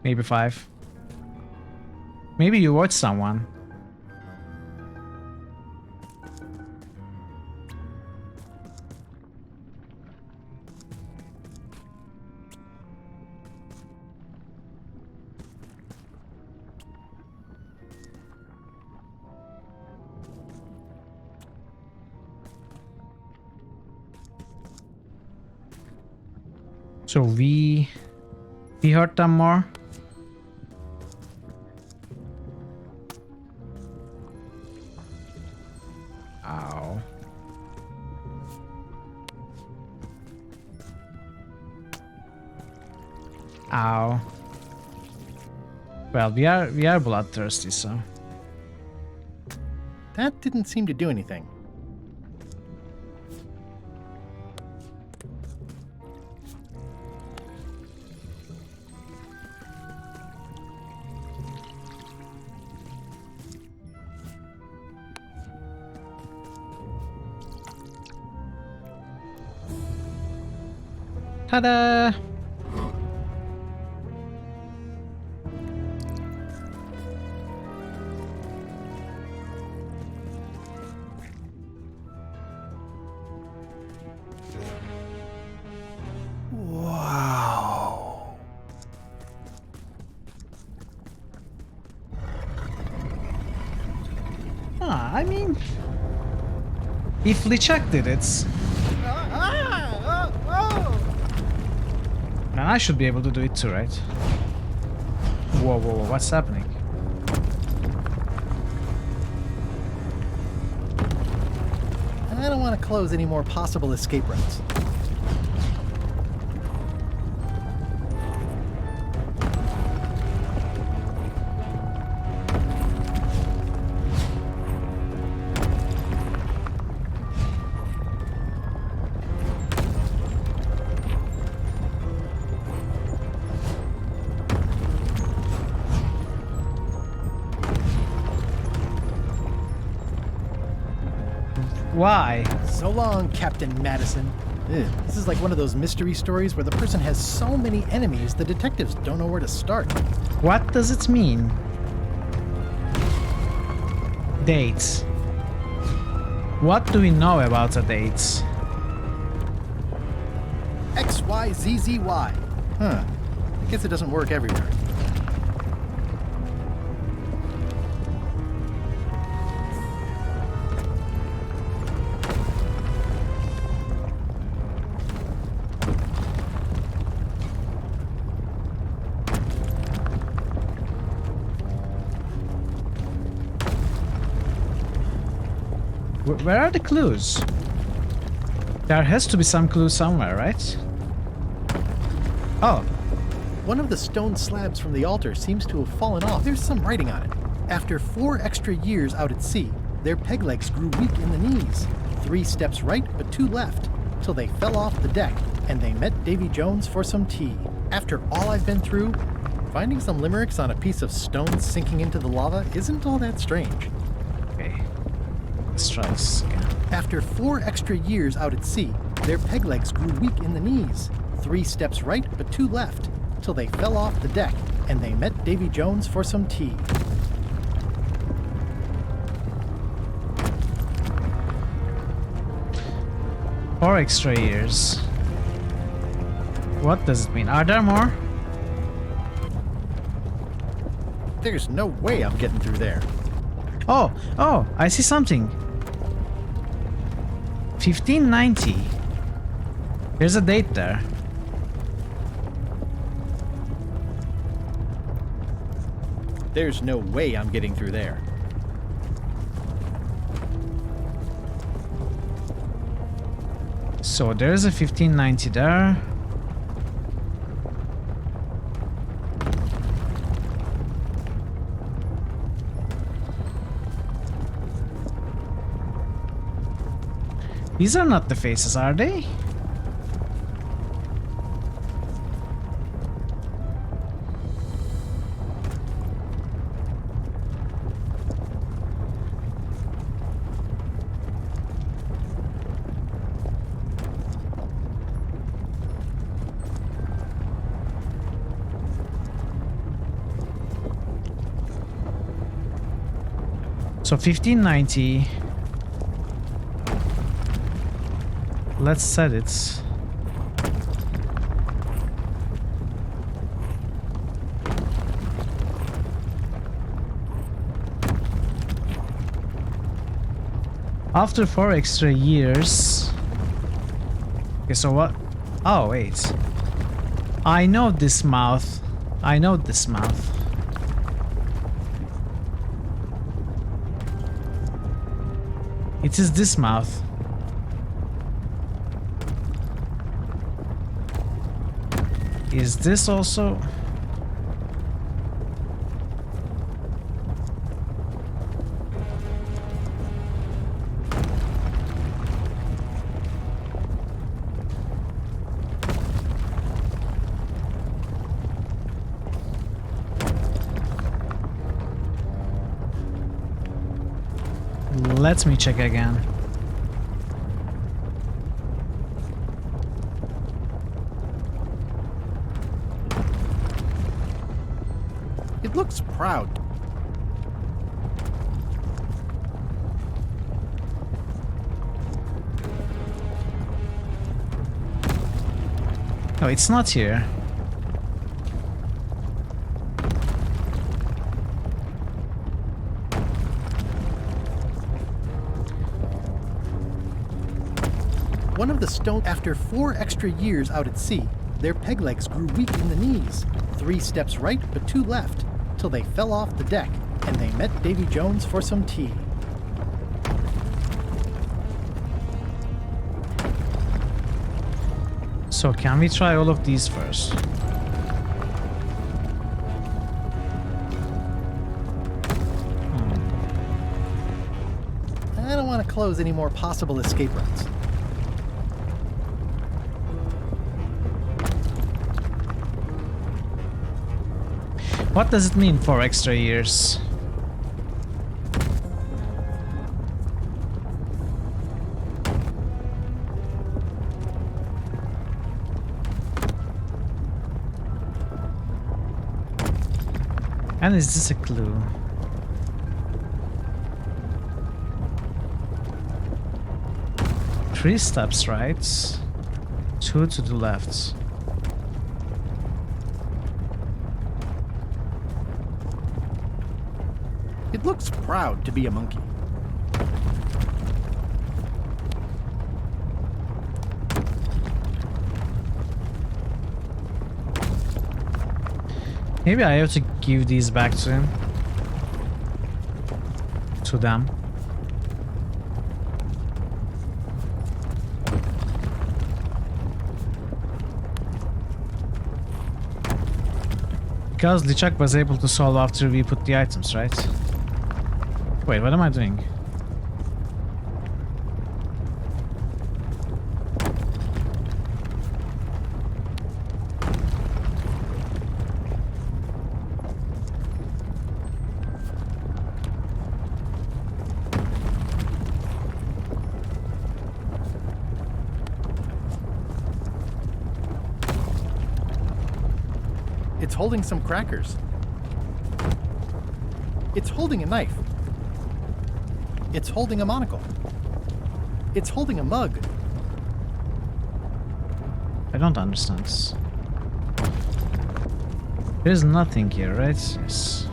Maybe 5. Maybe you watch someone. So we hurt them more. Ow. Ow. Well, we are bloodthirsty, so That didn't seem to do anything. Ta-da! Wow. I mean, if LeChuck did it, then I should be able to do it too, right? Whoa, whoa, whoa, what's happening? I don't want to close any more possible escape routes. Why? So long, Captain Madison. Ugh, this is like one of those mystery stories where the person has so many enemies the detectives don't know where to start. What does it mean? Dates. What do we know about the dates? XYZZY. Huh. I guess it doesn't work everywhere. Where are the clues? There has to be some clue somewhere, right? Oh. One of the stone slabs from the altar seems to have fallen off. There's some writing on it. After 4 extra years out at sea, their peg legs grew weak in the knees. 3 steps right, but 2 left, till they fell off the deck, and they met Davy Jones for some tea. After all I've been through, finding some limericks on a piece of stone sinking into the lava isn't all that strange. Okay. Let's try this again. After 4 extra years out at sea, their peg legs grew weak in the knees. 3 steps right, but 2 left, till they fell off the deck, and they met Davy Jones for some tea. 4 extra years. What does it mean? Are there more? There's no way I'm getting through there. Oh, I see something. 1590. There's a date there. There's no way I'm getting through there. So there's a 1590 there. These are not the faces, are they? So 1590. Let's set it. After 4 extra years. Okay, so what? Oh, wait. I know this mouth. I know this mouth. It is this mouth. Is this also? Let me check again. It looks proud. No, it's not here. One of the stone. After 4 extra years out at sea, their peg legs grew weak in the knees. 3 steps right, but 2 left, till they fell off the deck, and they met Davy Jones for some tea. So can we try all of these first? I don't want to close any more possible escape routes. What does it mean 4 extra years? And is this a clue? Three steps right, 2 to the left. It looks proud to be a monkey. Maybe I have to give these back to him. To them. Because Lichak was able to solve after we put the items, right? Wait, what am I doing? It's holding some crackers. It's holding a knife. It's holding a monocle. It's holding a mug. I don't understand this. There's nothing here, right? Yes.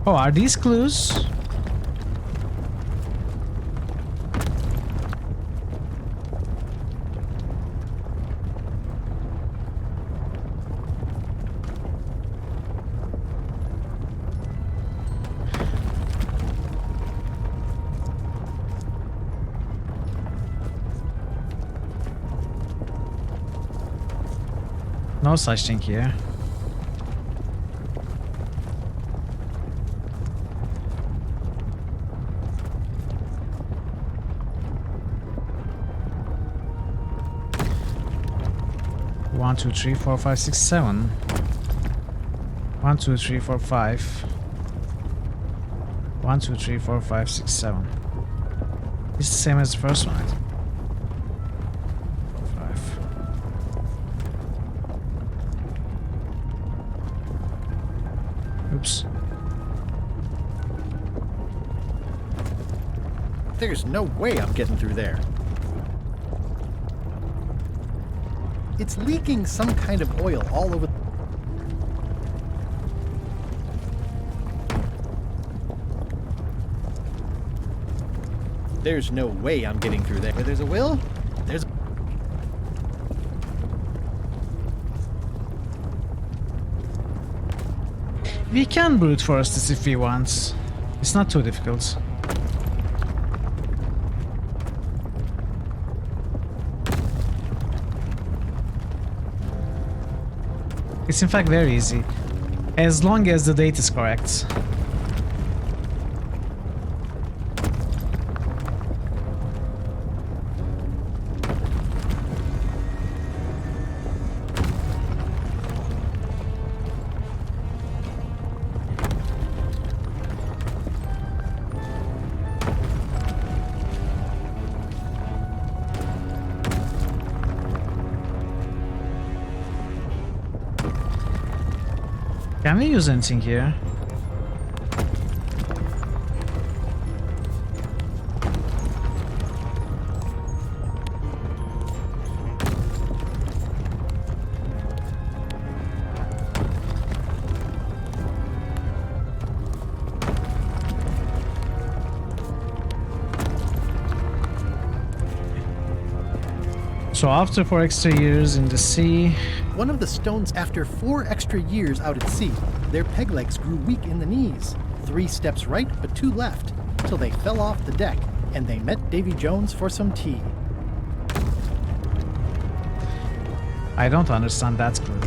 Oh, are these clues? No such thing here. One, two, three, four, five, six, 7. 1, 2, 3, 4, 5. 1, 2, 3, 4, 5, 6, 7. It's the same as the first one, I think. 5. Oops. There's no way I'm getting through there. It's leaking some kind of oil all over. There's no way I'm getting through there. Where there's a will, there's. We can brute force this if we want. It's not too difficult. It's in fact very easy. As long as the date is correct. Can we use anything here? So after 4 extra years in the sea... One of the stones after 4 extra years out at sea, their peg legs grew weak in the knees. 3 steps right, but 2 left, till they fell off the deck, and they met Davy Jones for some tea. I don't understand that clue.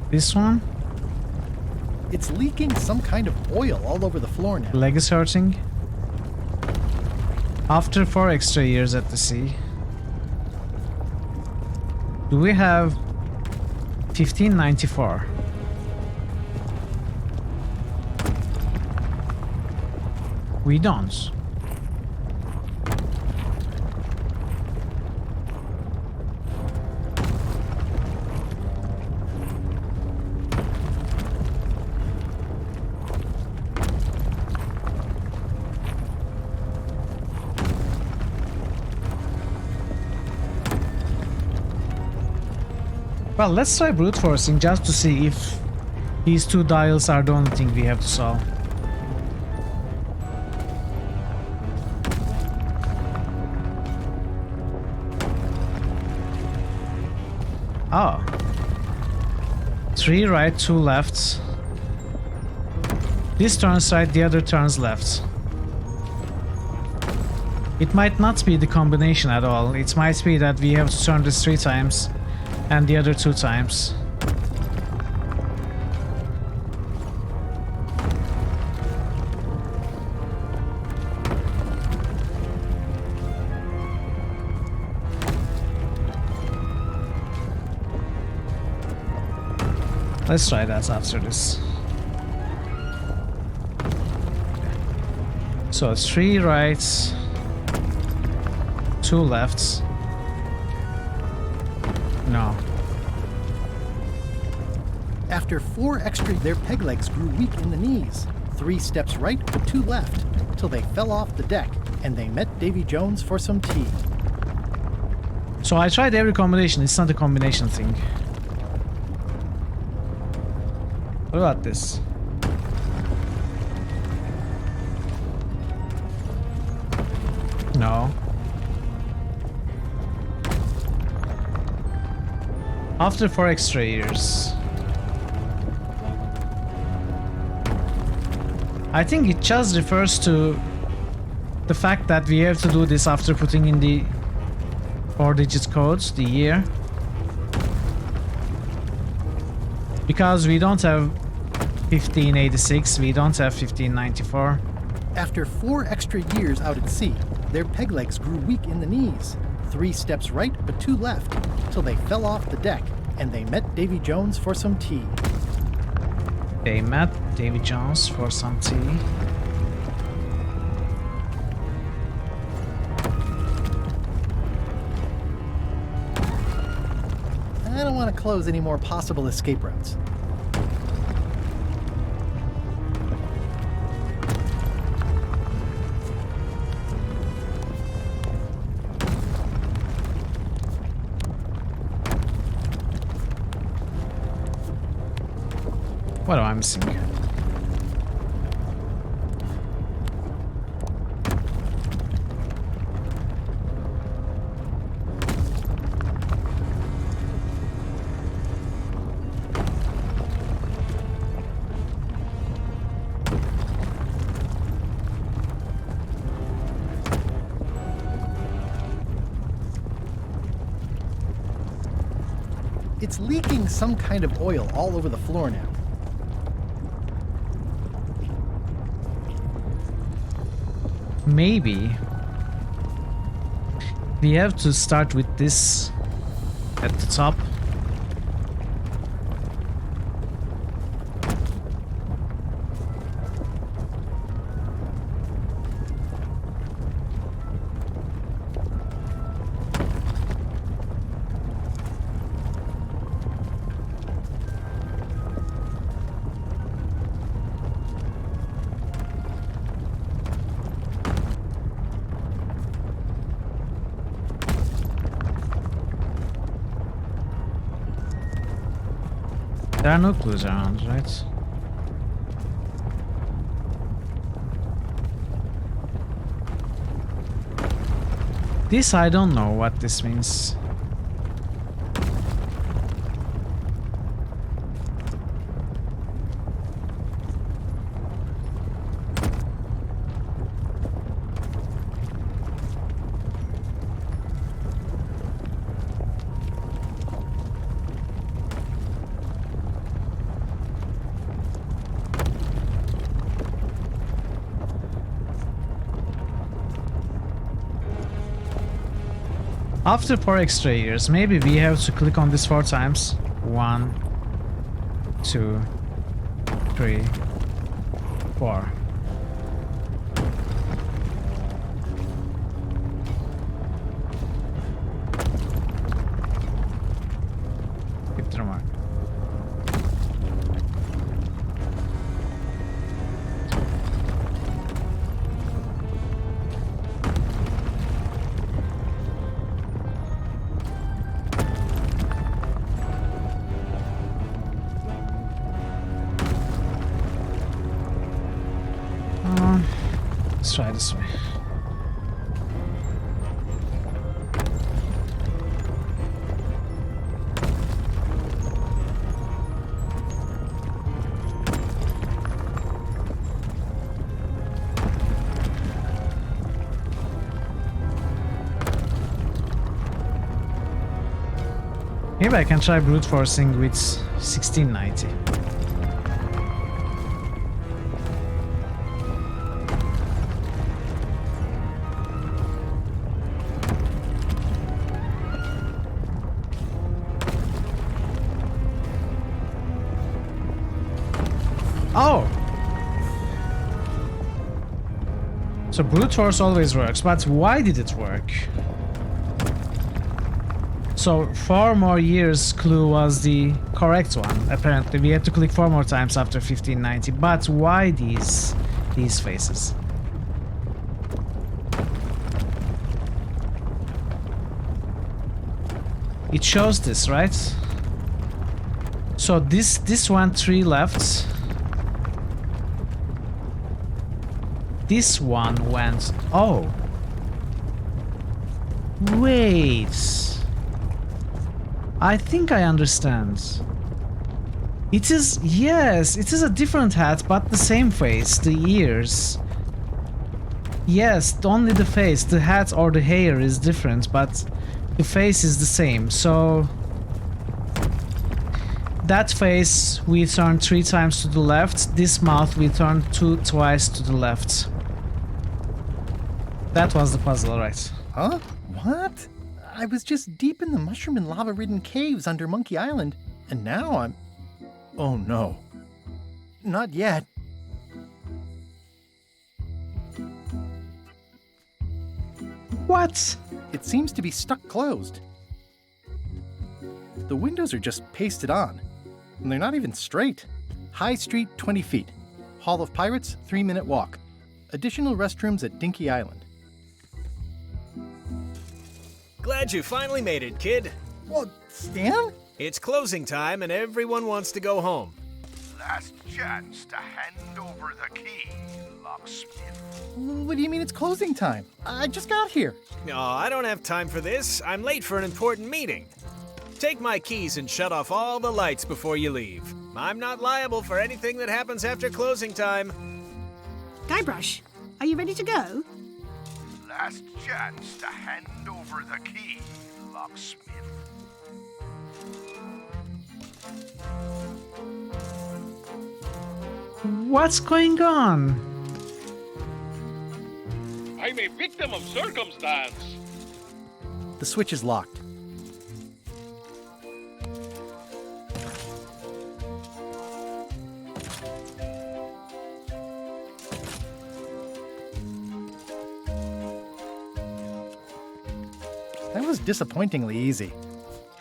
This one? It's leaking some kind of oil all over the floor now. Leg is hurting. After 4 extra years at the sea. Do we have 1594? We don't. Well, let's try brute forcing just to see if these 2 dials are the only thing we have to solve. Oh. 3 right, 2 left. This turns right, the other turns left. It might not be the combination at all. It might be that we have to turn this 3 times. And the other 2 times. Let's try that after this. So 3 rights, 2 lefts. No. After 4 extra, their peg legs grew weak in the knees. 3 steps right, but 2 left, till they fell off the deck, and they met Davy Jones for some tea. So I tried every combination, it's not a combination thing. What about this? No. After 4 extra years. I think it just refers to the fact that we have to do this after putting in the 4-digit codes, the year. Because we don't have 1586, we don't have 1594. After 4 extra years out at sea, their peg legs grew weak in the knees. 3 steps right, but 2 left, till they fell off the deck, and they met Davy Jones for some tea. They met Davy Jones for some tea. I don't want to close any more possible escape routes. What am I missing? It's leaking some kind of oil all over the floor now. Maybe we have to start with this at the top. There are no clues around, right? This, I don't know what this means. After 4 extra years, maybe we have to click on this 4 times. 1, 2, 3, 4. Hit the mark. Let's try this way. Maybe I can try brute forcing with 1690. Oh! So brute force always works, but why did it work? So 4 more years clue was the correct one. Apparently we had to click 4 more times after 1590, but why these faces? It shows this, right? So this went 3 left. This one went... Oh. Wait. I think I understand. It is... Yes, it is a different hat, but the same face. The ears. Yes, only the face. The hat or the hair is different, but the face is the same. So... That face we turned 3 times to the left. This mouth we turned twice to the left. That was the puzzle, right? Huh? What? I was just deep in the mushroom and lava-ridden caves under Monkey Island, and now I'm... Oh no. Not yet. What? It seems to be stuck closed. The windows are just pasted on, and they're not even straight. High Street, 20 feet. Hall of Pirates, 3-minute walk. Additional restrooms at Dinky Island. Glad you finally made it, kid. What, Stan? It's closing time and everyone wants to go home. Last chance to hand over the key, locksmith. What do you mean it's closing time? I just got here. No, I don't have time for this. I'm late for an important meeting. Take my keys and shut off all the lights before you leave. I'm not liable for anything that happens after closing time. Guybrush, are you ready to go? Last chance to hand over the key, locksmith. What's going on? I'm a victim of circumstance. The switch is locked. That was disappointingly easy.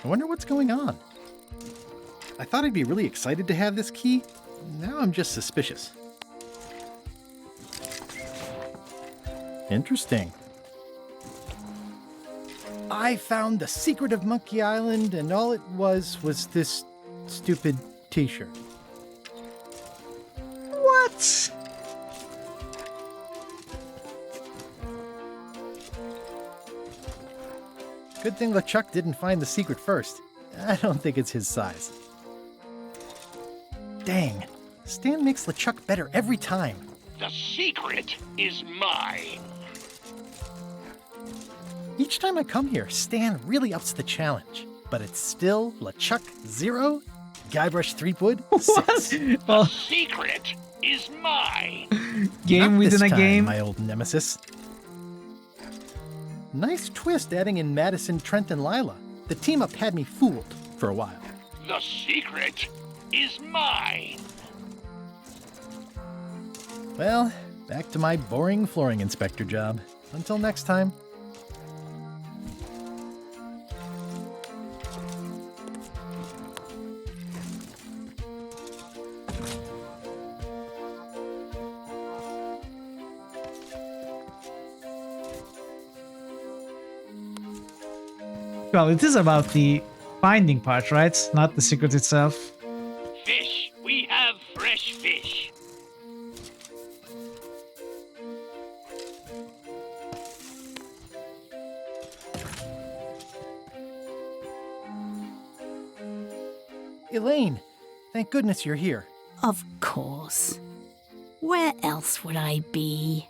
I wonder what's going on. I thought I'd be really excited to have this key. Now I'm just suspicious. Interesting. I found the secret of Monkey Island, and all it was this stupid t-shirt. What? Good thing LeChuck didn't find the secret first. I don't think it's his size. Dang, Stan makes LeChuck better every time. The secret is mine. Each time I come here, Stan really ups the challenge. But it's still LeChuck 0, Guybrush Threepwood 6. The secret is mine. Game Not within this a time, game. my old nemesis. Nice twist adding in Madison, Trent, and Lila. The team-up had me fooled for a while. The secret is mine. Well, back to my boring flooring inspector job. Until next time. Well, it is about the finding part, right? Not the secret itself. Fish. We have fresh fish. Elaine, thank goodness you're here. Of course. Where else would I be?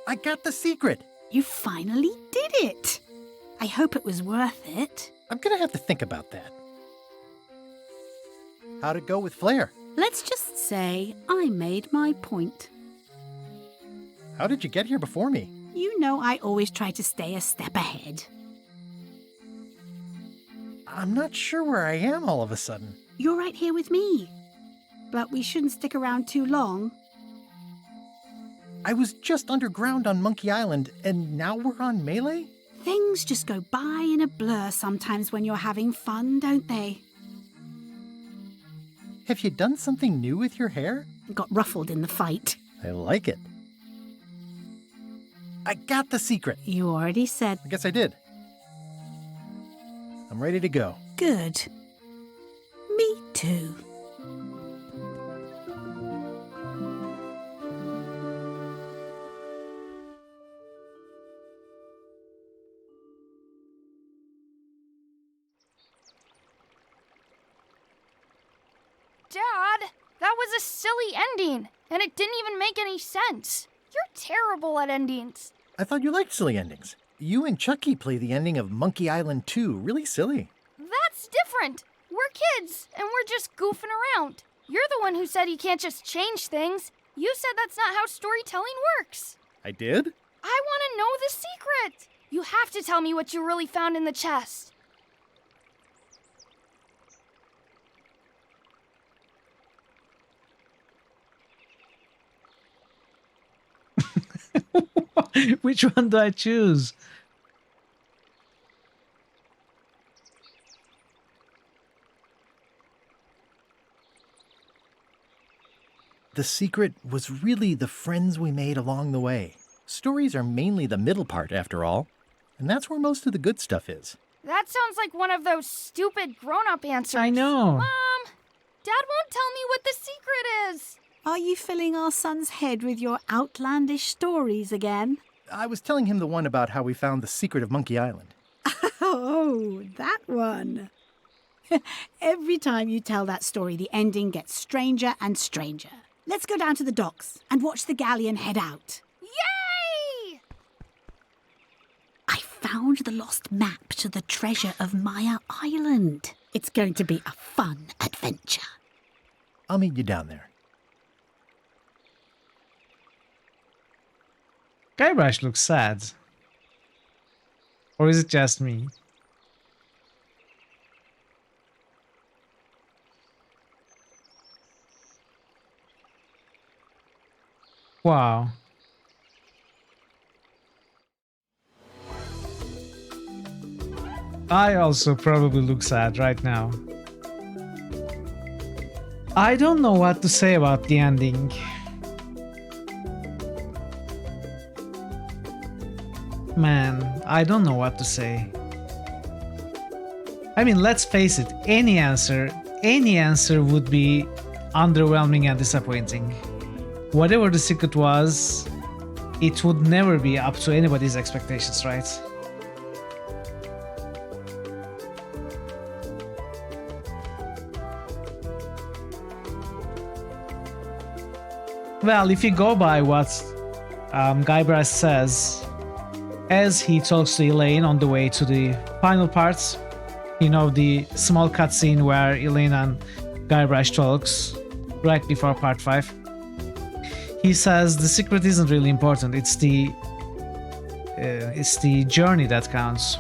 I got the secret. You finally did it. I hope it was worth it. I'm gonna have to think about that. How'd it go with Flair? Let's just say I made my point. How did you get here before me? You know I always try to stay a step ahead. I'm not sure where I am all of a sudden. You're right here with me. But we shouldn't stick around too long. I was just underground on Monkey Island, and now we're on Melee? Things just go by in a blur sometimes when you're having fun, don't they? Have you done something new with your hair? Got ruffled in the fight. I like it. I got the secret. You already said. I guess I did. I'm ready to go. Good. Me too. Dad, that was a silly ending, and it didn't even make any sense. You're terrible at endings. I thought you liked silly endings. You and Chucky play the ending of Monkey Island 2 really silly. That's different. We're kids, and we're just goofing around. You're the one who said you can't just change things. You said that's not how storytelling works. I did? I want to know the secret. You have to tell me what you really found in the chest. Which one do I choose? The secret was really the friends we made along the way. Stories are mainly the middle part, after all. And that's where most of the good stuff is. That sounds like one of those stupid grown-up answers. I know. Mom, Dad won't tell me what the secret is. Are you filling our son's head with your outlandish stories again? I was telling him the one about how we found the secret of Monkey Island. Oh, that one. Every time you tell that story, the ending gets stranger and stranger. Let's go down to the docks and watch the galleon head out. Yay! I found found the lost map to the treasure of Maya Island. It's going to be a fun adventure. I'll meet you down there. Guybrush looks sad. Or is it just me? Wow. I also probably look sad right now. I don't know what to say about the ending. Man, I don't know what to say. I mean, let's face it, any answer would be underwhelming and disappointing. Whatever the secret was, it would never be up to anybody's expectations, right? Well, if you go by what Guybrush says, as he talks to Elaine on the way to the final parts, you know, the small cutscene where Elaine and Guybrush talks right before part 5. He says the secret isn't really important, it's the journey that counts.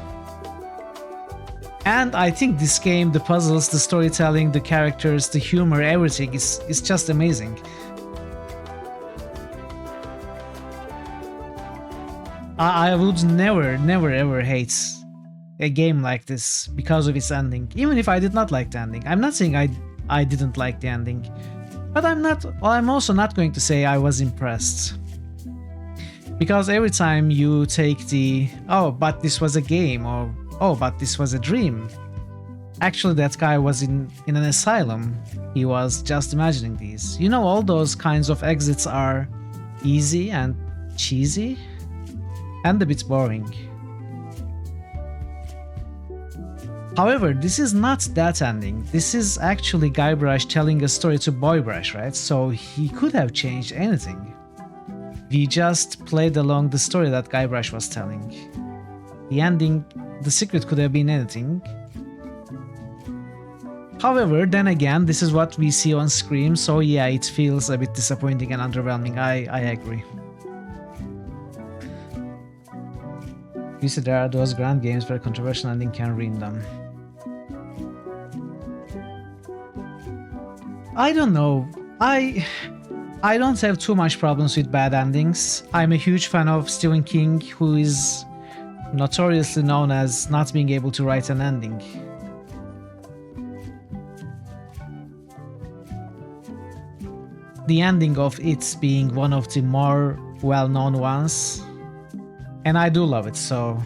And I think this game, the puzzles, the storytelling, the characters, the humor, everything is just amazing. I would never ever hate a game like this because of its ending, even if I did not like the ending. I'm not saying I didn't like the ending, but I'm also not going to say I was impressed. Because every time you take the, oh, but this was a game, or oh, but this was a dream. Actually, that guy was in an asylum. He was just imagining these. You know, all those kinds of exits are easy and cheesy and a bit boring. However, this is not that ending. This is actually Guybrush telling a story to Boybrush, right? So he could have changed anything. We just played along the story that Guybrush was telling. The ending, the secret could have been anything. However, then again, this is what we see on screen, so yeah, it feels a bit disappointing and underwhelming. I agree. You said there are those grand games where controversial ending can ruin them. I don't know. I don't have too much problems with bad endings. I'm a huge fan of Stephen King, who is notoriously known as not being able to write an ending. The ending of it being one of the more well-known ones. And I do love it, so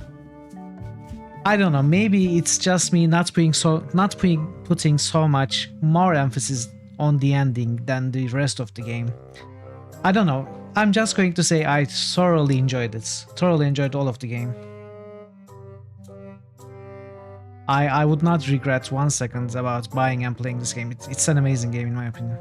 I don't know, maybe it's just me not putting so much more emphasis on the ending than the rest of the game. I don't know, I'm just going to say I thoroughly enjoyed it. Thoroughly enjoyed all of the game. I would not regret 1 second about buying and playing this game. It's an amazing game in my opinion.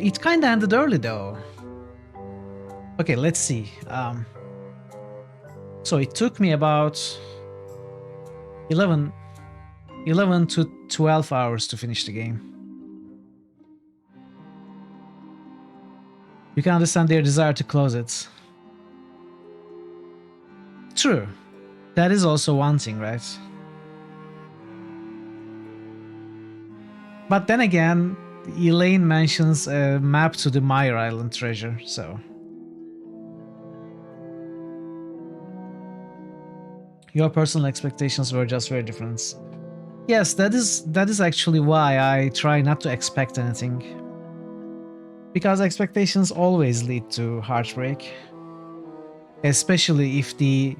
It kinda ended early though. Okay, let's see. So it took me about 11 to 12 hours to finish the game. You can understand their desire to close it. True. That is also one thing, right? But then again, Elaine mentions a map to the Maya Island treasure, so... Your personal expectations were just very different. Yes, that is actually why I try not to expect anything. Because expectations always lead to heartbreak. Especially if the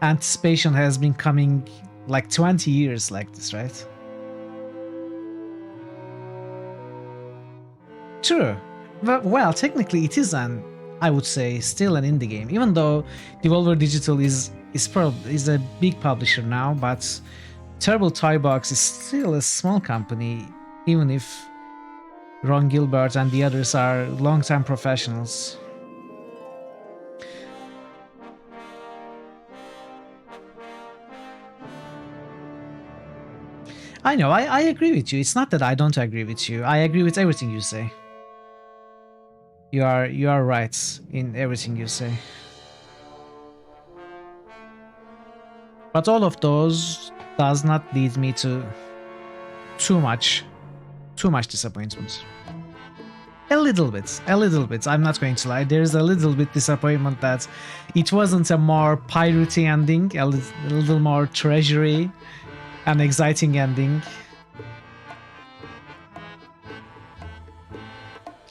anticipation has been coming like 20 years like this, right? True. Well, technically it is an I would say still an indie game, even though Devolver Digital is a big publisher now, but Terrible Toy Box is still a small company, even if Ron Gilbert and the others are long-time professionals. I know, I agree with you. It's not that I don't agree with you. I agree with everything you say. You are right in everything you say. But all of those does not lead me to too much disappointment. A little bit. I'm not going to lie. There's a little bit disappointment that it wasn't a more piratey ending, a little more treasury and exciting ending.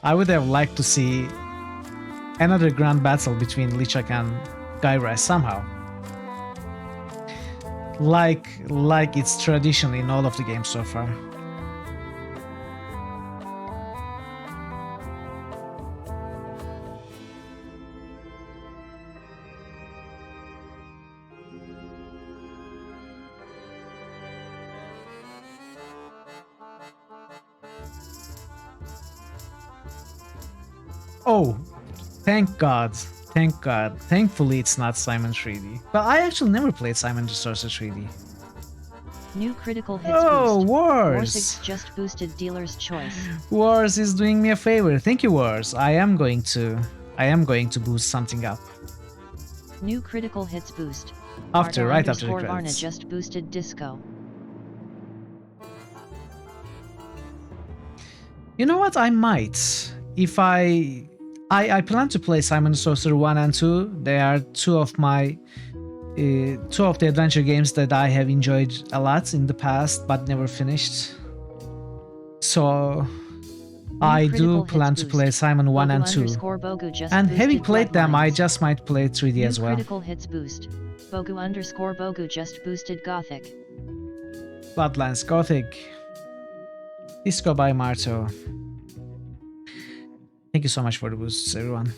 I would have liked to see another grand battle between LeChuck and Gyra somehow. Like it's tradition in all of the games so far. Oh, thank God. Thank God. Thankfully, it's not Simon 3D. But I actually never played Simon the Sorcerer 3D. New critical hits Oh, boost. Wars! Just boosted dealer's choice. Wars is doing me a favor. Thank you, Wars. I am going to boost something up. New critical hits boost. Right after the Varna credits. just boosted disco. You know what? I might. If I plan to play Simon the Sorcerer 1 and 2. They are two of the adventure games that I have enjoyed a lot in the past but never finished. So I do plan to play Simon 1 and 2. And having played them, I just might play 3D as well. Critical hits boost. Bogu just boosted Gothic. Bloodlines Gothic. Disco by Marto. Thank you so much for the boosts, everyone.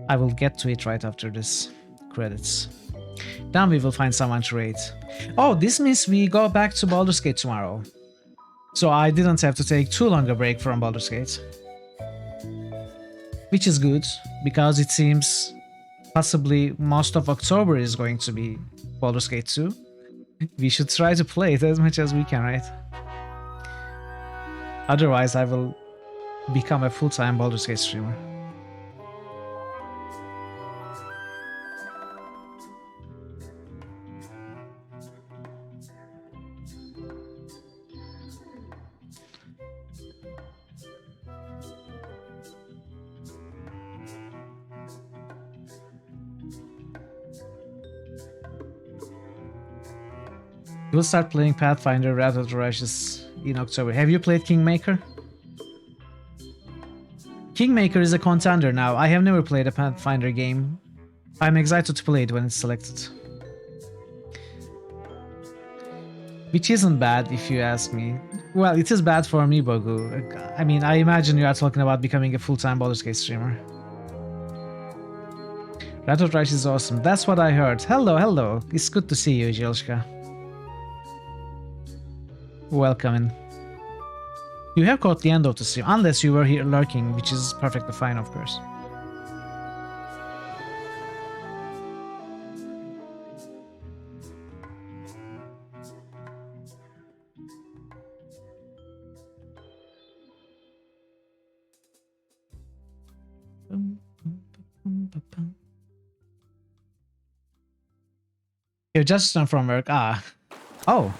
I will get to it right after this credits. Then we will find someone to raid. Oh, this means we go back to Baldur's Gate tomorrow. So I didn't have to take too long a break from Baldur's Gate. Which is good, because it seems possibly most of October is going to be Baldur's Gate 2. We should try to play it as much as we can, right? Otherwise, I will become a full-time Baldur's Gate streamer. We'll start playing Pathfinder Wrath of the Righteous in October. Have you played Kingmaker? Kingmaker is a contender now. I have never played a Pathfinder game. I'm excited to play it when it's selected. Which isn't bad if you ask me. Well, it is bad for me, Bogu. I mean, I imagine you are talking about becoming a full-time Baldur's Gate streamer. Wrath of the Righteous is awesome. That's what I heard. Hello. It's good to see you, Jelshka. Welcome in. You have caught the end of the stream, unless you were here lurking, which is perfectly fine, of course. You're just done from work. Oh.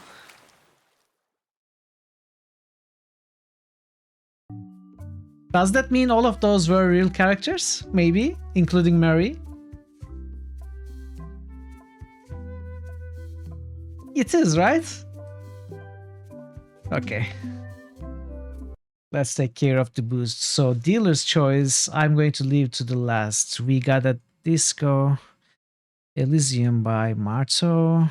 Does that mean all of those were real characters? Maybe, including Mary? It is, right? Okay. Let's take care of the boost. So, dealer's choice, I'm going to leave to the last. We got a Disco Elysium by Marto.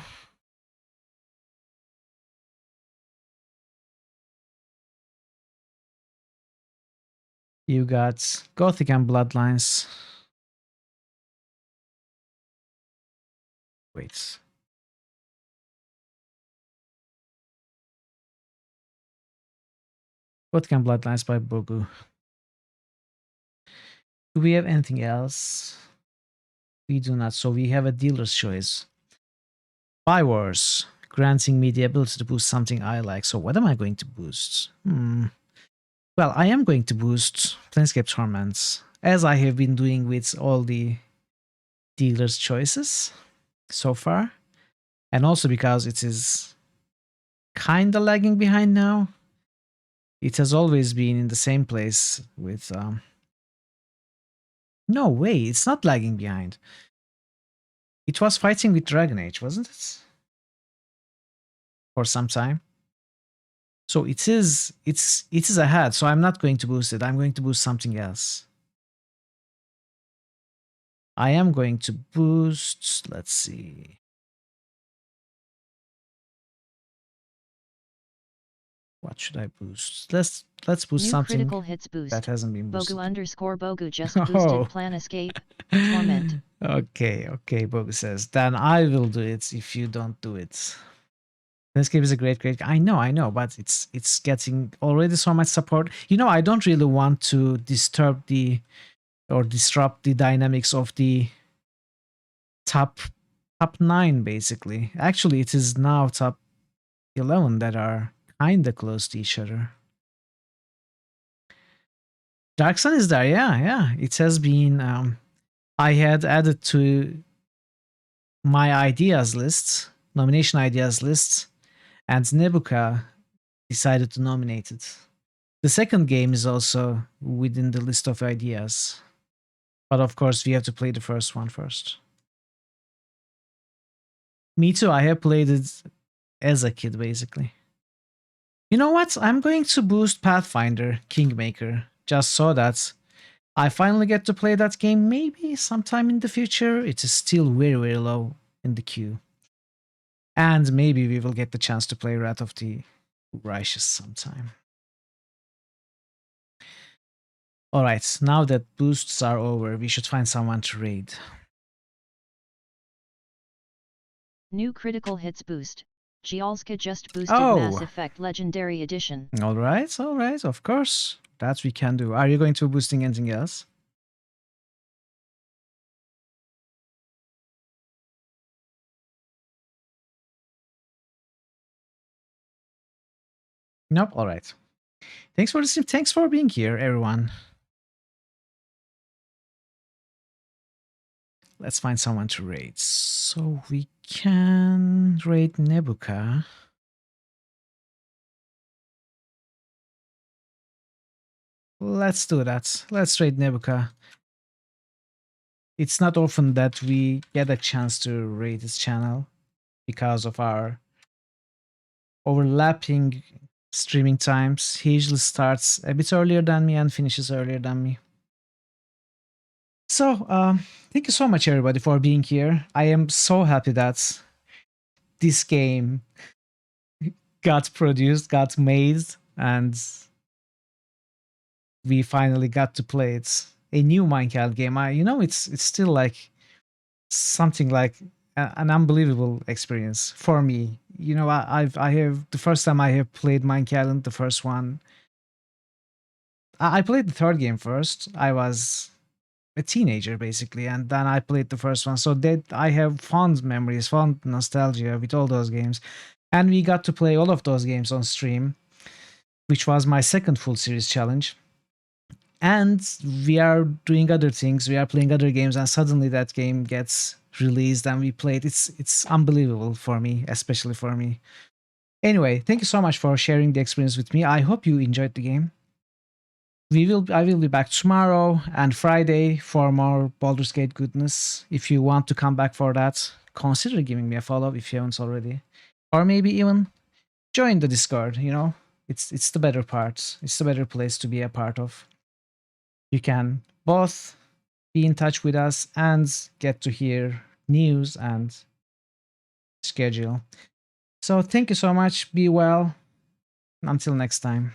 You got Gothic and Bloodlines. Wait. What can Bloodlines by Bogu? Do we have anything else? We do not. So we have a dealer's choice. Buy Wars, granting me the ability to boost something I like. So what am I going to boost? Well, I am going to boost Planescape Torments, as I have been doing with all the dealer's choices so far. And also because it is kinda lagging behind now. It has always been in the same place with... No way, it's not lagging behind. It was fighting with Dragon Age, wasn't it? For some time. So it is ahead, so I'm not going to boost it. I'm going to boost something else. I am going to boost, let's see. What should I boost? Let's boost New something critical hits boost. that hasn't been boosted. Bogu just boosted Plan Escape. Torment. Okay, Bogu says. Then I will do it if you don't do it. This game is a great. I know, but it's getting already so much support. You know, I don't really want to disturb or disrupt the dynamics of the top 9 basically. Actually, it is now top 11 that are kinda close to each other. Dark Sun is there, yeah. It has been. I had added to my ideas list, nomination ideas list, and Nebuka decided to nominate it. The second game is also within the list of ideas. But of course, we have to play the first one first. Me too, I have played it as a kid, basically. You know what? I'm going to boost Pathfinder Kingmaker, just so that I finally get to play that game maybe sometime in the future. It is still very, very low in the queue. And maybe we will get the chance to play Wrath of the Righteous sometime. Alright, now that boosts are over, we should find someone to raid. New critical hits boost. Gialska just boosted Mass Effect Legendary Edition. Alright, of course. That we can do. Are you going to be boosting anything else? Nope, alright. Thanks for listening. Thanks for being here, everyone. Let's find someone to raid. So we can raid Nebuka. Let's do that. Let's raid Nebuka. It's not often that we get a chance to raid his channel because of our overlapping streaming times. He usually starts a bit earlier than me and finishes earlier than me. So, thank you so much, everybody, for being here. I am so happy that this game got produced, got made, and we finally got to play it. A new Minecraft game. It's still like something like an unbelievable experience for me. I have the first time I have played Minecraft, the first one. I played the third game first. I was a teenager basically, and then I played the first one. So that I have fond memories, fond nostalgia with all those games, and we got to play all of those games on stream, which was my second full series challenge. And we are doing other things. We are playing other games, and suddenly that game gets released and we play it. It's unbelievable for me, especially for me. Anyway, thank you so much for sharing the experience with me. I hope you enjoyed the game. I will be back tomorrow and Friday for more Baldur's Gate goodness. If you want to come back for that, consider giving me a follow if you haven't already. Or maybe even join the Discord, It's the better part. It's the better place to be a part of. You can both be in touch with us and get to hear news and schedule. So thank you so much. Be well. Until next time.